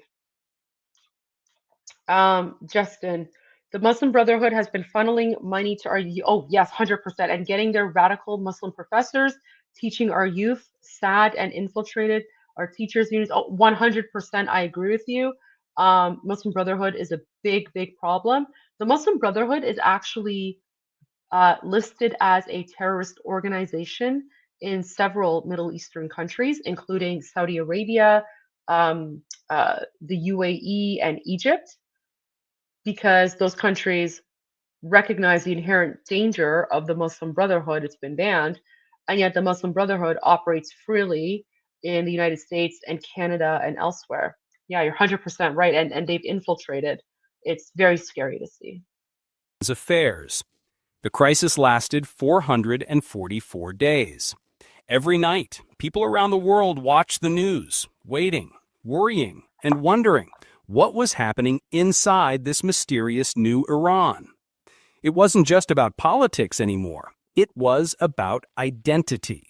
Justin, the Muslim Brotherhood has been funneling money to our youth. Oh, yes, 100%. And getting their radical Muslim professors teaching our youth, sad and infiltrated our teachers' unions. Oh, 100%. I agree with you. Muslim Brotherhood is a big, big problem. The Muslim Brotherhood is actually listed as a terrorist organization in several Middle Eastern countries, including Saudi Arabia, the UAE, and Egypt, because those countries recognize the inherent danger of the Muslim Brotherhood. It's been banned, and yet the Muslim Brotherhood operates freely in the United States and Canada and elsewhere. Yeah, you're 100% right, and they've infiltrated. It's very scary to see. Affairs. The crisis lasted 444 days. Every night, people around the world watched the news, waiting, worrying, and wondering what was happening inside this mysterious new Iran. It wasn't just about politics anymore. It was about identity.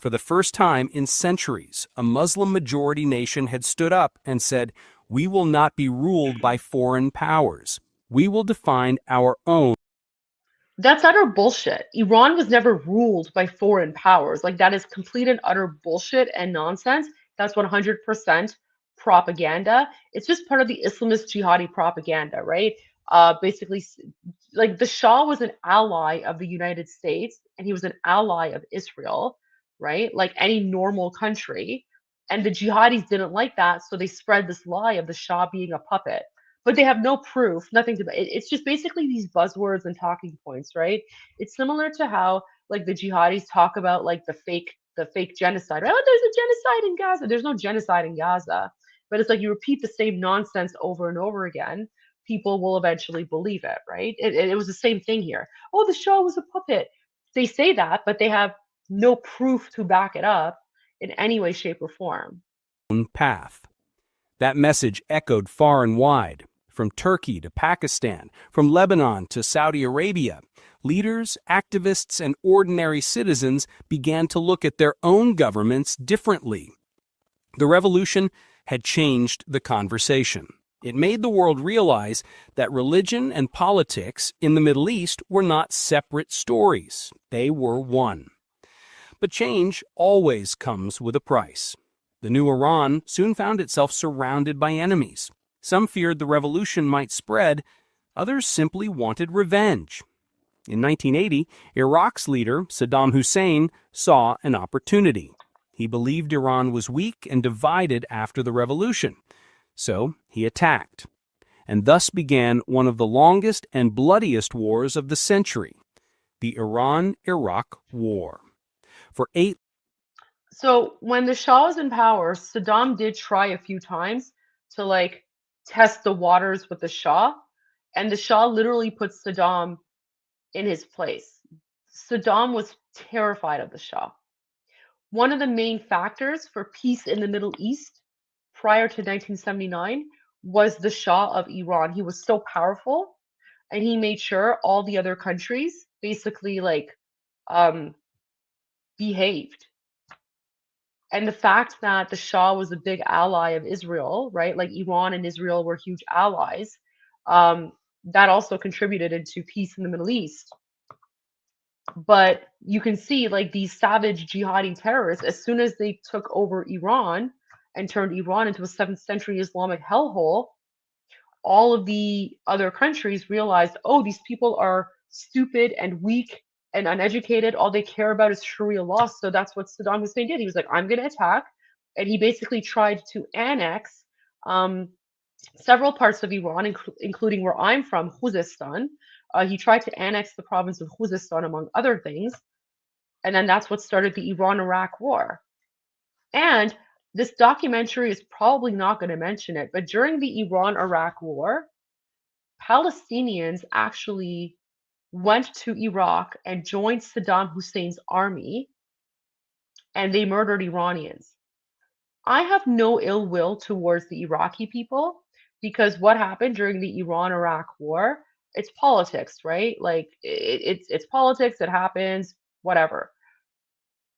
For the first time in centuries, a Muslim-majority nation had stood up and said, "We will not be ruled by foreign powers. We will define our own." That's utter bullshit. Iran was never ruled by foreign powers. Like, that is complete and utter bullshit and nonsense. That's 100% propaganda. It's just part of the Islamist jihadi propaganda, right? Basically, like, the Shah was an ally of the United States and he was an ally of Israel, right? Like any normal country. And the jihadis didn't like that, so they spread this lie of the Shah being a puppet, but they have no proof, nothing to it's just basically these buzzwords and talking points, right? It's similar to how like the jihadis talk about like the fake genocide, right? Oh, there's a genocide in Gaza. There's no genocide in Gaza. But it's like you repeat the same nonsense over and over again, people will eventually believe it, right? It was the same thing here. Oh, the Shah was a puppet. They say that, but they have no proof to back it up in any way, shape, or form. Path. That message echoed far and wide. From Turkey to Pakistan, from Lebanon to Saudi Arabia, leaders, activists, and ordinary citizens began to look at their own governments differently. The revolution had changed the conversation. It made the world realize that religion and politics in the Middle East were not separate stories. They were one. But change always comes with a price. The new Iran soon found itself surrounded by enemies. Some feared the revolution might spread, others simply wanted revenge. In 1980, Iraq's leader, Saddam Hussein, saw an opportunity. He believed Iran was weak and divided after the revolution, so he attacked. And thus began one of the longest and bloodiest wars of the century, the Iran-Iraq War. So when the Shah was in power, Saddam did try a few times to like test the waters with the Shah, and the Shah literally put Saddam in his place. Saddam was terrified of the Shah. One of the main factors for peace in the Middle East prior to 1979 was the Shah of Iran. He was so powerful, and he made sure all the other countries basically like behaved. And the fact that the Shah was a big ally of Israel, right? Like Iran and Israel were huge allies. That also contributed into peace in the Middle East. But you can see like these savage jihadi terrorists, as soon as they took over Iran and turned Iran into a 7th century Islamic hellhole, all of the other countries realized, oh, these people are stupid and weak and uneducated. All they care about is Sharia law. So that's what Saddam Hussein did. He was like, I'm going to attack. And he basically tried to annex several parts of Iran, including where I'm from, Khuzestan. He tried to annex the province of Khuzestan, among other things. And then that's what started the Iran-Iraq War. And this documentary is probably not going to mention it, but during the Iran-Iraq War, Palestinians actually went to Iraq and joined Saddam Hussein's army, and they murdered Iranians. I have no ill will towards the Iraqi people, because what happened during the Iran-Iraq War, it's politics, right? Like it's politics, it happens, whatever.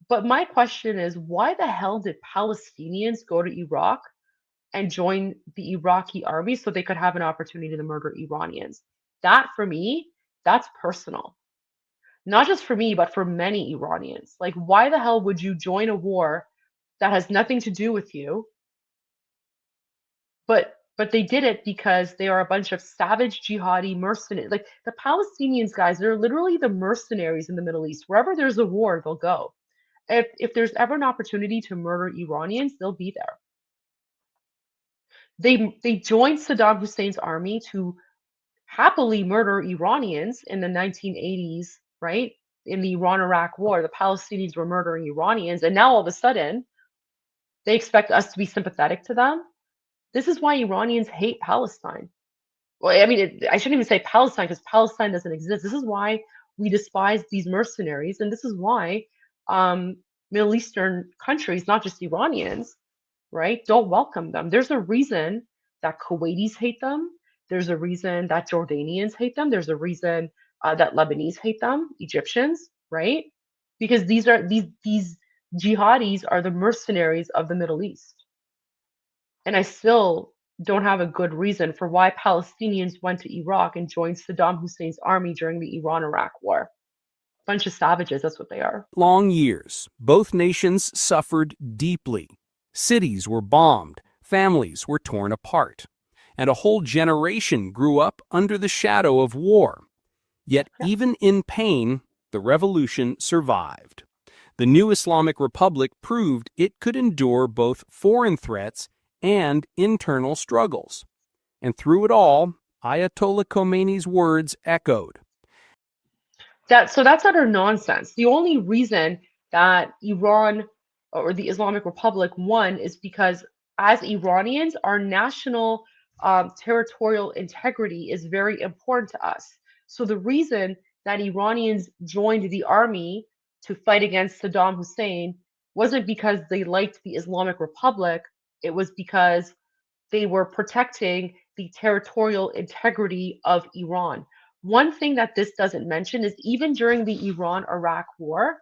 But my question is, why the hell did Palestinians go to Iraq and join the Iraqi army so they could have an opportunity to murder Iranians? That, for me, that's personal. Not just for me, but for many Iranians. Like, why the hell would you join a war that has nothing to do with you? But they did it because they are a bunch of savage jihadi mercenaries. Like the Palestinians, guys, they're literally the mercenaries in the Middle East. Wherever there's a war, they'll go. If there's ever an opportunity to murder Iranians, they'll be there. They joined Saddam Hussein's army to happily murder Iranians in the 1980s, right? In the Iran-Iraq War, the Palestinians were murdering Iranians, and now all of a sudden, they expect us to be sympathetic to them. This is why Iranians hate Palestine. Well, I mean, I shouldn't even say Palestine, because Palestine doesn't exist. This is why we despise these mercenaries, and this is why Middle Eastern countries, not just Iranians, right, don't welcome them. There's a reason that Kuwaitis hate them. There's a reason that Jordanians hate them. There's a reason that Lebanese hate them, Egyptians, right? Because these jihadis are the mercenaries of the Middle East. And I still don't have a good reason for why Palestinians went to Iraq and joined Saddam Hussein's army during the Iran-Iraq war. Bunch of savages, that's what they are. Long years, both nations suffered deeply. Cities were bombed, families were torn apart, and a whole generation grew up under the shadow of war. Yet even in pain, the revolution survived. The new Islamic Republic proved it could endure both foreign threats and internal struggles. And through it all, Ayatollah Khomeini's words echoed. So that's utter nonsense. The only reason that Iran or the Islamic Republic won is because as Iranians, our national territorial integrity is very important to us. So the reason that Iranians joined the army to fight against Saddam Hussein wasn't because they liked the Islamic Republic. It was because they were protecting the territorial integrity of Iran. One thing that this doesn't mention is even during the Iran-Iraq war,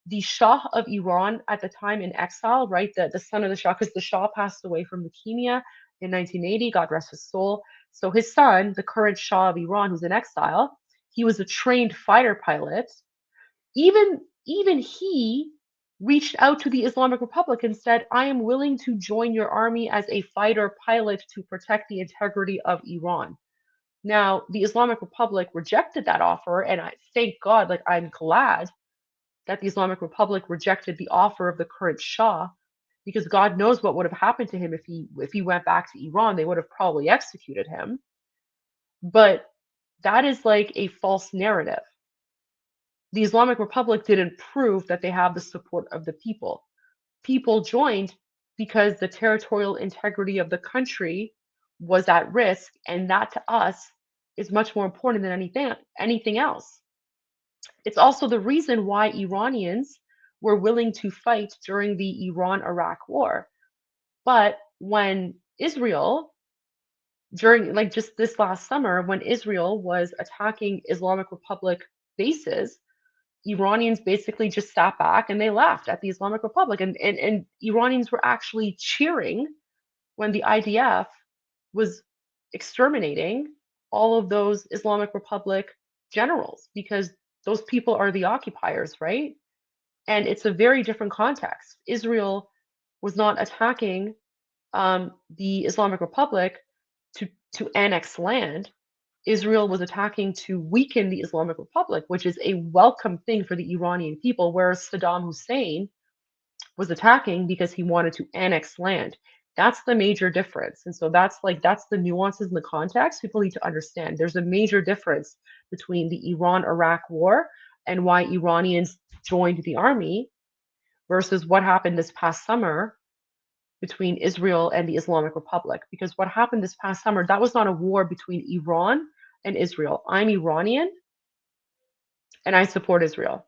the Shah of Iran at the time in exile, right, the son of the Shah, because the Shah passed away from leukemia in 1980, God rest his soul. So his son, the current Shah of Iran, who's in exile, he was a trained fighter pilot. Even he reached out to the Islamic Republic and said, I am willing to join your army as a fighter pilot to protect the integrity of Iran. Now, the Islamic Republic rejected that offer, and I thank God, like I'm glad that the Islamic Republic rejected the offer of the current Shah, because God knows what would have happened to him if he went back to Iran. They would have probably executed him. But that is like a false narrative. The Islamic Republic didn't prove that they have the support of the people. People joined because the territorial integrity of the country was at risk, and that to us is much more important than anything else. It's also the reason why Iranians were willing to fight during the Iran-Iraq war. But when Israel, during like just this last summer, when Israel was attacking Islamic Republic bases, Iranians basically just sat back and they laughed at the Islamic Republic. And Iranians were actually cheering when the IDF was exterminating all of those Islamic Republic generals, because those people are the occupiers, right? And it's a very different context. Israel was not attacking the Islamic Republic to annex land. Israel was attacking to weaken the Islamic Republic, which is a welcome thing for the Iranian people, whereas Saddam Hussein was attacking because he wanted to annex land. That's the major difference. And so that's the nuances in the context people need to understand. There's a major difference between the Iran-Iraq war and why Iranians joined the army versus what happened this past summer between Israel and the Islamic Republic. Because what happened this past summer, that was not a war between Iran and Israel. I'm Iranian and I support Israel.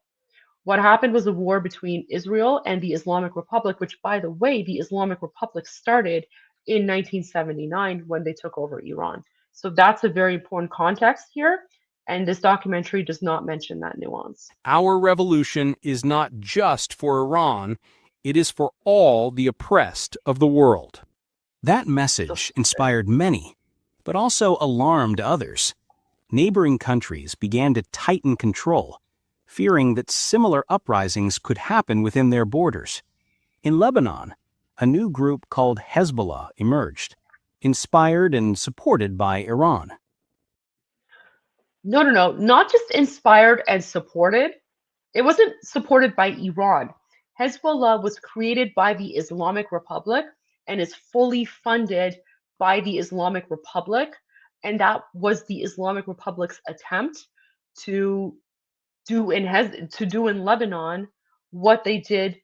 What happened was a war between Israel and the Islamic Republic, which, by the way, the Islamic Republic started in 1979 when they took over Iran. So that's a very important context here. And this documentary does not mention that nuance. Our revolution is not just for Iran, it is for all the oppressed of the world. That message inspired many, but also alarmed others. Neighboring countries began to tighten control, fearing that similar uprisings could happen within their borders. In Lebanon, a new group called Hezbollah emerged, inspired and supported by Iran. No, not just inspired and supported. It wasn't supported by Iran. Hezbollah was created by the Islamic Republic and is fully funded by the Islamic Republic. And that was the Islamic Republic's attempt to do in Lebanon what they did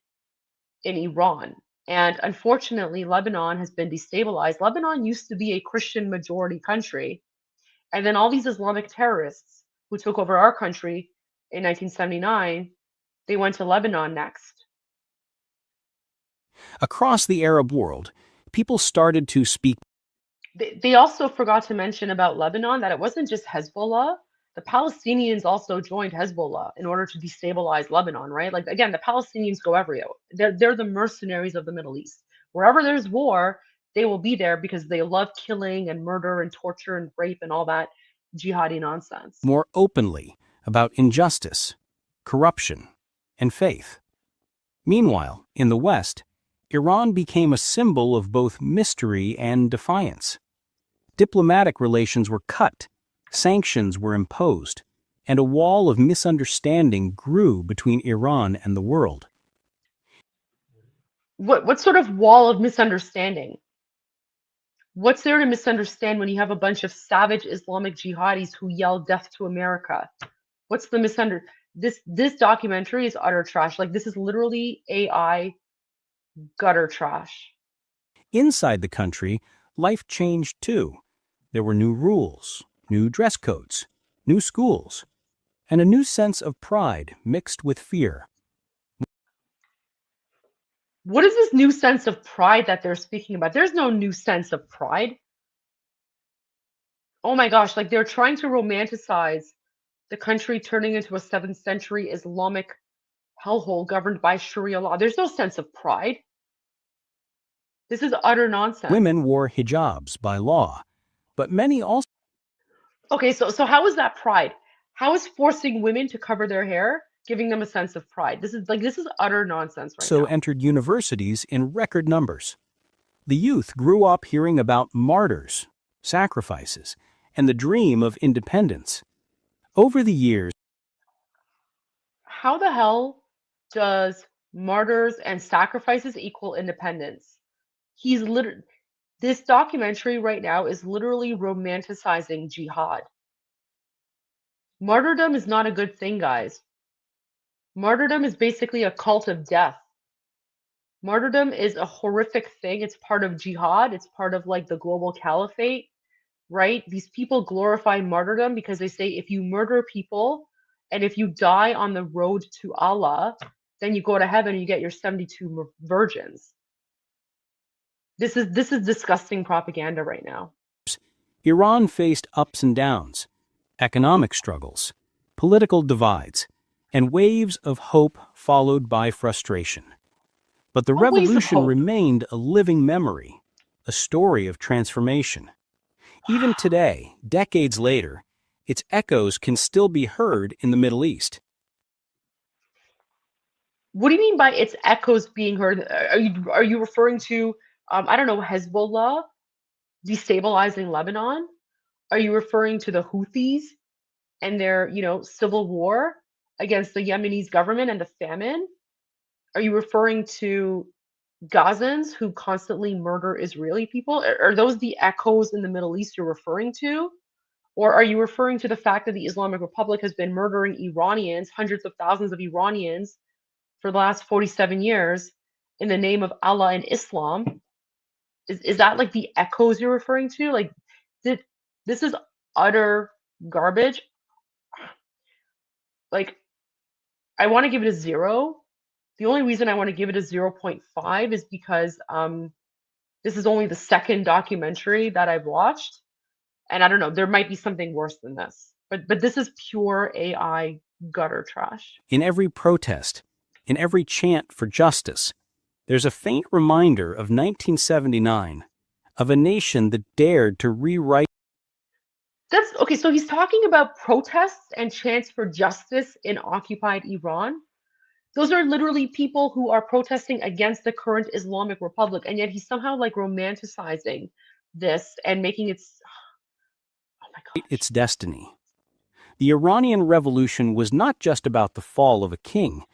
in Iran. And unfortunately, Lebanon has been destabilized. Lebanon used to be a Christian majority country. And then all these Islamic terrorists who took over our country in 1979, they went to Lebanon next. Across the Arab world, people started to speak. They also forgot to mention about Lebanon that it wasn't just Hezbollah. the Palestinians also joined Hezbollah in order to destabilize Lebanon, right? Like again, the Palestinians go everywhere. They're the mercenaries of the Middle East. Wherever there's war, they will be there because they love killing and murder and torture and rape and all that jihadi nonsense. More openly about injustice, corruption, and faith. Meanwhile, in the West, Iran became a symbol of both mystery and defiance. Diplomatic relations were cut, sanctions were imposed, and a wall of misunderstanding grew between Iran and the world. What sort of wall of misunderstanding? What's there to misunderstand when you have a bunch of savage Islamic jihadis who yell death to America? What's the this documentary is utter trash. Like this is literally AI gutter trash. Inside the country, life changed too. There were new rules, new dress codes, new schools, and a new sense of pride mixed with fear. What is this new sense of pride that they're speaking about? There's no new sense of pride. Oh my gosh, like they're trying to romanticize the country turning into a 7th century Islamic hellhole governed by Sharia law. There's no sense of pride. This is utter nonsense. Women wore hijabs by law, but many also So how is that pride? How is forcing women to cover their hair giving them a sense of pride? This is utter nonsense right now. entered universities in record numbers. The youth grew up hearing about martyrs, sacrifices, and the dream of independence. Over the years, How the hell does martyrs and sacrifices equal independence? This documentary right now is literally romanticizing jihad. Martyrdom is not a good thing, guys. Martyrdom is basically a cult of death. Martyrdom is a horrific thing. It's part of jihad. It's part of like the global caliphate, right? These people glorify martyrdom because they say if you murder people and if you die on the road to Allah, then you go to heaven and you get your 72 virgins. This is disgusting propaganda right now. Iran faced ups and downs, economic struggles, political divides, and waves of hope followed by frustration. But the What waves of revolution hope? remained a living memory, a story of transformation. Even today, decades later, its echoes can still be heard in the Middle East. What do you mean by its echoes being heard? Are you referring to I don't know, Hezbollah destabilizing Lebanon? Are you referring to the Houthis and their, civil war against the Yemenis government and the famine? Are you referring to Gazans who constantly murder Israeli people? Are those the echoes in the Middle East you're referring to? Or are you referring to the fact that the Islamic Republic has been murdering Iranians, hundreds of thousands of Iranians, for the last 47 years in the name of Allah and Islam? Is that like the echoes you're referring to? Like, this is utter garbage. Like, I want to give it a 0. The only reason I want to give it a 0.5 is because this is only the second documentary that I've watched. And I don't know, there might be something worse than this. But this is pure AI gutter trash. In every protest, in every chant for justice, there's a faint reminder of 1979, of a nation that dared to rewrite. That's okay. So he's talking about protests and chants for justice in occupied Iran. Those are literally people who are protesting against the current Islamic Republic, and yet he's somehow like romanticizing this and making it. Oh my gosh. Its destiny. The Iranian Revolution was not just about the fall of a king.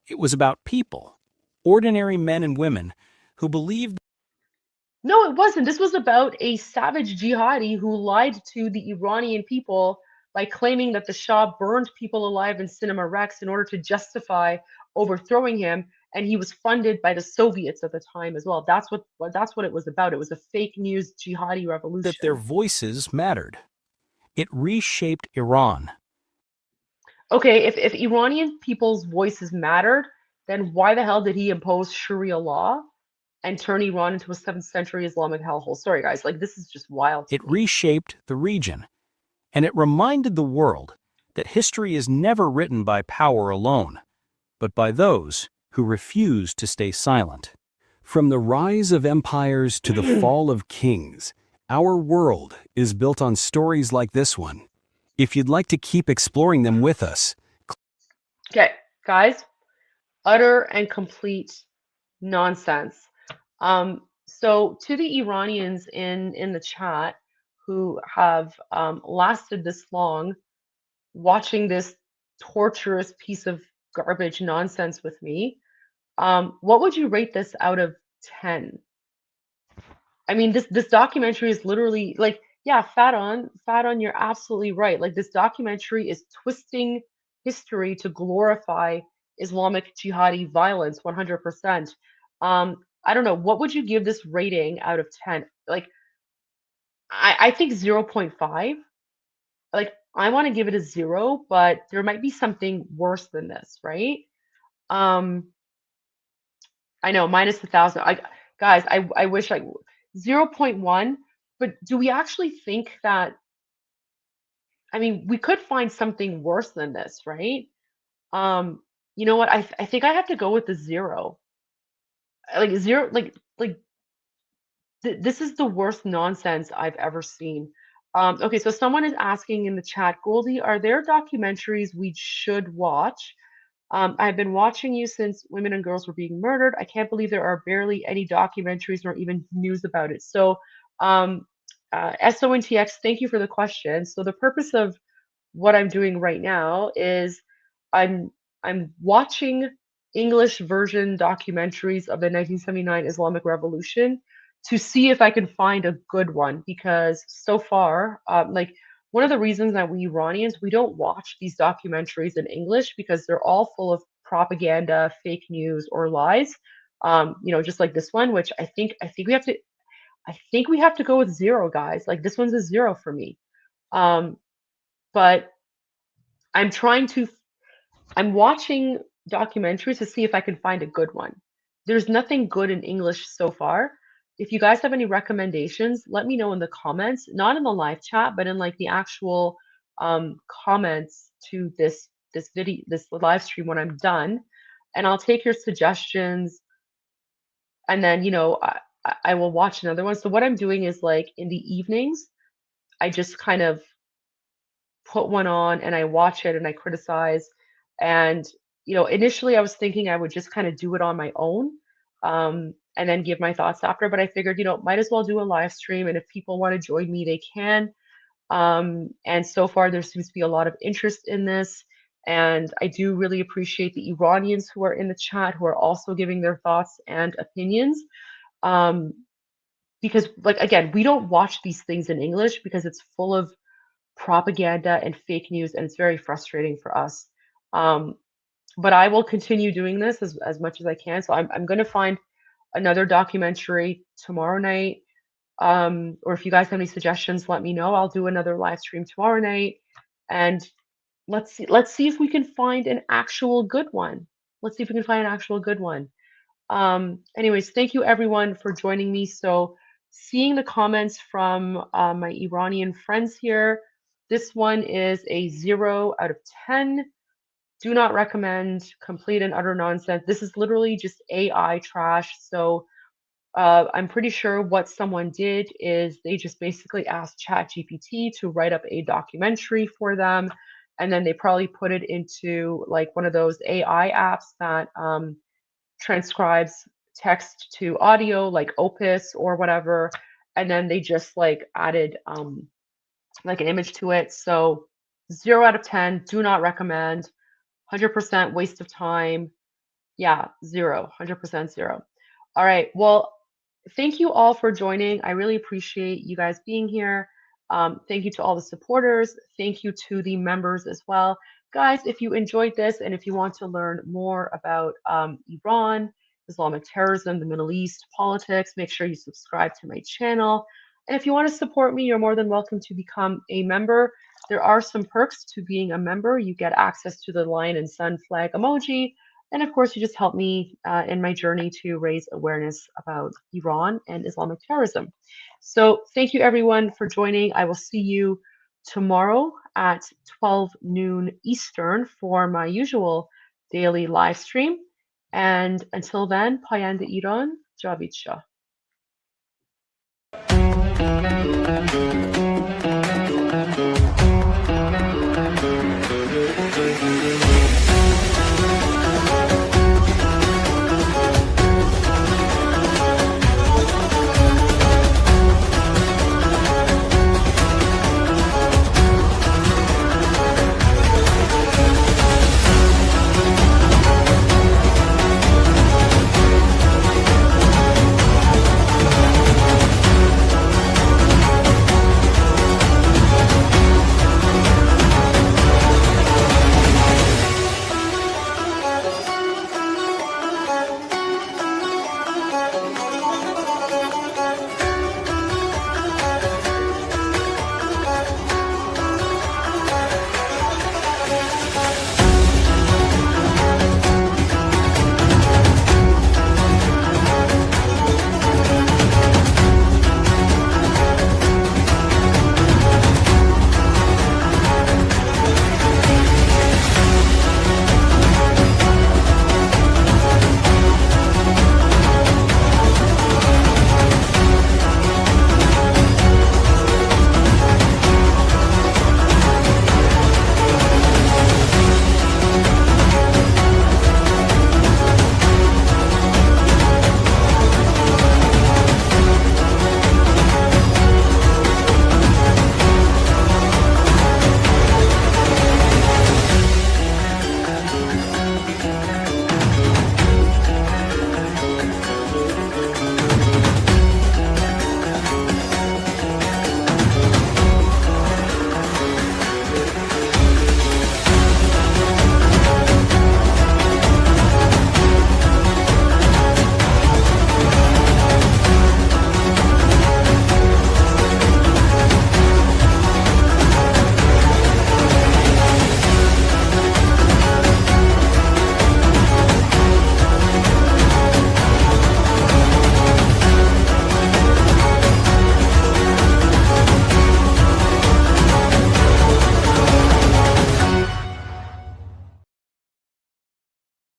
It was about people, ordinary men and women, who believed. No, it wasn't. This was about a savage jihadi who lied to the Iranian people by claiming that the Shah burned people alive in Cinema Rex in order to justify overthrowing him, and he was funded by the Soviets at the time as well. That's what it was about. It was a fake news jihadi revolution. That their voices mattered. It reshaped Iran. Okay, if Iranian people's voices mattered, then why the hell did he impose Sharia law and turn Iran into a 7th century Islamic hellhole? Sorry, guys, like this is just wild. It reshaped the region. And it reminded the world that history is never written by power alone, but by those who refuse to stay silent. From the rise of empires to the fall of kings, our world is built on stories like this one. If you'd like to keep exploring them with us. Okay, guys, utter and complete nonsense. So to the Iranians in the chat who have lasted this long watching this torturous piece of garbage nonsense with me, what would you rate this out of 10? I mean, this documentary is literally like, yeah, Fat on, you're absolutely right. Like this documentary is twisting history to glorify Islamic jihadi violence 100%. I don't know, what would you give this rating out of 10? Like, I think 0.5. Like, I want to give it a 0, but there might be something worse than this, right? Um, I know, minus 1,000. Guys, I wish 0.1, but do we actually think that, I mean, we could find something worse than this, right? Um, you know what? I think I have to go with the 0. Like zero, like this is the worst nonsense I've ever seen. Okay, so someone is asking in the chat, Goldie, are there documentaries we should watch? I've been watching you since women and girls were being murdered. I can't believe there are barely any documentaries nor even news about it. So, SONTX, thank you for the question. So the purpose of what I'm doing right now is I'm I'm watching English version documentaries of the 1979 Islamic Revolution to see if I can find a good one because so far, like one of the reasons that we Iranians we don't watch these documentaries in English because they're all full of propaganda, fake news, or lies. Just like this one, which I think we have to go with 0, guys. Like this one's a 0 for me. Um, but I'm trying to I'm watching documentaries to see if I can find a good one. There's nothing good in English so far. If you guys have any recommendations, let me know in the comments, not in the live chat, but in like the actual comments to this video, this live stream when I'm done. And I'll take your suggestions and then, I will watch another one. So what I'm doing is like in the evenings, I just kind of put one on and I watch it and I criticize. And, initially I was thinking I would just kind of do it on my own, and then give my thoughts after. But I figured, might as well do a live stream. And if people want to join me, they can. And so far, there seems to be a lot of interest in this. And I do really appreciate the Iranians who are in the chat who are also giving their thoughts and opinions. Um, because, like, again, we don't watch these things in English because it's full of propaganda and fake news, and it's very frustrating for us. Um, but I will continue doing this as much as I can. So I'm going to find another documentary tomorrow night. Or if you guys have any suggestions, let me know. I'll do another live stream tomorrow night, and let's see if we can find an actual good one. Let's see if we can find an actual good one. Anyways, thank you everyone for joining me. So seeing the comments from my Iranian friends here, this one is a 0 out of 10. Do not recommend, complete and utter nonsense. This is literally just AI trash. So I'm pretty sure what someone did is they just basically asked ChatGPT to write up a documentary for them. And then they probably put it into like one of those AI apps that transcribes text to audio, like Opus or whatever. And then they just like added like an image to it. So 0 out of 10, do not recommend. 100% waste of time. Yeah, 0, 100% 0. All right. Well, thank you all for joining. I really appreciate you guys being here. Thank you to all the supporters. Thank you to the members as well. Guys, if you enjoyed this and if you want to learn more about Iran, Islamic terrorism, the Middle East, politics, make sure you subscribe to my channel. And if you want to support me, you're more than welcome to become a member. There are some perks to being a member. You get access to the lion and sun flag emoji. And of course, you just help me in my journey to raise awareness about Iran and Islamic terrorism. So thank you everyone for joining. I will see you tomorrow at 12 noon Eastern for my usual daily live stream. And until then, پاینده ایران جاوید شاه.